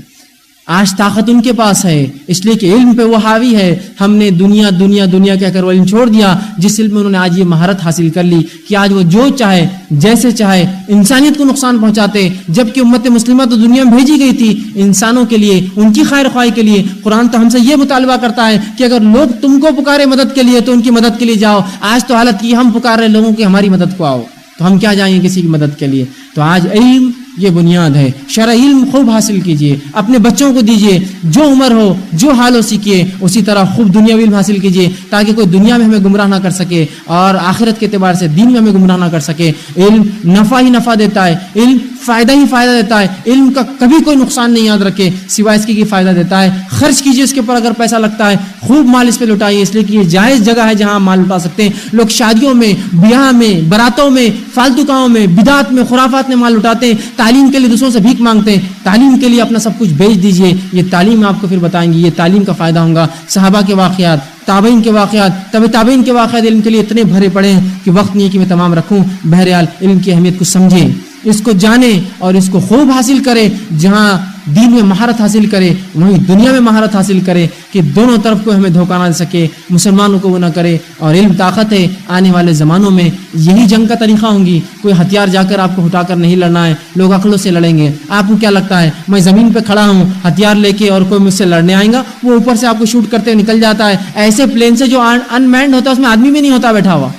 S1: آج طاقت ان کے پاس ہے، اس لیے کہ علم پہ وہ حاوی ہے۔ ہم نے دنیا دنیا دنیا کہہ کر وہ علم چھوڑ دیا، جس علم میں انہوں نے آج یہ مہارت حاصل کر لی کہ آج وہ جو چاہے جیسے چاہے انسانیت کو نقصان پہنچاتے، جبکہ امت مسلمہ تو دنیا میں بھیجی گئی تھی انسانوں کے لیے، ان کی خیر خواہی کے لیے۔ قرآن تو ہم سے یہ مطالبہ کرتا ہے کہ اگر لوگ تم کو پکارے مدد کے لیے تو ان کی مدد کے لیے جاؤ۔ آج تو حالت کی ہم پکار رہے لوگوں کی ہماری مدد کو آؤ، تو ہم کیا جائیں گے کسی کی مدد کے لیے؟ تو آج علم یہ بنیاد ہے، شرع علم خوب حاصل کیجئے، اپنے بچوں کو دیجئے، جو عمر ہو جو حال ہو سیکھیے، اسی طرح خوب دنیاوی علم حاصل کیجئے تاکہ کوئی دنیا میں ہمیں گمراہ نہ کر سکے اور آخرت کے اعتبار سے دین میں ہمیں گمراہ نہ کر سکے۔ علم نفع ہی نفع دیتا ہے، علم فائدہ ہی فائدہ دیتا ہے، علم کا کبھی کوئی نقصان نہیں یاد رکھے سوائے اس کی کہ فائدہ دیتا ہے۔ خرچ کیجئے اس کے اوپر، اگر پیسہ لگتا ہے خوب مال اس پہ لٹائیے، اس لیے کہ یہ جائز جگہ ہے جہاں مال لٹا سکتے ہیں۔ لوگ شادیوں میں، بیاہ میں، براتوں میں، فالتو کاموں میں، بدعات میں، خرافات میں مال لٹاتے ہیں، تعلیم کے لیے دوسروں سے بھیک مانگتے ہیں۔ تعلیم کے لیے اپنا سب کچھ بیچ دیجئے، یہ تعلیم آپ کو پھر بتائیں گی، یہ تعلیم کا فائدہ ہوگا۔ صحابہ کے واقعات، تابعین کے واقعات، تابعین کے واقعات علم کے لیے اتنے بھرے پڑے ہیں کہ وقت نہیں ہے کہ میں تمام رکھوں۔ بہرحال علم کی اہمیت کو سمجھیں، اس کو جانے اور اس کو خوب حاصل کرے، جہاں دین میں مہارت حاصل کرے وہیں دنیا میں مہارت حاصل کرے کہ دونوں طرف کو ہمیں دھوکہ نہ دے سکے، مسلمانوں کو وہ نہ کرے۔ اور علم طاقت ہے، آنے والے زمانوں میں یہی جنگ کا طریقہ ہوں گی، کوئی ہتھیار جا کر آپ کو اٹھا کر نہیں لڑنا ہے، لوگ عقلوں سے لڑیں گے۔ آپ کو کیا لگتا ہے میں زمین پہ کھڑا ہوں ہتھیار لے کے اور کوئی مجھ سے لڑنے آئے گا؟ وہ اوپر سے آپ کو شوٹ کرتے ہوئے نکل جاتا ہے۔ ایسے پلین سے جو ان مینڈ ہوتا ہے اس میں آدمی بھی نہیں ہوتا بیٹھا ہوا،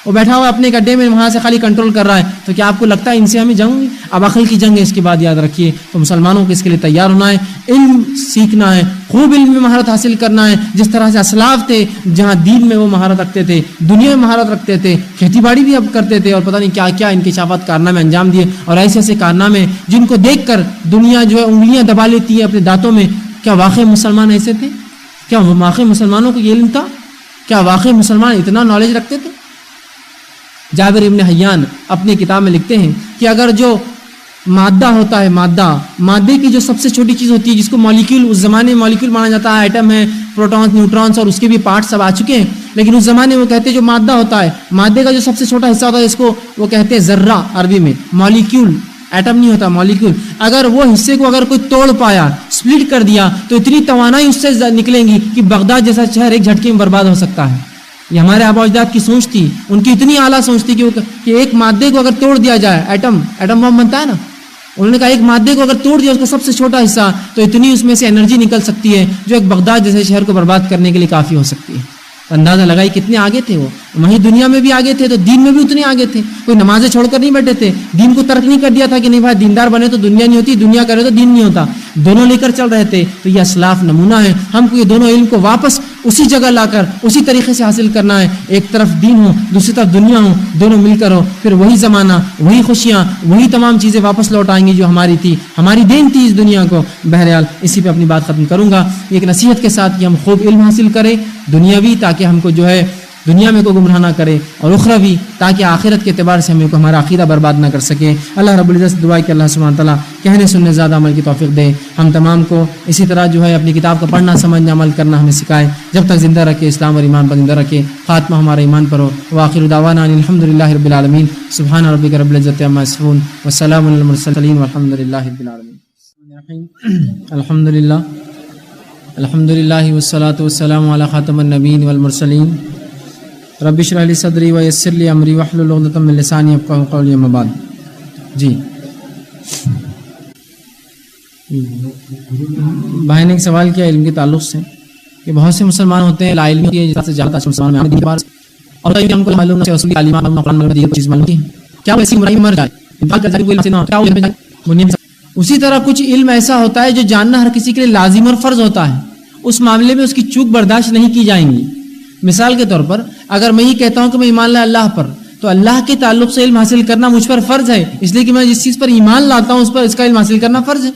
S1: وہ بیٹھا ہوا اپنے گڈھے میں وہاں سے خالی کنٹرول کر رہا ہے، تو کیا آپ کو لگتا ہے ان سے ہمیں جنگ ہوگی؟ اب عقل کی جنگ ہے، اس کی بات یاد رکھیے۔ تو مسلمانوں کو اس کے لیے تیار ہونا ہے، علم سیکھنا ہے، خوب علم میں مہارت حاصل کرنا ہے، جس طرح سے اسلاف تھے جہاں دین میں وہ مہارت رکھتے تھے، دنیا میں مہارت رکھتے تھے، کھیتی باڑی بھی اب کرتے تھے، اور پتہ نہیں کیا کیا انکشافات کارنامے انجام دیے، اور ایسے ایسے کارنامے جن کو دیکھ کر دنیا جو ہے انگلیاں دبا لیتی ہے اپنے دانتوں میں۔ کیا واقعی مسلمان ایسے تھے؟ کیا واقعی مسلمانوں کو یہ علم تھا؟ کیا واقعی مسلمان اتنا نالج رکھتے تھے؟ جابر ابن حیان اپنی کتاب میں لکھتے ہیں کہ اگر جو مادہ ہوتا ہے، مادے کی جو سب سے چھوٹی چیز ہوتی ہے جس کو مالیکیول، اس زمانے میں مالیکیول مانا جاتا ہے، ایٹم ہے، پروٹونز، نیوٹرونز اور اس کے بھی پارٹس سب آ چکے ہیں، لیکن اس زمانے میں وہ کہتے ہیں جو مادہ ہوتا ہے، مادے کا جو سب سے چھوٹا حصہ ہوتا ہے، اس کو وہ کہتے ہیں ذرہ عربی میں، مالیکیول، ایٹم نہیں ہوتا مالیکیول۔ اگر وہ حصے کو اگر کوئی توڑ پایا، سپلٹ کر دیا، تو اتنی توانائی اس سے نکلیں گی کہ بغداد جیسا شہر ایک جھٹکے میں برباد ہو سکتا ہے۔ یہ ہمارے آباء و اجداد کی سوچ تھی، ان کی اتنی اعلیٰ سوچ تھی کہ ایک مادے کو اگر توڑ دیا جائے، ایٹم بم بنتا ہے نا، انہوں نے کہا ایک مادے کو اگر توڑ دیا اس کا سب سے چھوٹا حصہ، تو اتنی اس میں سے انرجی نکل سکتی ہے جو ایک بغداد جیسے شہر کو برباد کرنے کے لیے کافی ہو سکتی ہے۔ اندازہ لگائی کتنے آگے تھے وہ۔ وہیں دنیا میں بھی آگے تھے تو دین میں بھی اتنے آگے تھے. کوئی نمازیں چھوڑ کر نہیں بیٹھے تھے, دین کو ترک نہیں کر دیا تھا کہ نہیں بھائی دیندار بنے تو دنیا نہیں ہوتی, دنیا کرے تو دین نہیں ہوتا, دونوں لے کر چل رہے تھے. تو یہ اسلاف نمونہ ہے. ہم کو یہ دونوں علم کو واپس اسی جگہ لا کر اسی طریقے سے حاصل کرنا ہے. ایک طرف دین ہو, دوسری طرف دنیا ہو, دونوں مل کر ہو, پھر وہی زمانہ, وہی خوشیاں, وہی تمام چیزیں واپس لوٹ آئیں گی جو ہماری تھی, ہماری دین تھی اس دنیا کو. بہرحال اسی پہ اپنی بات ختم کروں گا, ایک نصیحت کے ساتھ کہ ہم خوب علم حاصل کریں دنیاوی, تاکہ ہم کو جو ہے دنیا میں کوئی گمراہ نہ کرے, اور اخروی تاکہ آخرت کے اعتبار سے ہمیں کو ہمارا عقیدہ برباد نہ کر سکے. اللہ رب العزت سے دعا کہ اللہ سبحانہ تعالیٰ کہنے سننے زیادہ عمل کی توفیق دے. ہم تمام کو اسی طرح جو ہے اپنی کتاب کو پڑھنا, سمجھنا, عمل کرنا ہمیں سکھائے, جب تک زندہ رکھے, اسلام اور ایمان پر زندہ رکھے, خاتمہ ہمارا ایمان پر ہو. وآخر دعوانا الحمدللہ رب العالمین. سبحان ربک رب العزت عما یصفون وسلام علی المرسلین والحمدللہ رب العالمین. الحمدللہ والصلاة والسلام علی خاتم النبیین والمرسلین. رب اشرح لی صدری ویسر لی امری واحلل عقدۃ من لسانی یفقہوا قولی. اما بعد. جی بھائی نے ایک سوال کیا علم کے تعلق سے کہ بہت سے مسلمان ہوتے ہیں لا علمی کی سے جاتا مسلمان میں دین بار اور ہم کو معلوم ہے رسول تعلیم قرآن میں یہ چیز معلوم ہے, کیا وہ ایسی مر جائے انفاق کر کوئی نہ کیا اسی طرح کچھ علم ایسا ہوتا ہے جو جاننا ہر کسی کے لیے لازم اور فرض ہوتا ہے, اس معاملے میں اس کی چوک برداشت نہیں کی جائیں گی. مثال کے طور پر اگر میں یہ کہتا ہوں کہ میں ایمان لایا اللہ پر, تو اللہ کے تعلق سے علم حاصل کرنا مجھ پر فرض ہے, اس لیے کہ میں جس چیز پر ایمان لاتا ہوں اس پر اس کا علم حاصل کرنا فرض ہے.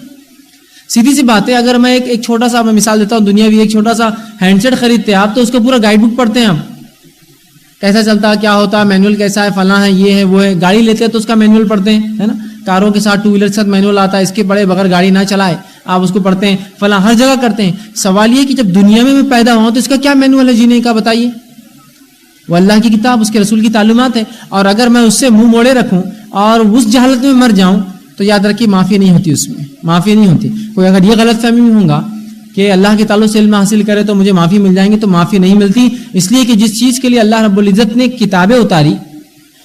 S1: سیدھی سی بات ہے. اگر میں ایک چھوٹا سا میں مثال دیتا ہوں دنیاوی, ایک چھوٹا سا ہینڈ سیٹ خریدتے ہیں آپ, تو اس کا پورا گائیڈ بک پڑھتے ہیں آپ, کیسا چلتا ہے, کیا ہوتا ہے, مینول کیسا ہے, فلاں ہے, یہ ہے, وہ ہے. گاڑی لیتے ہیں تو اس کا مینول پڑھتے ہیں, ہے نا. کاروں کے ساتھ, ٹو ویلر کے ساتھ مینول آتا ہے, اس کے بڑے بغیر گاڑی نہ چلائے, آپ اس کو پڑھتے ہیں, فلاں ہر جگہ کرتے ہیں. سوال یہ کہ جب دنیا میں پیدا ہوں تو اس کا کیا مینول ہے جینے کا, بتائیے. وہ اللہ کی کتاب, اس کے رسول کی تعلیمات ہے, اور اگر میں اس سے منہ موڑے رکھوں اور اس جہالت میں مر جاؤں تو یاد رکھیے معافی نہیں ہوتی, اس میں معافی نہیں ہوتی. کوئی اگر یہ غلط فہمی میں ہوگا کہ اللہ کے تعلق سے علم حاصل کرے تو مجھے معافی مل جائیں گے, تو معافی نہیں ملتی. اس لیے کہ جس چیز کے لیے اللہ رب العزت نے کتابیں اتاری,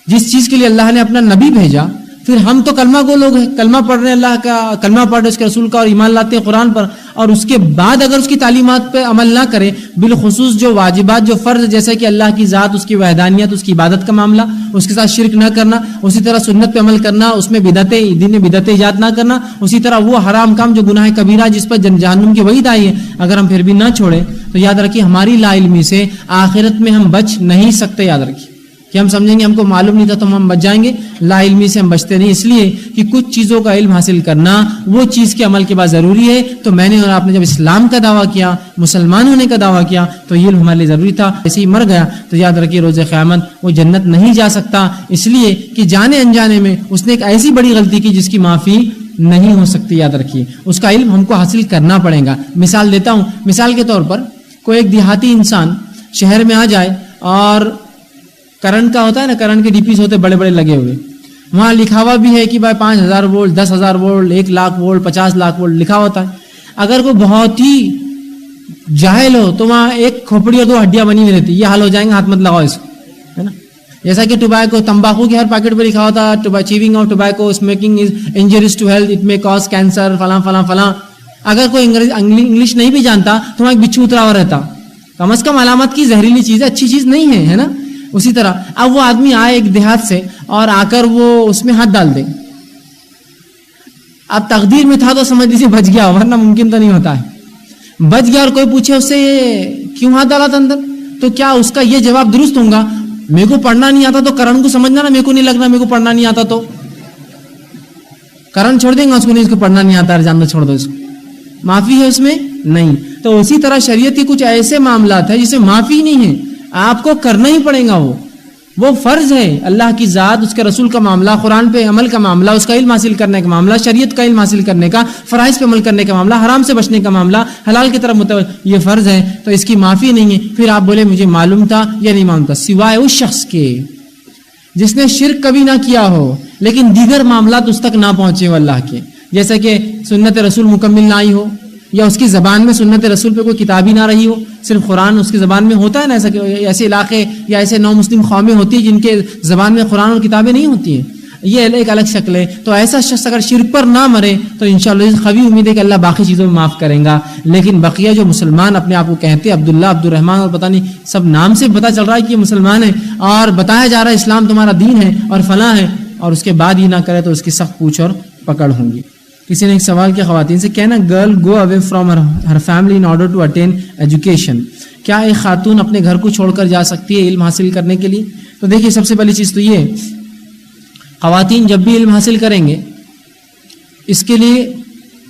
S1: جس چیز کے لیے اللہ نے اپنا نبی بھیجا, پھر ہم تو کلمہ گو لوگ ہیں, کلمہ پڑھ رہے ہیں, اللہ کا کلمہ پڑھ رہے اس کے رسول کا, اور ایمان لاتے ہیں قرآن پر, اور اس کے بعد اگر اس کی تعلیمات پہ عمل نہ کرے, بالخصوص جو واجبات, جو فرض, جیسے کہ اللہ کی ذات, اس کی وحدانیت, اس کی عبادت کا معاملہ, اس کے ساتھ شرک نہ کرنا, اسی طرح سنت پہ عمل کرنا, اس میں بدعتیں, دین میں بدعتیں ایجاد نہ کرنا, اسی طرح وہ حرام کام جو گناہ کبیرہ جس پر جہنم کی وعید آئی ہے, اگر ہم پھر بھی نہ چھوڑیں تو یاد رکھیے ہماری لا علمی سے آخرت میں ہم بچ نہیں سکتے. یاد رکھیے کہ ہم سمجھیں گے ہم کو معلوم نہیں تھا تو ہم بچ جائیں گے, لا علمی سے ہم بچتے نہیں. اس لیے کہ کچھ چیزوں کا علم حاصل کرنا وہ چیز کے عمل کے بعد ضروری ہے. تو میں نے اور آپ نے جب اسلام کا دعویٰ کیا, مسلمان ہونے کا دعویٰ کیا, تو یہ علم ہمارے لیے ضروری تھا. ایسے ہی مر گیا تو یاد رکھیے روز قیامت وہ جنت نہیں جا سکتا, اس لیے کہ جانے انجانے میں اس نے ایک ایسی بڑی غلطی کی جس کی معافی نہیں ہو سکتی. یاد رکھیے اس کا علم ہم کو حاصل کرنا پڑے گا. مثال دیتا ہوں, مثال کے طور پر کوئی ایک دیہاتی انسان شہر میں آ جائے اور کرنٹ کا ہوتا ہے نا, کرنٹ کے ڈی پیز ہوتے بڑے بڑے لگے ہوئے, وہاں لکھا ہوا بھی ہے کہ بھائی 5000 volt, 10,000 volt, 1 lakh volt, 50 lakh volt لکھا ہوتا ہے. اگر کوئی بہت ہی جاہل ہو تو وہاں ایک کھوپڑی اور 2 ہڈیاں بنی ہوئی رہتی, یہ حال ہو جائیں گے, ہاتھ مت لگاؤ اس کو, ہے نا. جیسا کہ ٹوبیکو, تمباکو کے ہر پیکٹ پہ لکھا ہوتا ہے chewing of tobacco smoking is injurious to health, it may cause cancer, فلاں فلاں فلاں. اگر کوئی انگلش نہیں بھی جانتا تو وہاں ایک بچھو اترا ہوا رہتا, کم از کم علامت کی زہریلی چیز ہے, اچھی چیز نہیں ہے, ہے نا. اسی طرح اب وہ آدمی آئے ایک دیہات سے اور آ کر وہ اس میں ہاتھ ڈال دے, اب تقدیر میں تھا تو سمجھ لیجیے بچ گیا, ورنہ ممکن تو نہیں ہوتا ہے. بچ گیا اور کوئی پوچھے اس سے کیوں ہاتھ ڈالا تھا اندر, تو کیا اس کا یہ جواب درست ہوگا, میرے کو پڑھنا نہیں آتا تو کرن کو سمجھنا نا, میرے کو نہیں لگنا, میرے کو پڑھنا نہیں آتا تو کرن چھوڑ دیں گا, اس کو نہیں, اس کو پڑھنا نہیں آتا, جاننا چھوڑ دو, اس کو معافی ہے اس میں نہیں. تو اسی طرح شریعت کے کچھ ایسے معاملات ہیں جسے معافی نہیں ہے, آپ کو کرنا ہی پڑے گا, وہ فرض ہے. اللہ کی ذات, اس کے رسول کا معاملہ, قرآن پہ عمل کا معاملہ, اس کا علم حاصل کرنے کا معاملہ, شریعت کا علم حاصل کرنے کا, فرائض پہ عمل کرنے کا معاملہ, حرام سے بچنے کا معاملہ, حلال کی طرف متوجہ, یہ فرض ہے. تو اس کی معافی نہیں ہے. پھر آپ بولے مجھے معلوم تھا یا نہیں معلوم تھا, سوائے اس شخص کے جس نے شرک کبھی نہ کیا ہو لیکن دیگر معاملات اس تک نہ پہنچے ہو اللہ کے, جیسے کہ سنت رسول مکمل نہ آئی ہو, یا اس کی زبان میں سنت رسول پہ کوئی کتاب ہی نہ رہی ہو, صرف قرآن اس کی زبان میں ہوتا ہے نا. ایسا کہ ایسے علاقے یا ایسے نو مسلم قومیں ہوتی ہیں جن کے زبان میں قرآن اور کتابیں نہیں ہوتی ہیں. یہ ایک الگ شکل ہے. تو ایسا شخص اگر شرک پر نہ مرے تو انشاءاللہ قوی امید ہے کہ اللہ باقی چیزوں میں معاف کرے گا. لیکن بقیہ جو مسلمان اپنے آپ کو کہتے ہیں عبداللہ عبد الرحمن اور پتہ نہیں سب نام سے پتہ چل رہا ہے کہ یہ مسلمان ہے اور بتایا جا رہا ہے اسلام تمہارا دین ہے اور فلاں ہے, اور اس کے بعد یہ نہ کرے تو اس کی سخت پوچھ اور پکڑ ہوں گی. کسی نے ایک سوال کیا خواتین سے, can a girl go away from her family in order to attain education? کیا ایک خاتون اپنے گھر کو چھوڑ کر جا سکتی ہے علم حاصل کرنے کے لیے؟ تو دیکھیے سب سے پہلی چیز تو یہ, خواتین جب بھی علم حاصل کریں گے اس کے لیے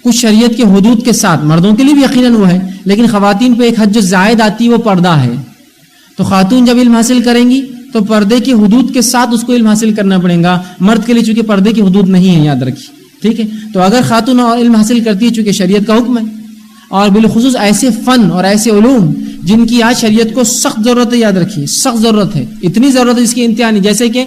S1: کچھ شریعت کے حدود کے ساتھ, مردوں کے لیے بھی یقیناً وہ ہے, لیکن خواتین پہ ایک حد جو زائد آتی ہے وہ پردہ ہے. تو خاتون جب علم حاصل کریں گی تو پردے کی حدود کے ساتھ اس کو علم حاصل کرنا پڑے گا. مرد کے لیے چونکہ پردے کی حدود نہیں ہے, یاد رکھیے, ٹھیک ہے. تو اگر خاتون علم حاصل کرتی ہے چونکہ شریعت کا حکم ہے, اور بالخصوص ایسے فن اور ایسے علوم جن کی آج شریعت کو سخت ضرورت ہے, یاد رکھیے سخت ضرورت ہے, اتنی ضرورت ہے اس کی انتہا نہیں, جیسے کہ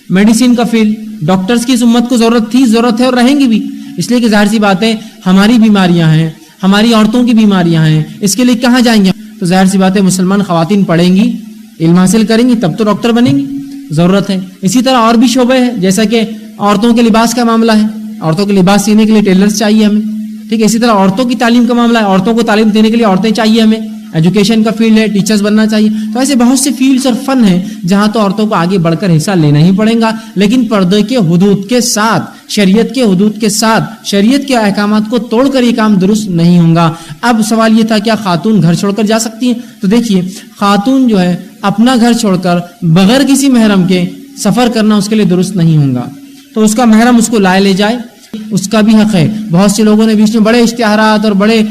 S1: میڈیسن کا فیلڈ, ڈاکٹرز کی اس امت کو ضرورت تھی, ضرورت ہے اور رہیں گی بھی, اس لیے کہ ظاہر سی بات ہے ہماری بیماریاں ہیں, ہماری عورتوں کی بیماریاں ہیں, اس کے لیے کہاں جائیں گے؟ تو ظاہر سی بات ہے مسلمان خواتین پڑھیں گی, علم حاصل کریں گی, تب تو ڈاکٹر بنیں گی, ضرورت ہے. اسی طرح اور بھی شعبے ہیں, جیسا کہ عورتوں کے لباس کا معاملہ ہے, عورتوں کے لباس سینے کے لیے ٹیلرز چاہیے ہمیں, ٹھیک ہے. اسی طرح عورتوں کی تعلیم کا معاملہ ہے, عورتوں کو تعلیم دینے کے لیے عورتیں چاہیے ہمیں, ایجوکیشن کا فیلڈ ہے, ٹیچرز بننا چاہیے. تو ایسے بہت سے فیلڈز اور فن ہیں جہاں تو عورتوں کو آگے بڑھ کر حصہ لینا ہی پڑے گا, لیکن پردے کے حدود کے ساتھ, شریعت کے حدود کے ساتھ, شریعت کے احکامات کو توڑ کر یہ کام درست نہیں ہوگا. اب سوال یہ تھا کیا خاتون گھر چھوڑ کر جا سکتی ہیں؟ تو دیکھیے خاتون جو ہے اپنا گھر چھوڑ کر بغیر کسی محرم کے سفر کرنا اس کے لیے درست نہیں ہوگا. تو اس کا محرم اس کو لائے لے جائے, اس کا بھی حق ہے. بہت سے لوگوں نے بیچ میں بڑے اشتہارات اور بڑے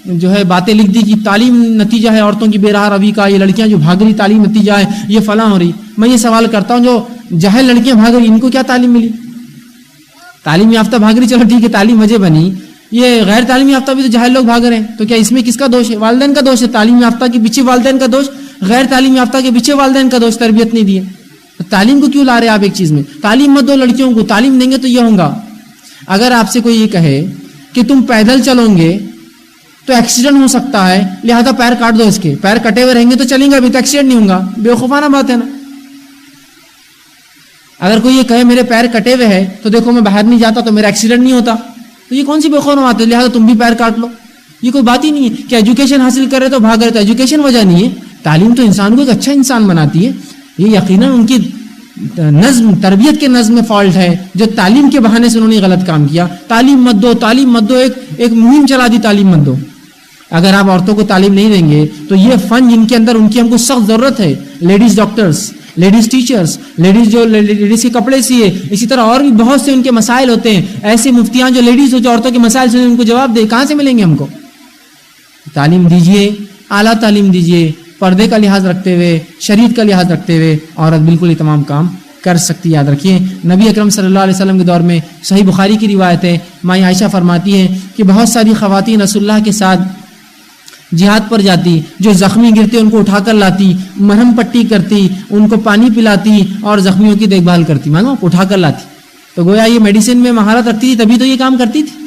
S1: جو ہے باتیں لکھ دی کہ تعلیم نتیجہ ہے عورتوں کی بے راہ روی کا, یہ لڑکیاں جو بھاگ رہی تعلیم نتیجہ ہے, یہ فلاں ہو رہی. میں یہ سوال کرتا ہوں جو جاہل لڑکیاں بھاگ رہی ان کو کیا تعلیم ملی؟ تعلیم یافتہ بھاگ رہی, چلو ٹھیک ہے تعلیم وجہ بنی, یہ غیر تعلیم یافتہ بھی تو جاہل لوگ بھاگ رہے ہیں, تو کیا اس میں کس کا دوش ہے؟ والدین کا دوش ہے. تعلیم یافتہ کے پیچھے والدین کا دوش, غیر تعلیم یافتہ کے پیچھے والدین کا دوش, تربیت نہیں دی ہے. تعلیم کو کیوں لا رہے آپ ایک چیز میں؟ تعلیم مت دو لڑکیوں کو, تعلیم دیں گے تو یہ ہوگا. اگر آپ سے کوئی یہ کہے کہ تم پیدل چلو گے تو ایکسیڈنٹ ہو سکتا ہے لہذا پیر کاٹ دو, اس کے پیر کٹے ہوئے رہیں گے تو چلیں گے, ابھی تو ایکسیڈنٹ نہیں ہوگا, بیوقوفانہ بات ہے نا. اگر کوئی یہ کہے میرے پیر کٹے ہوئے ہیں تو دیکھو میں باہر نہیں جاتا تو میرا ایکسیڈنٹ نہیں ہوتا, تو یہ کون سی بیوقوفانہ بات ہے؟ لہذا تم بھی پیر کاٹ لو, یہ کوئی بات ہی نہیں ہے. کہ ایجوکیشن حاصل کر رہے تو بھاگ رہے, تو ایجوکیشن وجہ نہیں ہے. تعلیم تو انسان کو ایک اچھا انسان بناتی ہے. یہ یقیناً ان کی نظم, تربیت کے نظم میں فالٹ ہے جو تعلیم کے بہانے سے انہوں نے غلط کام کیا. تعلیم مت دو, تعلیم مت دو, ایک مہم چلا دی تعلیم مت دو. اگر آپ عورتوں کو تعلیم نہیں دیں گے تو یہ فن جن کے اندر ان کی ہم کو سخت ضرورت ہے, ladies doctors, ladies teachers, ladies جو لیڈیز کے کپڑے سیے, اسی طرح اور بھی بہت سے ان کے مسائل ہوتے ہیں. ایسے مفتیان جو لیڈیز ہو جو عورتوں کے مسائل سے ان کو جواب دے, کہاں سے ملیں گے ہم کو؟ تعلیم دیجیے, اعلیٰ تعلیم دیجیے, پردے کا لحاظ رکھتے ہوئے, شریعت کا لحاظ رکھتے ہوئے عورت بالکل یہ تمام کام کر سکتی. یاد رکھیے نبی اکرم صلی اللہ علیہ وسلم کے دور میں صحیح بخاری کی روایت ہے, ماں عائشہ فرماتی ہیں کہ بہت ساری خواتین رسول اللہ کے ساتھ جہاد پر جاتی, جو زخمی گرتے ان کو اٹھا کر لاتی, مرہم پٹی کرتی, ان کو پانی پلاتی اور زخمیوں کی دیکھ بھال کرتی, مانو اٹھا کر لاتی. تو گویا یہ میڈیسن میں مہارت رکھتی تھی تبھی تو یہ کام کرتی تھی,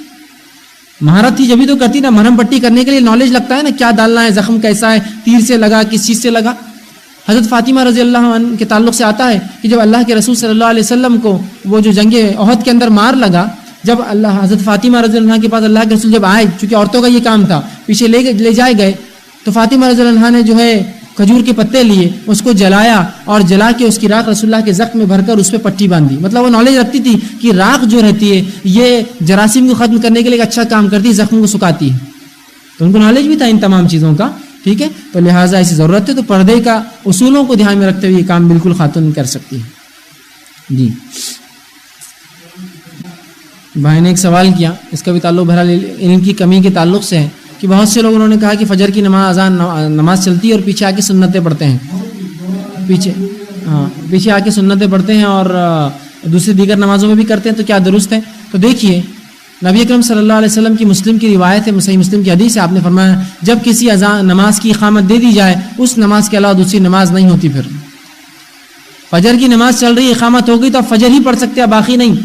S1: مہارت تھی جبھی تو کرتی نا. مرہم پٹی کرنے کے لیے نالج لگتا ہے نا, کیا ڈالنا ہے, زخم کیسا ہے, تیر سے لگا کس چیز سے لگا. حضرت فاطمہ رضی اللہ عنہ کے تعلق سے آتا ہے کہ جب اللہ کے رسول صلی اللہ علیہ وسلم کو وہ جو جنگ احد کے اندر مار لگا, جب اللہ حضرت فاطمہ رضی اللہ عنہ کے پاس اللہ کے رسول جب آئے, چونکہ عورتوں کا یہ کام تھا, پیچھے لے جائے گئے, تو فاطمہ رضی اللہ عنہ نے جو ہے کھجور کے پتے لیے, اس کو جلایا اور جلا کے اس کی راکھ رسول اللہ کے زخم میں بھر کر اس پہ پٹی باندھی. مطلب وہ نالج رکھتی تھی کہ راکھ جو رہتی ہے یہ جراثیم کو ختم کرنے کے لیے ایک اچھا کام کرتی ہے, زخم کو سکھاتی ہے. تو ان کو نالج بھی تھا ان تمام چیزوں کا, ٹھیک ہے. تو لہٰذا ایسی ضرورت ہے, تو پردے کا اصولوں کو دھیان میں رکھتے ہوئے یہ کام بالکل خاتون کر سکتی ہے. جی بھائی نے ایک سوال کیا, اس کا بھی تعلق بہرحال علم کی کمی کے تعلق سے ہے کہ بہت سے لوگ انہوں نے کہا کہ فجر کی نماز چلتی ہے اور پیچھے آ کے سنتیں پڑھتے ہیں, پیچھے آ کے سنتیں پڑھتے ہیں اور دوسری دیگر نمازوں میں بھی کرتے ہیں, تو کیا درست ہے؟ تو دیکھیے نبی اکرم صلی اللہ علیہ وسلم کی مسلم کی روایت ہے, صحیح مسلم کی حدیث ہے, آپ نے فرمایا جب کسی نماز کی اقامت دے دی جائے اس نماز کے علاوہ دوسری نماز نہیں ہوتی. پھر فجر کی نماز چل رہی, اقامت ہو گئی تو آپ فجر ہی پڑھ سکتے ہیں, باقی نہیں.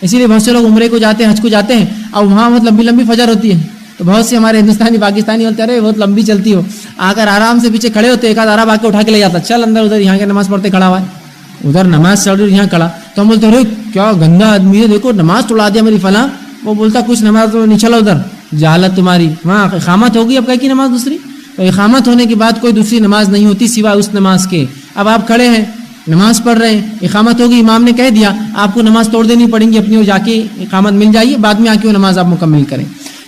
S1: اسی لیے بہت سے لوگ عمرے کو جاتے ہیں, حج کو جاتے ہیں, اور وہاں بہت لمبی لمبی فجر ہوتی ہے, تو بہت سے ہمارے ہندوستانی پاکستانی ہوتے ہیں بہت لمبی چلتی ہو, آ کر آرام سے پیچھے کھڑے ہوتے, ایک آدھ آرام آ کے اٹھا کے لے جاتا, چل اندر ادھر یہاں کے نماز پڑھتے کھڑا ہوا ہے, ادھر نماز چل رہی یہاں کھڑا, تو ہم بولتے ارے کیا گندا آدمی ہے, دیکھو نماز توڑا دیا میری فلاں. وہ بولتا کچھ نماز تو نہیں, چلو ادھر, جہالت تمہاری, وہاں اقامت ہوگی اب کی نماز دوسری, تو اقامت ہونے کے بعد کوئی دوسری نماز نہیں ہوتی سوائے اس نماز کے. اب آپ کھڑے ہیں نماز پڑھ رہے ہیں, اقامت ہوگی, امام نے کہہ دیا آپ کو نماز توڑ دینی پڑیں گی اپنی, جا کے اقامت مل جائیے, بعد میں آ کے وہ نماز آپ مکمل کریں.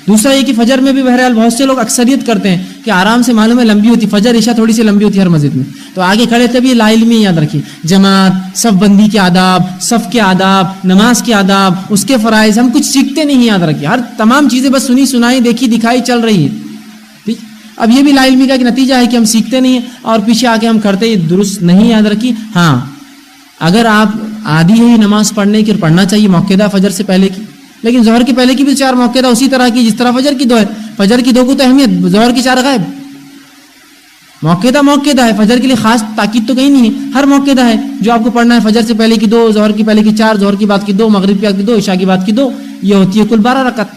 S1: دوسرا یہ کہ فجر میں بھی بہرحال بہت سے لوگ اکثریت کرتے ہیں کہ آرام سے معلوم ہے لمبی ہوتی, فجر عشاء تھوڑی سی لمبی ہوتی ہے ہر مسجد میں, تو آگے کھڑے تھے بھی لا علمی یاد رکھیے, جماعت, صف بندی کے آداب, صف کے آداب, نماز کے آداب, اس کے فرائض, ہم کچھ سیکھتے نہیں, یاد رکھیے ہر تمام چیزیں بس سنی سنائی دیکھی دکھائی چل رہی ہے. ٹھیک, اب یہ بھی لا علمی کا ایک نتیجہ ہے کہ ہم سیکھتے نہیں ہیں اور پیچھے آ کے ہم کرتے, یہ درست نہیں, یاد رکھیے. ہاں اگر آپ عادی ہے نماز پڑھنے کی, پڑھنا چاہیے موقعہ فجر سے پہلے کی, لیکن ظہر کے پہلے کی بھی 4 موقعہ اسی طرح کی جس طرح فجر کی 2 ہے. فجر کی 2 کو تو اہمیت, ظہر کی 4 غائب. موقعہ ہے, فجر کے لیے خاص تاکید تو کہیں نہیں ہے, ہر موقعہ ہے جو آپ کو پڑھنا ہے. فجر سے پہلے کی 2, ظہر کی پہلے کی 4, ظہر کی بعد کی 2, مغرب کی بعد کی 2, عشاء کی بعد کی 2, یہ ہوتی ہے کل 12 رکعت.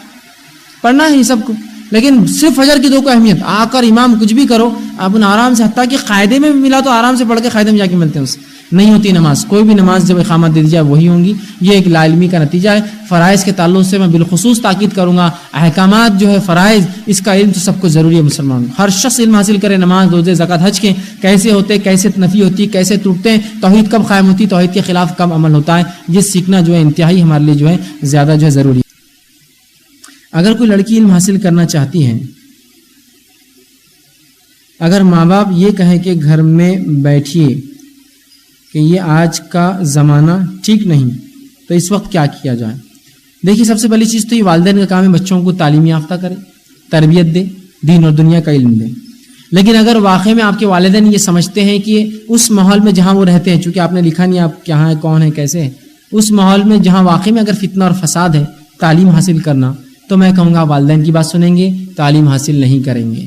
S1: پڑھنا ہے یہ سب کو, لیکن صرف فجر کی 2 کو اہمیت. آ کر امام کچھ بھی کرو آپ آرام سے, حتیٰ کہ قاعدے میں بھی ملا تو آرام سے پڑھ کے قاعدے میں جا کے ملتے ہیں, اس نہیں ہوتی نماز. کوئی بھی نماز جب اقامت دے دی جائے وہی ہوں گی. یہ ایک لا علمی کا نتیجہ ہے. فرائض کے تعلق سے میں بالخصوص تاکید کروں گا, احکامات جو ہے فرائض, اس کا علم تو سب کو ضروری ہے مسلمان. ہر شخص علم حاصل کرے, نماز, روزے, زکوٰۃ, حج کے کیسے ہوتے, کیسے نفی ہوتی, کیسے ٹوٹتے ہیں, توحید کب قائم ہوتی, توحید کے خلاف کب عمل ہوتا ہے, یہ سیکھنا جو ہے انتہائی ہمارے لیے جو ہے زیادہ جو ہے ضروری ہے. اگر کوئی لڑکی علم حاصل کرنا چاہتی ہے, اگر ماں باپ یہ کہیں کہ گھر میں بیٹھیے کہ یہ آج کا زمانہ ٹھیک نہیں, تو اس وقت کیا کیا جائے؟ دیکھیے سب سے پہلی چیز تو یہ والدین کا کام ہے بچوں کو تعلیم یافتہ کرے, تربیت دے, دین اور دنیا کا علم دے. لیکن اگر واقعی میں آپ کے والدین یہ سمجھتے ہیں کہ اس ماحول میں جہاں وہ رہتے ہیں, چونکہ آپ نے لکھا نہیں آپ کہاں ہے, کون ہے, کیسے ہے, اس ماحول میں جہاں واقعی میں اگر فتنہ اور فساد ہے تعلیم حاصل کرنا, تو میں کہوں گا والدین کی بات سنیں گے, تعلیم حاصل نہیں کریں گے.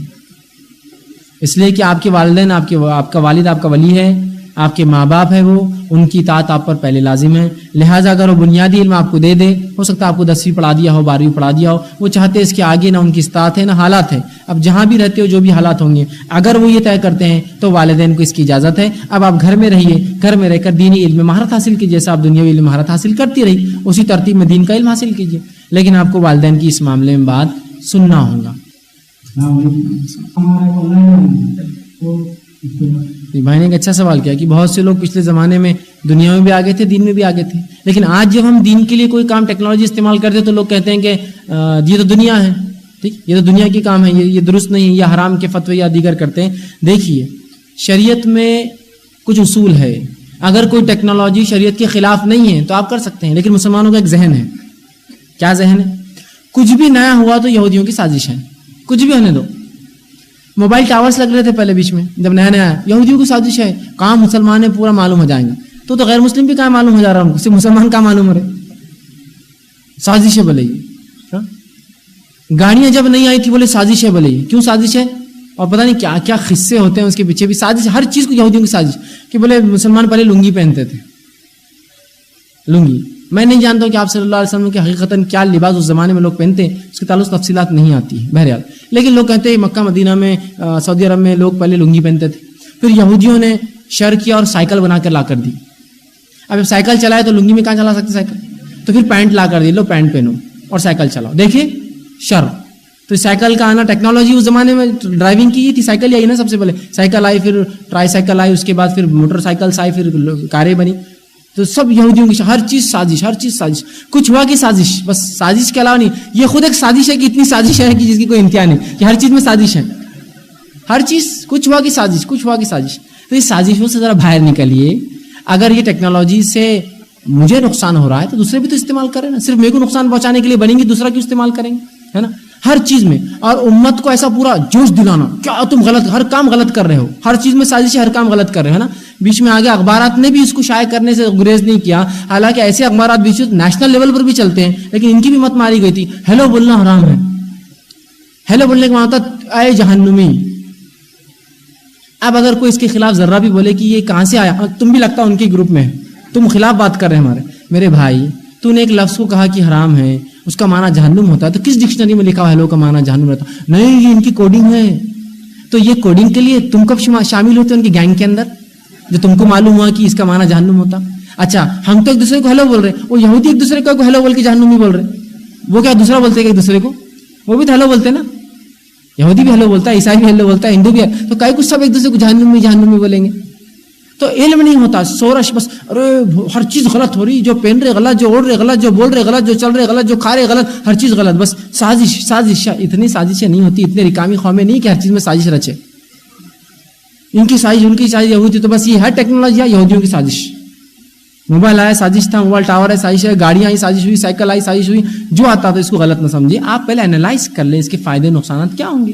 S1: اس لیے کہ آپ کے والدین, آپ کا والد آپ کا ولی ہے, آپ کے ماں باپ ہے, وہ ان کی اطاعت آپ پر پہلے لازم ہے. لہٰذا اگر وہ بنیادی علم آپ کو دے دے, ہو سکتا ہے آپ کو 10ویں پڑھا دیا ہو, 12ویں پڑھا دیا ہو, وہ چاہتے ہیں اس کے آگے نہ ان کی اطاعت ہے نہ حالات ہے. اب جہاں بھی رہتے ہو جو بھی حالات ہوں گے, اگر وہ یہ طے کرتے ہیں تو والدین کو اس کی اجازت ہے. اب آپ گھر میں رہیے, گھر میں رہ کر دینی علم میں مہارت حاصل کیجیے, جیسا آپ دنیاوی علم مہارت حاصل کرتی رہی اسی ترتیب میں دین کا علم حاصل کیجیے. لیکن آپ کو والدین کی اس معاملے میں بات سننا ہوگا. بھائی نے ایک اچھا سوال کیا کہ بہت سے لوگ پچھلے زمانے میں دنیا میں بھی آگے تھے, دین میں بھی آگے تھے, لیکن آج جب ہم دین کے لیے کوئی کام ٹیکنالوجی استعمال کرتے تو لوگ کہتے ہیں کہ یہ تو دنیا ہے, ٹھیک, یہ تو دنیا کی کام ہے, یہ درست نہیں ہے, یہ حرام کے فتوے یا دیگر کرتے ہیں. دیکھیے شریعت میں کچھ اصول ہے, اگر کوئی ٹیکنالوجی شریعت کے خلاف نہیں ہے تو آپ کر سکتے ہیں. لیکن مسلمانوں کا ایک ذہن ہے, کیا ذہن ہے, کچھ بھی نیا ہوا تو یہودیوں کی سازش ہے, کچھ بھی ہونے دو. موبائل ٹاورز لگ رہے تھے پہلے بیچ میں جب نیا نیا, یہودیوں کی سازش ہے, کام مسلمان ہے پورا معلوم ہو جائیں گا. تو غیر مسلم بھی کہاں معلوم ہو جا رہا ہے, ان کو صرف مسلمان کا معلوم ہو رہے, سازش ہے بولے. یہ گاڑیاں جب نہیں آئی تھی بولے سازش ہے بولے. کیوں سازش ہے؟ اور پتہ نہیں کیا کیا قصے ہوتے ہیں اس کے پیچھے بھی. سازش, ہر چیز کو یہودیوں کی سازش کہ بولے مسلمان پہلے لنگی پہنتے تھے, لنگی. میں نہیں جانتا ہوں کہ آپ صلی اللہ علیہ وسلم کے حقیقتاً کیا لباس اس زمانے میں لوگ پہنتے ہیں, اس کے تعلق تفصیلات نہیں آتی ہیں بہرحال. لیکن لوگ کہتے ہیں مکہ مدینہ میں, سعودی عرب میں لوگ پہلے لنگی پہنتے تھے, پھر یہودیوں نے شر کیا اور سائیکل بنا کر لا کر دی. اب جب سائیکل چلائے تو لنگی میں کہاں چلا سکتے سائیکل, تو پھر پینٹ لا کر دی, لو پینٹ پہنو اور سائیکل چلاؤ. دیکھیے شر. تو سائیکل کا آنا, ٹیکنالوجی اس زمانے میں ڈرائیونگ کی تھی, سائیکل آئی نا سب سے پہلے, سائیکل آئی, پھر ٹرائی سائیکل آئی, اس کے بعد پھر موٹر سائیکلس آئی, پھر کاریں بنی. تو سب یہودیوں کی ہر چیز سازش, ہر چیز سازش. کچھ ہوا کہ سازش, بس سازش کے علاوہ نہیں. یہ خود ایک سازش ہے کہ اتنی سازش ہے کہ جس کی کوئی انتہا نہیں, کہ ہر چیز میں سازش ہے, ہر چیز. کچھ ہوا کہ سازش, کچھ ہوا کہ سازش. تو اس سازشوں سے ذرا باہر نکلیے. اگر یہ ٹیکنالوجی سے مجھے نقصان ہو رہا ہے تو دوسرے بھی تو استعمال کریں نا. صرف میرے کو نقصان پہنچانے کے لیے بنیں گی, دوسرا کیوں استعمال کریں گے, ہے نا, ہر چیز میں. اور امت کو ایسا پورا جوش دلانا, کیا تم غلط, ہر کام غلط کر رہے ہو, ہر چیز میں سازش ہے, ہر کام غلط کر رہے ہو, ہے نا. بیچ میں آگے اخبارات نے بھی اس کو شائع کرنے سے گریز نہیں کیا, حالانکہ ایسے اخبارات بیچ نیشنل لیول پر بھی چلتے ہیں, لیکن ان کی بھی مت ماری گئی تھی. ہیلو بولنا حرام ہے, ہیلو بولنے کا معنی ہوتا اے جہنمی. اب اگر کوئی اس کے خلاف ذرہ بھی بولے کہ یہ کہاں سے آیا, تم بھی لگتا ان کے گروپ میں, تم خلاف بات کر رہے ہیں ہمارے. میرے بھائی, تو نے ایک لفظ کو کہا کہ حرام ہے, اس کا معنی جہنم ہوتا ہے, تو کس ڈکشنری میں لکھا ہیلو کا معنی جہنم رہتا؟ نہیں, یہ ان کی کوڈنگ ہے. تو یہ کوڈنگ کے لیے تم کب شامل ہوتے ان کی گینگ کے اندر, جو تم کو معلوم ہوا کہ اس کا معنی جہنم ہوتا. اچھا ہم تو ایک دوسرے کو ہیلو بول رہے ہیں, وہ یہودی ایک دوسرے کو ہیلو بول کے جہنمی بول رہے, وہ کیا دوسرا بولتے ہیں ایک دوسرے کو؟ وہ بھی تو ہیلو بولتے ہیں نا, یہودی بھی ہیلو بولتا ہے, عیسائی بھی ہیلو بولتا ہے, ہندو بھی, تو کئی کچھ سب ایک دوسرے کو جہنمی بولیں گے. تو علم نہیں ہوتا, سورش بس, ارے ہر چیز غلط ہو رہی, جو پہن رہے غلط, جو اوڑھ رہے غلط, جو بول رہے غلط, جو چل رہے غلط, جو کھا رہے غلط, ہر چیز غلط, بس سازش. اتنی سازشیں نہیں ہوتی, اتنے رکامی قومیں نہیں کہ ہر چیز میں سازش رچے. ان کی سازش, ان کی سازش یہودی, تو بس یہ ہے ٹیکنالوجی ہے یہودیوں کی سازش. موبائل آیا سازش تھا, موبائل ٹاور ہے سازش ہے, گاڑیاں آئی سازش ہوئی, سائیکل آئی سازش ہوئی, جو آتا تو اس کو غلط نہ سمجھے. آپ پہلے انالائز کر لیں اس کے فائدے نقصانات کیا ہوں گے,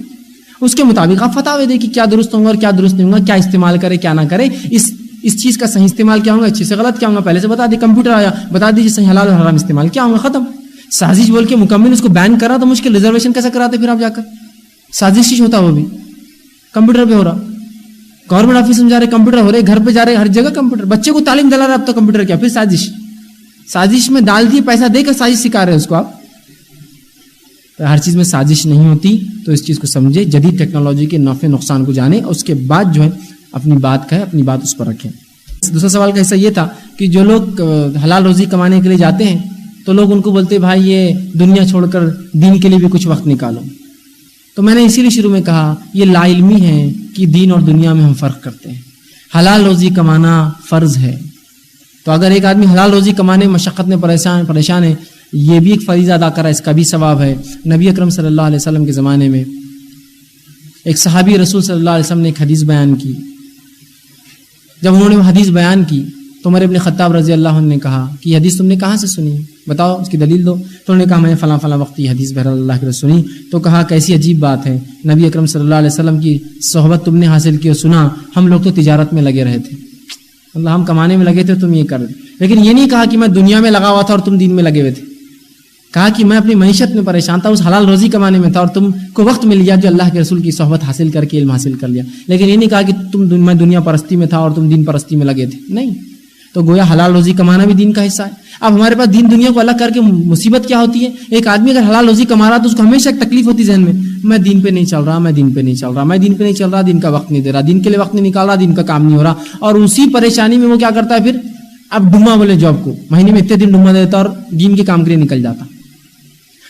S1: اس کے مطابق آپ فتاوی دیں کہ کیا درست ہوگا اور کیا درست نہیں ہوگا, کیا استعمال کرے کیا نہ کرے, اس چیز کا صحیح استعمال کیا ہوگا, اچھے سے غلط کیا ہوگا, پہلے سے بتا دیں. کمپیوٹر آیا بتا دیجیے صحیح حلال اور حرام استعمال کیا ہوگا, ختم. سازش بول کے مکمل اس کو بین کرا تو مشکل, ریزرویشن کیسے کراتے پھر آپ جا کر, سازش ہوتا, وہ بھی کمپیوٹر پہ ہو رہا. گورنمنٹ آفس میں جا رہے کمپیوٹر ہو رہے, گھر پہ جا رہے ہر جگہ کمپیوٹر, بچے کو تعلیم دلا رہے اب تو کمپیوٹر کیا, پھر سازش میں ڈال دیے, پیسہ دے کر سازش سکھا رہے اس کو آپ. ہر چیز میں سازش نہیں ہوتی, تو اس چیز کو سمجھے, جدید ٹیکنالوجی کے نفع نقصان کو جانے, اور اس کے بعد جو ہے اپنی بات کہے, اپنی بات اس پر رکھیں. دوسرا سوال کا حصہ یہ تھا کہ جو لوگ حلال روزی کمانے کے لیے جاتے ہیں تو لوگ ان کو بولتے ہیں بھائی یہ دنیا چھوڑ کر دین کے لیے بھی کچھ وقت نکالو. تو میں نے اسی لیے شروع میں کہا یہ لا علمی ہے کہ دین اور دنیا میں ہم فرق کرتے ہیں. حلال روزی کمانا فرض ہے, تو اگر ایک آدمی حلال روزی کمانے مشقت میں پریشان ہے, یہ بھی ایک فریضہ ادا کرا, اس کا بھی ثواب ہے. نبی اکرم صلی اللہ علیہ وسلم کے زمانے میں ایک صحابی رسول صلی اللہ علیہ وسلم نے ایک حدیث بیان کی. جب انہوں نے وہ حدیث بیان کی تو عمر ابن خطاب رضی اللہ عنہ نے کہا کہ یہ حدیث تم نے کہاں سے سنی, بتاؤ اس کی دلیل دو. تو انہوں نے کہا میں نے فلاں فلاں وقت یہ حدیث بہرحال اللہ کی سنی. تو کہا کیسی عجیب بات ہے, نبی اکرم صلی اللہ علیہ وسلم کی صحبت تم نے حاصل کی اور سنا, ہم لوگ تو تجارت میں لگے رہے تھے, اللہ ہم کمانے میں لگے تھے, تم یہ کر رہے. لیکن یہ نہیں کہا کہ میں دنیا میں لگا ہوا تھا اور تم دین میں لگے ہوئے تھے. کہا کہ میں اپنی معیشت میں پریشان تھا, اس حلال روزی کمانے میں تھا, اور تم کو وقت مل گیا جو اللہ کے رسول کی صحبت حاصل کر کے علم حاصل کر لیا. لیکن یہ نہیں کہا کہ میں دنیا پرستی میں تھا اور تم دین پرستی میں لگے تھے, نہیں. تو گویا حلال روزی کمانا بھی دین کا حصہ ہے. اب ہمارے پاس دین دنیا کو الگ کر کے مصیبت کیا ہوتی ہے, ایک آدمی اگر حلال روزی کما رہا تو اس کو ہمیشہ ایک تکلیف ہوتی ہے ذہن میں دین پہ نہیں چل رہا, میں دین پہ نہیں چل رہا, میں دین پہ نہیں چل رہا, دین کا وقت نہیں دے رہا, دین کے لیے وقت نہیں نکال رہا, دین کا کام نہیں ہو رہا. اور اسی پریشانی میں وہ کیا کرتا ہے, پھر اب ڈما بولے جاب کو, مہینے میں اتنے دن ڈما دیتا اور دین کے کام کے لیے نکل جاتا.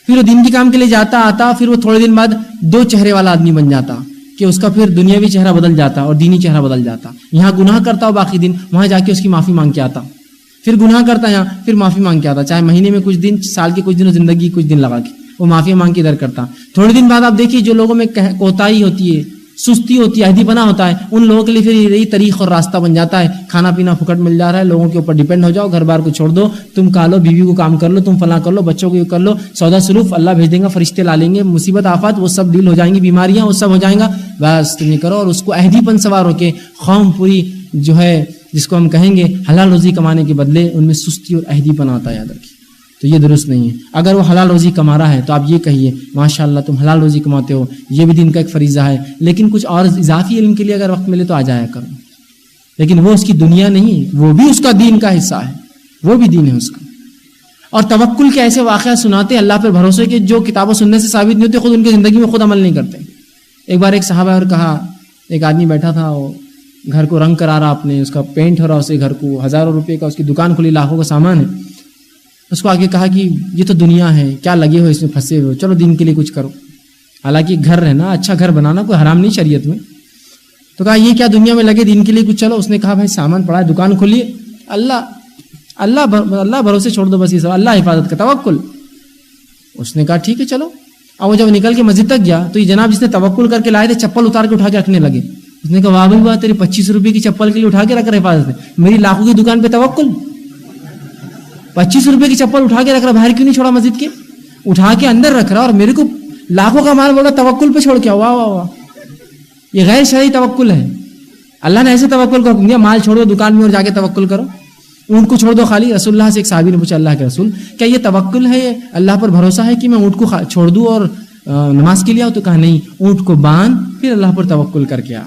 S1: پھر وہ دین کے کام کے لیے جاتا آتا, پھر وہ تھوڑے دن بعد دو چہرے والا آدمی بن جاتا کہ اس کا پھر دنیاوی چہرہ بدل جاتا اور دینی چہرہ بدل جاتا. یہاں گناہ کرتا ہو باقی دن, وہاں جا کے اس کی معافی مانگ کے آتا, پھر گناہ کرتا یہاں, پھر معافی مانگ کے آتا, چاہے مہینے میں کچھ دن, سال کے کچھ دن, زندگی کچھ دن لگا کے وہ معافی مانگ کے ادھر کرتا. تھوڑے دن بعد آپ دیکھیے جو لوگوں میں کوتاہی ہوتی ہے, سستی ہوتی ہے, عہدی پنا ہوتا ہے, ان لوگوں کے لیے پھر یہی طریق اور راستہ بن جاتا ہے. کھانا پینا پھکٹ مل جا رہا ہے, لوگوں کے اوپر ڈیپینڈ ہو جاؤ, گھر بار کو چھوڑ دو, تم کھا لو, بیوی کو کام کر لو, تم فلاں کر لو, بچوں کو یہ کر لو, سودا سلوف اللہ بھیج دیں گا, فرشتے لا لیں گے, مصیبت آفات وہ سب ڈیل ہو جائیں گی, بیماریاں وہ سب ہو جائیں گا, بس تم یہ کرو. اور اس کو عہدی پن سوار ہو کے قوم پوری جو ہے جس کو ہم کہیں گے حلال روزی کمانے کے بدلے ان میں سستی اور عہدی پن آتا ہے, یاد رکھیے. تو یہ درست نہیں ہے. اگر وہ حلال روزی کما رہا ہے تو آپ یہ کہیے ماشاءاللہ تم حلال روزی کماتے ہو, یہ بھی دین کا ایک فریضہ ہے, لیکن کچھ اور اضافی علم کے لیے اگر وقت ملے تو آ جایا کرو. لیکن وہ اس کی دنیا نہیں ہے, وہ بھی اس کا دین کا حصہ ہے, وہ بھی دین ہے اس کا. اور توکل کے ایسے واقعات سناتے ہیں اللہ پر بھروسے کے جو کتاب و سننے سے ثابت نہیں ہوتے, خود ان کی زندگی میں خود عمل نہیں کرتے. ایک بار ایک صحابہ اور کہا, ایک آدمی بیٹھا تھا, وہ گھر کو رنگ کرا رہا, اپنے اس کا پینٹ ہو رہا, اسے گھر کو ہزاروں روپے کا اس کی دکان کھلی, لاکھوں کا سامان ہے. اس کو آگے کہا کہ یہ تو دنیا ہے, کیا لگے ہو اس میں, پھنسے ہوئے, چلو دین کے لیے کچھ کرو. حالانکہ گھر رہنا, اچھا گھر بنانا کوئی حرام نہیں شریعت میں. تو کہا یہ کیا دنیا میں لگے, دین کے لیے کچھ چلو. اس نے کہا بھائی سامان پڑا ہے, دکان کھولیے, اللہ بھروسے چھوڑ دو, بس یہ سب اللہ حفاظت کا توکل. اس نے کہا ٹھیک ہے چلو. اور وہ جب نکل کے مسجد تک گیا تو یہ جناب جس نے توکل کر کے لائے تھے چپل اتار کے اٹھا کے رکھنے لگے. اس نے کہا واہ بھائی واہ, تیری 25 روپے کی چپل کے لیے اٹھا کے رکھ رہا حفاظت ہے, میری لاکھوں کی دکان پہ توکل. 25 روپے کی چپل اٹھا کے رکھ رہا, باہر کیوں نہیں چھوڑا مسجد کے, اٹھا کے اندر رکھ رہا, اور میرے کو لاکھوں کا مال بول رہا توکل پہ چھوڑ کے. واہ واہ واہ, یہ غیر شرعی توکل ہے. اللہ نے ایسے توکل کو حکم دیا, مال چھوڑ دو دکان میں اور جا کے توکل کرو, اونٹ کو چھوڑ دو خالی. رسول اللہ سے ایک صحابی نے پوچھا اللہ کے رسول کیا یہ توکل ہے, یہ اللہ پر بھروسہ ہے کہ میں اونٹ کو چھوڑ دوں اور نماز کے لیے آؤں؟ تو کہا نہیں, اونٹ کو باندھ پھر اللہ پر توکل کر کے آ,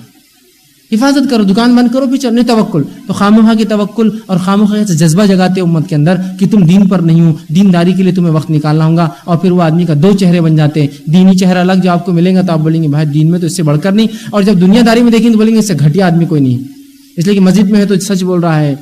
S1: حفاظت کرو, دکان بند کرو, پھر چلنے توکل. تو خامخواہ کی توکل اور خامخواہ سے جذبہ جگاتے امت کے اندر کہ تم دین پر نہیں ہو, دینداری کے لیے تمہیں وقت نکالنا ہوگا. اور پھر وہ آدمی کا دو چہرے بن جاتے ہیں, دینی چہرہ الگ جو آپ کو ملے گا تو آپ بولیں گے بھائی دین میں تو اس سے بڑھ کر نہیں, اور جب دنیا داری میں دیکھیں تو بولیں گے اس سے گھٹیا آدمی کوئی نہیں. اس لیے کہ مسجد میں ہے تو سچ بول رہا ہے،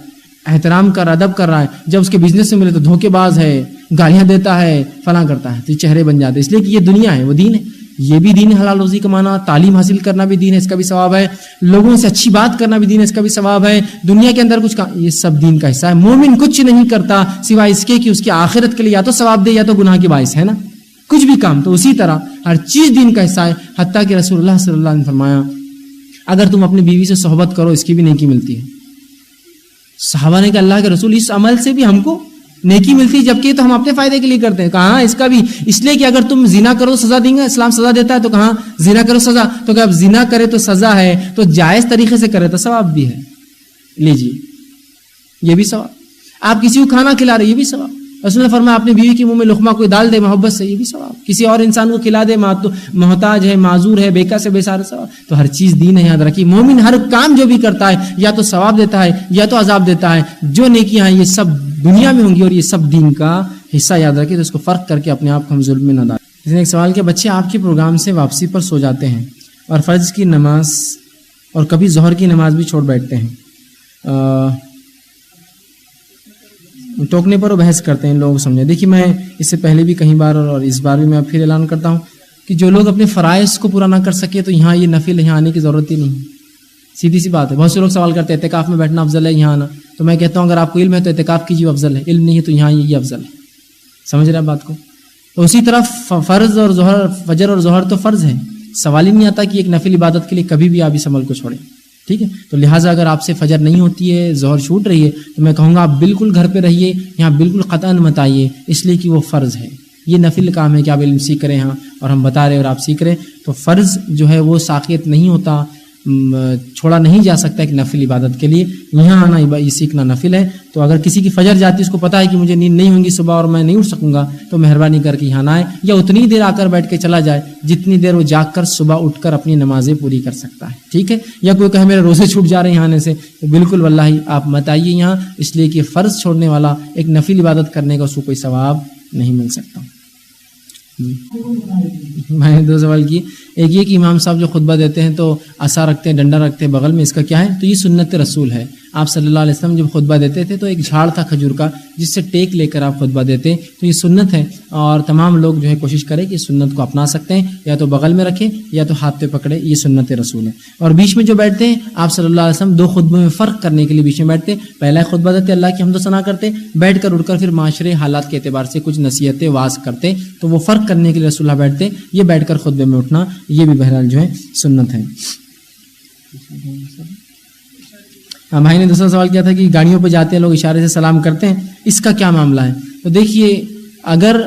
S1: احترام کر رہا ہے، ادب کر رہا ہے، جب اس کے بزنس سے ملے تو دھوکے باز ہے، گالیاں دیتا ہے، فلاں کرتا ہے، تو یہ چہرے بن جاتے ہیں۔ اس لیے کہ یہ دنیا ہے، وہ دین ہے، یہ بھی دین ہے، حلال روزی کمانا، تعلیم حاصل کرنا بھی دین ہے، اس کا بھی ثواب ہے، لوگوں سے اچھی بات کرنا بھی دین ہے، اس کا بھی ثواب ہے، دنیا کے اندر کچھ یہ سب دین کا حصہ ہے۔ مومن کچھ نہیں کرتا سوائے اس کے کہ اس کی آخرت کے لیے یا تو ثواب دے یا تو گناہ کی باعث ہے نا، کچھ بھی کام۔ تو اسی طرح ہر چیز دین کا حصہ ہے، حتیٰ کہ رسول اللہ صلی اللہ علیہ وسلم نے فرمایا اگر تم اپنی بیوی سے صحبت کرو اس کی بھی نیکی ملتی ہے۔ صحابہ نے کہا اللہ کے رسول اس عمل سے بھی ہم کو نیکی ملتی ہے، جبکہ تو ہم اپنے فائدے کے لیے کرتے ہیں۔ کہاں اس کا بھی اس لیے کہ اگر تم زنا کرو سزا دیں گے، اسلام سزا دیتا ہے، تو کہاں زنا کرو سزا، تو کہ اب زنا کرے تو سزا ہے، تو جائز طریقے سے کرے تو ثواب بھی ہے، لیجیے یہ بھی ثواب۔ آپ کسی کو کھانا کھلا رہے یہ بھی ثواب۔ رسول نے فرمایا اپنی بیوی کے منہ میں لقمہ کوئی ڈال دے محبت سے، یہ بھی ثواب۔ کسی اور انسان کو کھلا دے، محتاج ہے، معذور ہے، بیکا سے بے سارے ثواب۔ تو ہر چیز دین ہے، یاد رکھیے۔ مومن ہر کام جو بھی کرتا ہے یا تو ثواب دیتا ہے یا تو عذاب دیتا ہے۔ جو نیکیاں ہیں یہ سب دنیا میں ہوں گی اور یہ سب دین کا حصہ، یاد رکھیے۔ تو اس کو فرق کر کے اپنے آپ کو ہم ظلم میں نہ ڈالیں۔ اس نے ایک سوال کیا، بچے آپ کے پروگرام سے واپسی پر سو جاتے ہیں اور فرض کی نماز اور کبھی ظہر کی نماز بھی چھوڑ بیٹھتے ہیں، ٹوکنے پر وہ بحث کرتے ہیں، لوگ سمجھیں۔ دیکھیے میں اس سے پہلے بھی کئی بار اور اس بار بھی میں پھر اعلان کرتا ہوں کہ جو لوگ اپنے فرائض کو پورا نہ کر سکے تو یہاں یہ نفل یہاں آنے کی ضرورت ہی نہیں، سیدھی سی بات ہے۔ بہت سے لوگ سوال کرتے ہیں اعتکاف میں بیٹھنا افضل ہے یہاں آنا، تو میں کہتا ہوں اگر آپ کو علم ہے تو اعتکاف کیجیے، افضل ہے، علم نہیں ہے تو یہاں یہ افضل ہے۔ سمجھ رہے ہیں بات کو؟ تو اسی طرح فرض اور ظہر، فجر اور ظہر تو فرض ہے، سوال ہی نہیں آتا کہ ایک نفل عبادت کے لیے کبھی بھی آپ اس عمل کو چھوڑیں، ٹھیک ہے؟ تو لہٰذا اگر آپ سے فجر نہیں ہوتی ہے، ظہر چھوٹ رہی ہے، تو میں کہوں گا آپ بالکل گھر پہ رہیے، یہاں بالکل قطعاً مت آئیے، اس لیے کہ وہ فرض ہے۔ یہ نفل کام ہے کہ آپ علم سیکھ رہے ہیں اور ہم بتا رہے ہیں اور آپ سیکھ رہے ہیں، تو فرض جو ہے وہ ساقط نہیں ہوتا، چھوڑا نہیں جا سکتا ایک نفل عبادت کے لیے۔ یہاں آنا یہ سیکھنا نفل ہے۔ تو اگر کسی کی فجر جاتی ہے، اس کو پتا ہے کہ مجھے نیند نہیں ہوگی صبح اور میں نہیں اٹھ سکوں گا، تو مہربانی کر کے یہاں نہ آئے، یا اتنی دیر آ کر بیٹھ کے چلا جائے جتنی دیر وہ جاگ کر صبح اٹھ کر اپنی نمازیں پوری کر سکتا ہے، ٹھیک ہے؟ یا کوئی کہے میرے روزے چھوٹ جا رہے ہیں یہاں آنے سے، تو بالکل واللہ آپ مت آئیے یہاں، اس لیے کہ فرض چھوڑنے والا ایک نفل عبادت کرنے کا اس کو کوئی ثواب نہیں مل سکتا۔ میں نے دو سوال کیے، ایک یہ کہ امام صاحب جو خطبہ دیتے ہیں تو عصا رکھتے ہیں، ڈنڈا رکھتے ہیں بغل میں، اس کا کیا ہے؟ تو یہ سنت رسول ہے۔ آپ صلی اللہ علیہ وسلم جب خطبہ دیتے تھے تو ایک جھاڑ تھا کھجور کا جس سے ٹیک لے کر آپ خطبہ دیتے، تو یہ سنت ہے، اور تمام لوگ جو ہے کوشش کریں کہ اس سنت کو اپنا سکتے ہیں، یا تو بغل میں رکھیں یا تو ہاتھ پہ پکڑے، یہ سنت رسول ہے۔ اور بیچ میں جو بیٹھتے ہیں آپ صلی اللہ علیہ وسلم دو خطبوں میں فرق کرنے کے لیے بیچ میں بیٹھتے، پہلا خطبہ دیتے اللہ کی حمد و ثنا کرتے، بیٹھ کر اٹھ کر پھر معاشرے حالات کے اعتبار سے کچھ نصیحتیں واعظ کرتے، تو وہ فرق کرنے کے لیے رسول اللہ بیٹھتے، یہ بیٹھ کر خطبے میں اٹھنا یہ بھی بہرحال جو ہے سنت ہے۔ بھائی نے دوسرا سوال کیا تھا کہ گاڑیوں پہ جاتے ہیں لوگ اشارے سے سلام کرتے ہیں، اس کا کیا معاملہ ہے؟ تو دیکھیے اگر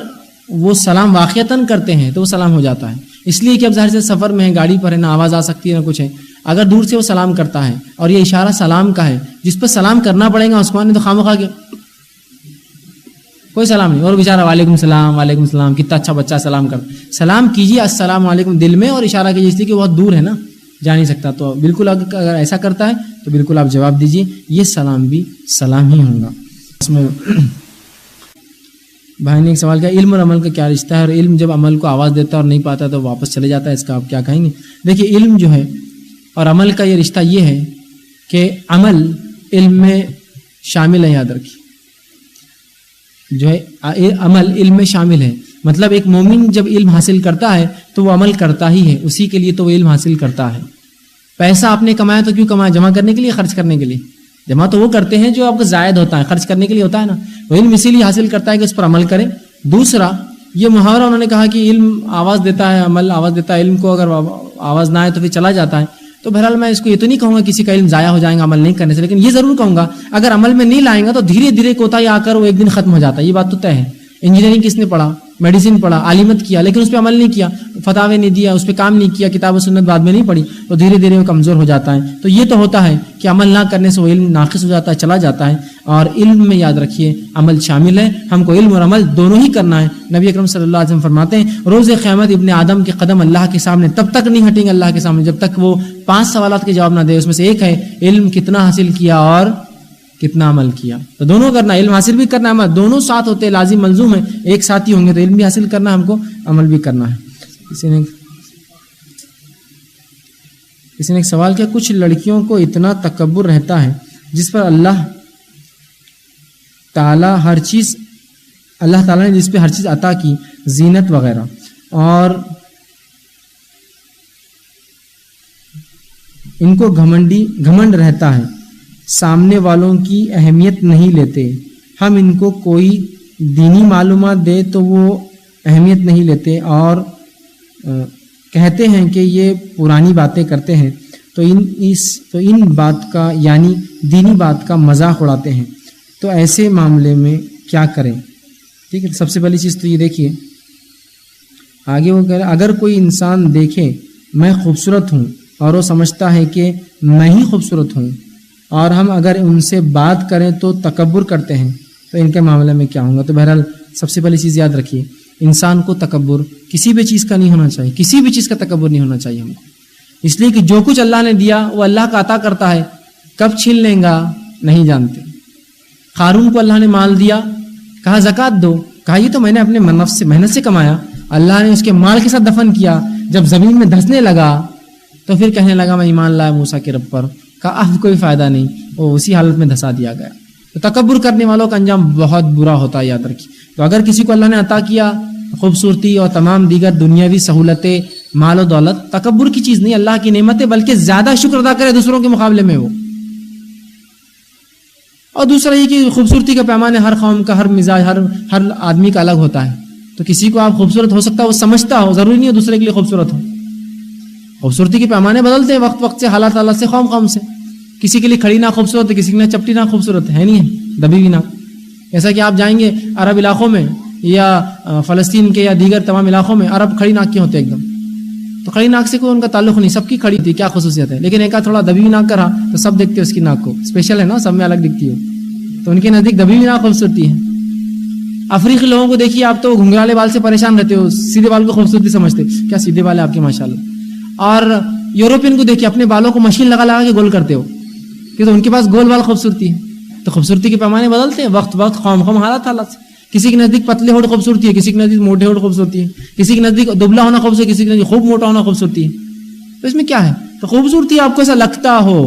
S1: وہ سلام واقعتاً کرتے ہیں تو وہ سلام ہو جاتا ہے، اس لیے کہ اب ظاہر سے سفر میں ہے، گاڑی پر ہے، نہ آواز آ سکتی ہے نہ کچھ ہے۔ اگر دور سے وہ سلام کرتا ہے اور یہ اشارہ سلام کا ہے جس پہ سلام کرنا پڑے گا، عثمان نے تو خامخواہ کیا کوئی سلام نہیں، اور بیچارہ وعلیکم السلام وعلیکم السلام، کتنا اچھا بچہ سلام کرتا، سلام کیجیے السلام علیکم دل میں، اور اشارہ کیجیے، اس لیے کہ بہت دور ہے نا، جا نہیں سکتا، تو بالکل اگر ایسا کرتا ہے تو بالکل آپ جواب دیجیے، یہ سلام بھی سلام ہی ہوگا۔ اس میں بھائی نے ایک سوال کیا، علم اور عمل کا کیا رشتہ ہے، اور علم جب عمل کو آواز دیتا ہے اور نہیں پاتا تو واپس چلے جاتا ہے، اس کا آپ کیا کہیں گے؟ دیکھیے علم جو ہے اور عمل کا یہ رشتہ یہ ہے کہ عمل علم میں شامل ہے، یاد رکھیے جو ہے عمل علم میں شامل ہے، مطلب ایک مومن جب علم حاصل کرتا ہے تو وہ عمل کرتا ہی ہے، اسی کے لیے تو وہ علم حاصل کرتا ہے۔ پیسہ آپ نے کمایا تو کیوں کمایا؟ جمع کرنے کے لیے، خرچ کرنے کے لیے؟ جمع تو وہ کرتے ہیں جو آپ کو زائد ہوتا ہے، خرچ کرنے کے لیے ہوتا ہے نا، وہ علم اسی لیے حاصل کرتا ہے کہ اس پر عمل کرے۔ دوسرا یہ محاورہ انہوں نے کہا کہ علم آواز دیتا ہے، عمل آواز دیتا ہے، علم کو اگر آواز نہ آئے تو پھر چلا جاتا ہے، تو بہرحال میں اس کو یہ تو نہیں کہوں گا کسی کا علم ضائع ہو جائے گا عمل نہیں کرنے سے، لیکن یہ ضرور کہوں گا اگر عمل میں نہیں لائیں گا تو دھیرے دھیرے کوتاہی آ کر وہ ایک دن ختم ہو جاتا ہے، یہ بات تو طے ہے۔ انجینئرنگ کس نے پڑھا، میڈیسن پڑھا، عالمت کیا، لیکن اس پہ عمل نہیں کیا، فتاوے نہیں دیا، اس پہ کام نہیں کیا، کتاب و سنت بعد میں نہیں پڑھی، تو دھیرے دھیرے وہ کمزور ہو جاتا ہے۔ تو یہ تو ہوتا ہے کہ عمل نہ کرنے سے وہ علم ناقص ہو جاتا ہے، چلا جاتا ہے، اور علم میں یاد رکھیے عمل شامل ہے، ہم کو علم اور عمل دونوں ہی کرنا ہے۔ نبی اکرم صلی اللہ علیہ وسلم فرماتے ہیں روز قیامت ابن آدم کے قدم اللہ کے سامنے تب تک نہیں ہٹیں گے اللہ کے سامنے جب تک وہ 5 سوالات کے جواب نہ دے، اس میں سے ایک ہے علم کتنا حاصل کیا اور کتنا عمل کیا۔ تو دونوں کرنا، علم حاصل بھی کرنا، عمل دونوں ساتھ ہوتے، لازم ملزوم ہے، ایک ساتھ ہی ہوں گے، تو علم بھی حاصل کرنا ہم کو، عمل بھی کرنا ہے۔ کسی نے ایک سوال کیا، کچھ لڑکیوں کو اتنا تکبر رہتا ہے جس پر اللہ تعالیٰ نے جس پہ ہر چیز عطا کی، زینت وغیرہ، اور ان کو گھمنڈ رہتا ہے، سامنے والوں کی اہمیت نہیں لیتے، ہم ان کو کوئی دینی معلومات دے تو وہ اہمیت نہیں لیتے اور کہتے ہیں کہ یہ پرانی باتیں کرتے ہیں، تو ان بات کا یعنی دینی بات کا مذاق اڑاتے ہیں، تو ایسے معاملے میں کیا کریں؟ ٹھیک ہے، سب سے پہلی چیز تو یہ دیکھیے، آگے وہ کہہ رہے اگر کوئی انسان دیکھے میں خوبصورت ہوں اور وہ سمجھتا ہے کہ میں ہی خوبصورت ہوں، اور ہم اگر ان سے بات کریں تو تکبر کرتے ہیں، تو ان کے معاملے میں کیا ہوگا؟ تو بہرحال سب سے پہلی چیز یاد رکھیے، انسان کو تکبر کسی بھی چیز کا نہیں ہونا چاہیے، کسی بھی چیز کا تکبر نہیں ہونا چاہیے ہم کو، اس لیے کہ جو کچھ اللہ نے دیا وہ اللہ کا عطا کرتا ہے، کب چھین لیں گا نہیں جانتے۔ قارون کو اللہ نے مال دیا، کہا زکوٰۃ دو، کہا یہ تو میں نے اپنے محنت سے کمایا، اللہ نے اس کے مال کے ساتھ دفن کیا، جب زمین میں دھسنے لگا تو پھر کہنے لگا میں ایمان لایا موسیٰ کے رب پر، کہا اب کوئی فائدہ نہیں، وہ اسی حالت میں دھسا دیا گیا۔ تو تکبر کرنے والوں کا انجام بہت برا ہوتا ہے، یاد رکھیے۔ تو اگر کسی کو اللہ نے عطا کیا خوبصورتی اور تمام دیگر دنیاوی سہولتیں، مال و دولت، تکبر کی چیز نہیں، اللہ کی نعمت ہے، بلکہ زیادہ شکر ادا کرے دوسروں کے مقابلے میں وہ۔ اور دوسرا یہ کہ خوبصورتی کا پیمانے ہر قوم کا، ہر مزاج، ہر آدمی کا الگ ہوتا ہے، تو کسی کو آپ خوبصورت ہو سکتا ہے وہ سمجھتا ہو، ضروری نہیں ہے دوسرے کے لیے خوبصورت ہو۔ خوبصورتی کے پیمانے بدلتے ہیں وقت سے، حالات سے، قوم سے، کسی کے لیے کھڑی ناک خوبصورت ہے، کسی کے لیے چپٹی ناک خوبصورت ہے نہیں ہے، دبی ہوئی ناک۔ ایسا کہ آپ جائیں گے عرب علاقوں میں یا فلسطین کے یا دیگر تمام علاقوں میں، عرب کھڑی ناک کے ہوتے ایک دم، تو کھڑی ناک سے کوئی ان کا تعلق نہیں، سب کی کھڑی تھی، کیا خصوصیت ہے، لیکن ایک تھوڑا دبی ہوئی ناک کا رہا تو سب دیکھتے اس کی ناک کو، اسپیشل ہے نا، سب میں الگ دکھتی ہے، تو ان کے نزدیک دبی ہوئی ناک خوبصورتی ہے۔ افریقی لوگوں کو دیکھیے آپ، تو گھنگرالے بال سے پریشان رہتے ہو، سیدھے بال کو خوبصورتی سمجھتے، کیا سیدھے بال ہے آپ کے ماشاءاللہ۔ اور یوروپین کو دیکھیے، اپنے بالوں کو مشین لگا کے گول کرتے ہو، کہ تو ان کے پاس گول بال خوبصورتی ہے۔ تو خوبصورتی کے پیمانے بدلتے ہیں وقت قوم حالات سے۔ کسی کے نزدیک پتلے ہوڑ خوبصورتی ہے، کسی کے نزدیک موٹے ہوڑ خوبصورتی ہے، کسی کے نزدیک دبلا ہونا خوبصورتی ہے، کسی کے نزدیک خوب موٹا ہونا خوبصورتی ہے۔ تو اس میں کیا ہے؟ تو خوبصورتی آپ کو ایسا لگتا ہو،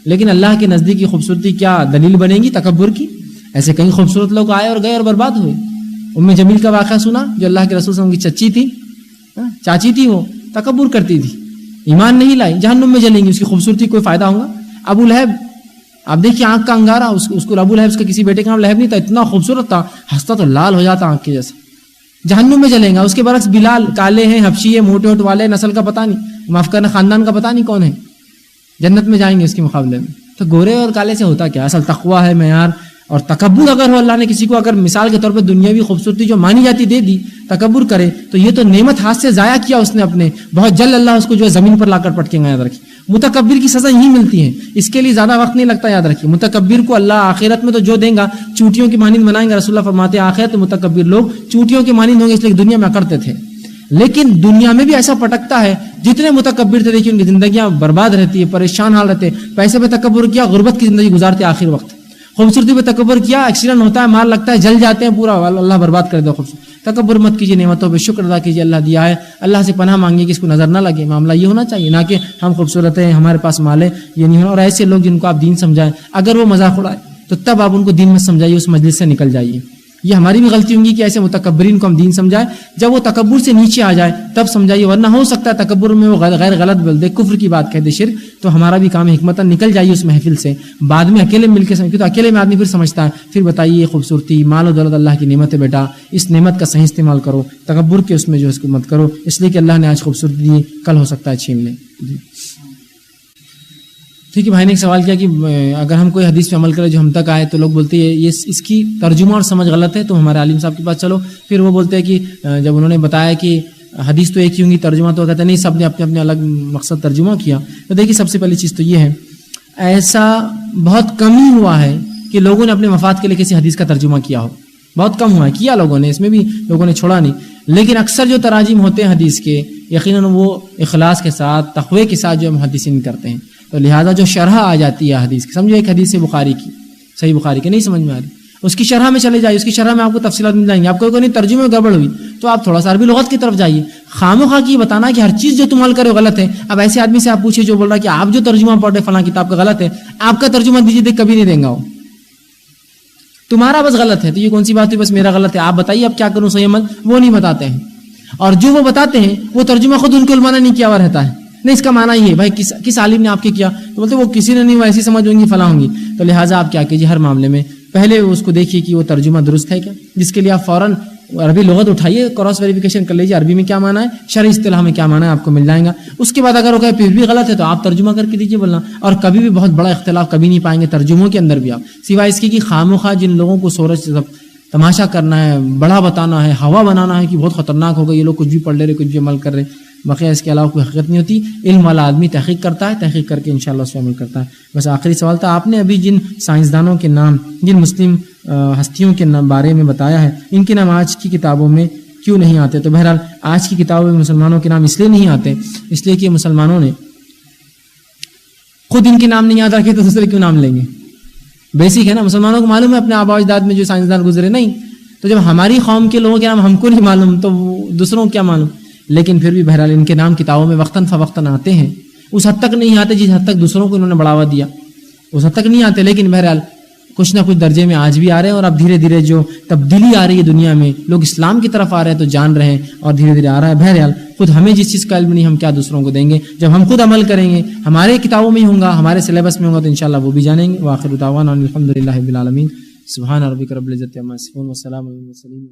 S1: لیکن اللہ کے نزدیک یہ خوبصورتی کیا دلیل بنے گی تکبر کی؟ ایسے کئی خوبصورت لوگ آئے اور گئے اور برباد ہوئے۔ ام جمیل کا واقعہ سنا، جو اللہ کے رسول صلی اللہ علیہ وسلم کی چچی تھی، چاچی تھی، وہ تکبر کرتی تھی، ایمان نہیں لائی، جہنم میں جلیں گی، اس کی خوبصورتی کوئی فائدہ ہوگا؟ ابو لہب، آپ دیکھیے آنکھ کا انگارہ، اس کو ابو لہب، اس کے کسی بیٹے کا نام لہب نہیں تھا، اتنا خوبصورت تھا، ہنستا تو لال ہو جاتا آنکھ کے جیسا، جہنم میں جلیں گا۔ اس کے برعکس بلال، کالے ہیں، حبشی ہے، موٹے ہوٹ والے، نسل کا پتہ نہیں، معاف کرنا خاندان کا پتہ نہیں کون ہے، جنت میں جائیں گے اس کے مقابلے میں۔ تو گورے اور کالے سے ہوتا کیا؟ اصل تقویٰ ہے معیار۔ اور تکبر اگر ہو، اللہ نے کسی کو اگر مثال کے طور پہ دنیاوی خوبصورتی جو مانی جاتی دے دی، تکبر کرے، تو یہ تو نعمت ہاتھ سے ضائع کیا اس نے اپنے، بہت جلد اللہ اس کو جو ہے زمین پر لا کر پٹکیں گا، یاد رکھیے۔ متکبر کی سزا یہی ملتی ہے، اس کے لیے زیادہ وقت نہیں لگتا، یاد رکھیے۔ متکبر کو اللہ آخرت میں تو جو دیں گا چوٹیوں کی مانند بنائیں گے، رسول اللہ فرماتے ہیں آخرت میں متکبر لوگ چوٹیوں کی مانند ہوں گے، اس لیے دنیا میں اکڑتے تھے، لیکن دنیا میں بھی ایسا پٹکتا ہے، جتنے متکبر تھے دیکھیے ان کی زندگیاں برباد رہتی ہے، پریشان حال رہتے، پیسے پہ تکبر کیا غربت کی زندگی گزارتے آخر وقت، خوبصورتی پہ تکبر کیا ایکسیڈنٹ ہوتا ہے، مار لگتا ہے، جل جاتے ہیں، پورا اللہ برباد کر دے۔ خوبصورت تکبر مت کیجیے، نعمتوں پہ شکر ادا کیجیے، اللہ دیا ہے، اللہ سے پناہ مانگیے کہ اس کو نظر نہ لگے۔ معاملہ یہ ہونا چاہیے، نہ کہ ہم خوبصورت ہیں، ہمارے پاس مال ہے، یہ نہیں ہونا۔ اور ایسے لوگ جن کو آپ دین سمجھائیں، اگر وہ مذاق اڑائے تو تب آپ ان کو دین میں سمجھائیے، اس مجلس سے نکل جائیے۔ یہ ہماری بھی غلطی ہوگی کہ ایسے متکبرین کو ہم دین سمجھائیں، جب وہ تکبر سے نیچے آ جائے تب سمجھائیے، ورنہ ہو سکتا ہے تکبر میں وہ غیر غلط بول دے، کفر کی بات کہہ دے، شرک، تو ہمارا بھی کام حکمتاً نکل جائیے اس محفل سے، بعد میں اکیلے مل کے سمجھے، تو اکیلے میں آدمی پھر سمجھتا ہے، پھر بتائیے یہ خوبصورتی، مال و دولت اللہ کی نعمت ہے بیٹا، اس نعمت کا صحیح استعمال کرو، تکبر کے اس میں جو اس کو مت کرو، اس لیے کہ اللہ نے آج خوبصورتی دی، کل ہو سکتا ہے چھین لیں۔ ٹھیک ہے، بھائی نے ایک سوال کیا کہ اگر ہم کوئی حدیث پہ عمل کرے جو ہم تک آئے تو لوگ بولتے ہیں یہ اس کی ترجمہ اور سمجھ غلط ہے، تو ہمارے عالم صاحب کے پاس چلو۔ پھر وہ بولتے ہیں کہ جب انہوں نے بتایا کہ حدیث تو ایک ہی ہوں گی، ترجمہ تو کہتے ہیں نہیں، سب نے اپنے اپنے الگ مقصد ترجمہ کیا۔ تو دیکھیے سب سے پہلی چیز تو یہ ہے، ایسا بہت کم ہی ہوا ہے کہ لوگوں نے اپنے مفاد کے لیے کسی حدیث کا ترجمہ کیا ہو، بہت کم ہوا ہے، کیا لوگوں نے، اس میں بھی لوگوں نے چھوڑا نہیں، لیکن اکثر جو تراجم ہوتے ہیں حدیث کے، یقیناً وہ اخلاص کے ساتھ، تقوی کے ساتھ جو محدثین کرتے ہیں، تو لہٰذا جو شرح آ جاتی ہے حدیث کی، سمجھو ایک حدیث بخاری کی، صحیح بخاری کی نہیں سمجھ میں آ رہی، اس کی شرح میں چلے جائیے, اس کی شرح میں آپ کو تفصیلات مل جائیں گی. آپ کو کوئی ترجمے میں گڑبڑ ہوئی تو آپ تھوڑا سا عربی لغت کی طرف جائیے. خامخواہ کی بتانا کہ ہر چیز جو تم حل کرے غلط ہے. اب ایسے آدمی سے آپ پوچھیے جو بول رہا ہے کہ آپ جو ترجمہ پڑھ رہے فلاں کتاب کا غلط ہے, آپ کا ترجمہ دیجیے, دیکھ کبھی نہیں دیں گا وہ, تمہارا بس غلط ہے. تو یہ کون سی بات ہے بس میرا غلط ہے, آپ بتائیے اب کیا کروں صحیح عمل, وہ نہیں بتاتے ہیں. اور جو وہ بتاتے ہیں وہ ترجمہ خود ان کو علماء نے نہیں کیا ہوا رہتا ہے. نہیں اس کا معنی یہ ہے بھائی کس عالم نے آپ کے کیا, تو بولتے وہ کسی نے نہیں, وہ ایسی سمجھ ہوں گی فلاں ہوں گی. تو لہٰذا آپ کیا کیجیے, ہر معاملے میں پہلے اس کو دیکھیے کہ وہ ترجمہ درست ہے کیا, جس کے لیے آپ فوراً عربی لغت اٹھائیے, کراس ویریفیکیشن کر لیجیے عربی میں کیا معنی ہے, شرعی اصطلاح میں کیا معنی ہے, آپ کو مل جائے گا. اس کے بعد اگر وہ کہے پھر بھی غلط ہے تو آپ ترجمہ کر کے دیجیے بولنا. اور کبھی بھی بہت بڑا اختلاف کبھی نہیں پائیں گے ترجموں کے اندر بھی آپ, سوائے اس کی کہ خامخواہ جن لوگوں کو سورج سے تماشا کرنا ہے, بڑا بتانا ہے, ہوا بنانا ہے کہ بہت خطرناک ہوگا, یہ لوگ کچھ بھی پڑھ لے رہے, کچھ بھی عمل کر رہے, بقیہ اس کے علاوہ کوئی حقیقت نہیں ہوتی. علم والا آدمی تحقیق کرتا ہے, تحقیق کر کے انشاءاللہ اس پہ عمل کرتا ہے. بس آخری سوال تھا, آپ نے ابھی جن سائنسدانوں کے نام, جن مسلم ہستیوں کے بارے میں بتایا ہے, ان کے نام آج کی کتابوں میں کیوں نہیں آتے؟ تو بہرحال آج کی کتابوں میں مسلمانوں کے نام اس لیے نہیں آتے, اس لیے کہ مسلمانوں نے خود ان کے نام نہیں یاد رکھے, تو دوسرے کیوں نام لیں گے؟ بیسک ہے نا, مسلمانوں کو معلوم ہے اپنے آباء و اجداد میں جو سائنسدان گزرے, نہیں. تو جب ہماری قوم کے لوگوں کے نام ہم کو نہیں معلوم تو دوسروں کو کیا معلوم. لیکن پھر بھی بہرحال ان کے نام کتابوں میں وقتاً فوقتاً آتے ہیں. اس حد تک نہیں آتے جس حد تک دوسروں کو انہوں نے بڑھاوا دیا, اس حد تک نہیں آتے, لیکن بہرحال کچھ نہ کچھ درجے میں آج بھی آ رہے ہیں. اور اب دھیرے دھیرے جو تبدیلی آ رہی ہے دنیا میں, لوگ اسلام کی طرف آ رہے ہیں تو جان رہے ہیں, اور دھیرے دھیرے آ رہا ہے. بہرحال خود ہمیں جس چیز کا علم نہیں, ہم کیا دوسروں کو دیں گے؟ جب ہم خود عمل کریں گے, ہمارے کتابوں میں ہی ہوں گا, ہمارے سلیبس میں ہوگا, تو انشاءاللہ وہ بھی جانیں گے. وآخر دعوانا الحمدللہ رب العالمین. سبحان ربک رب العزت عما یصفون وسلام علی المرسلین.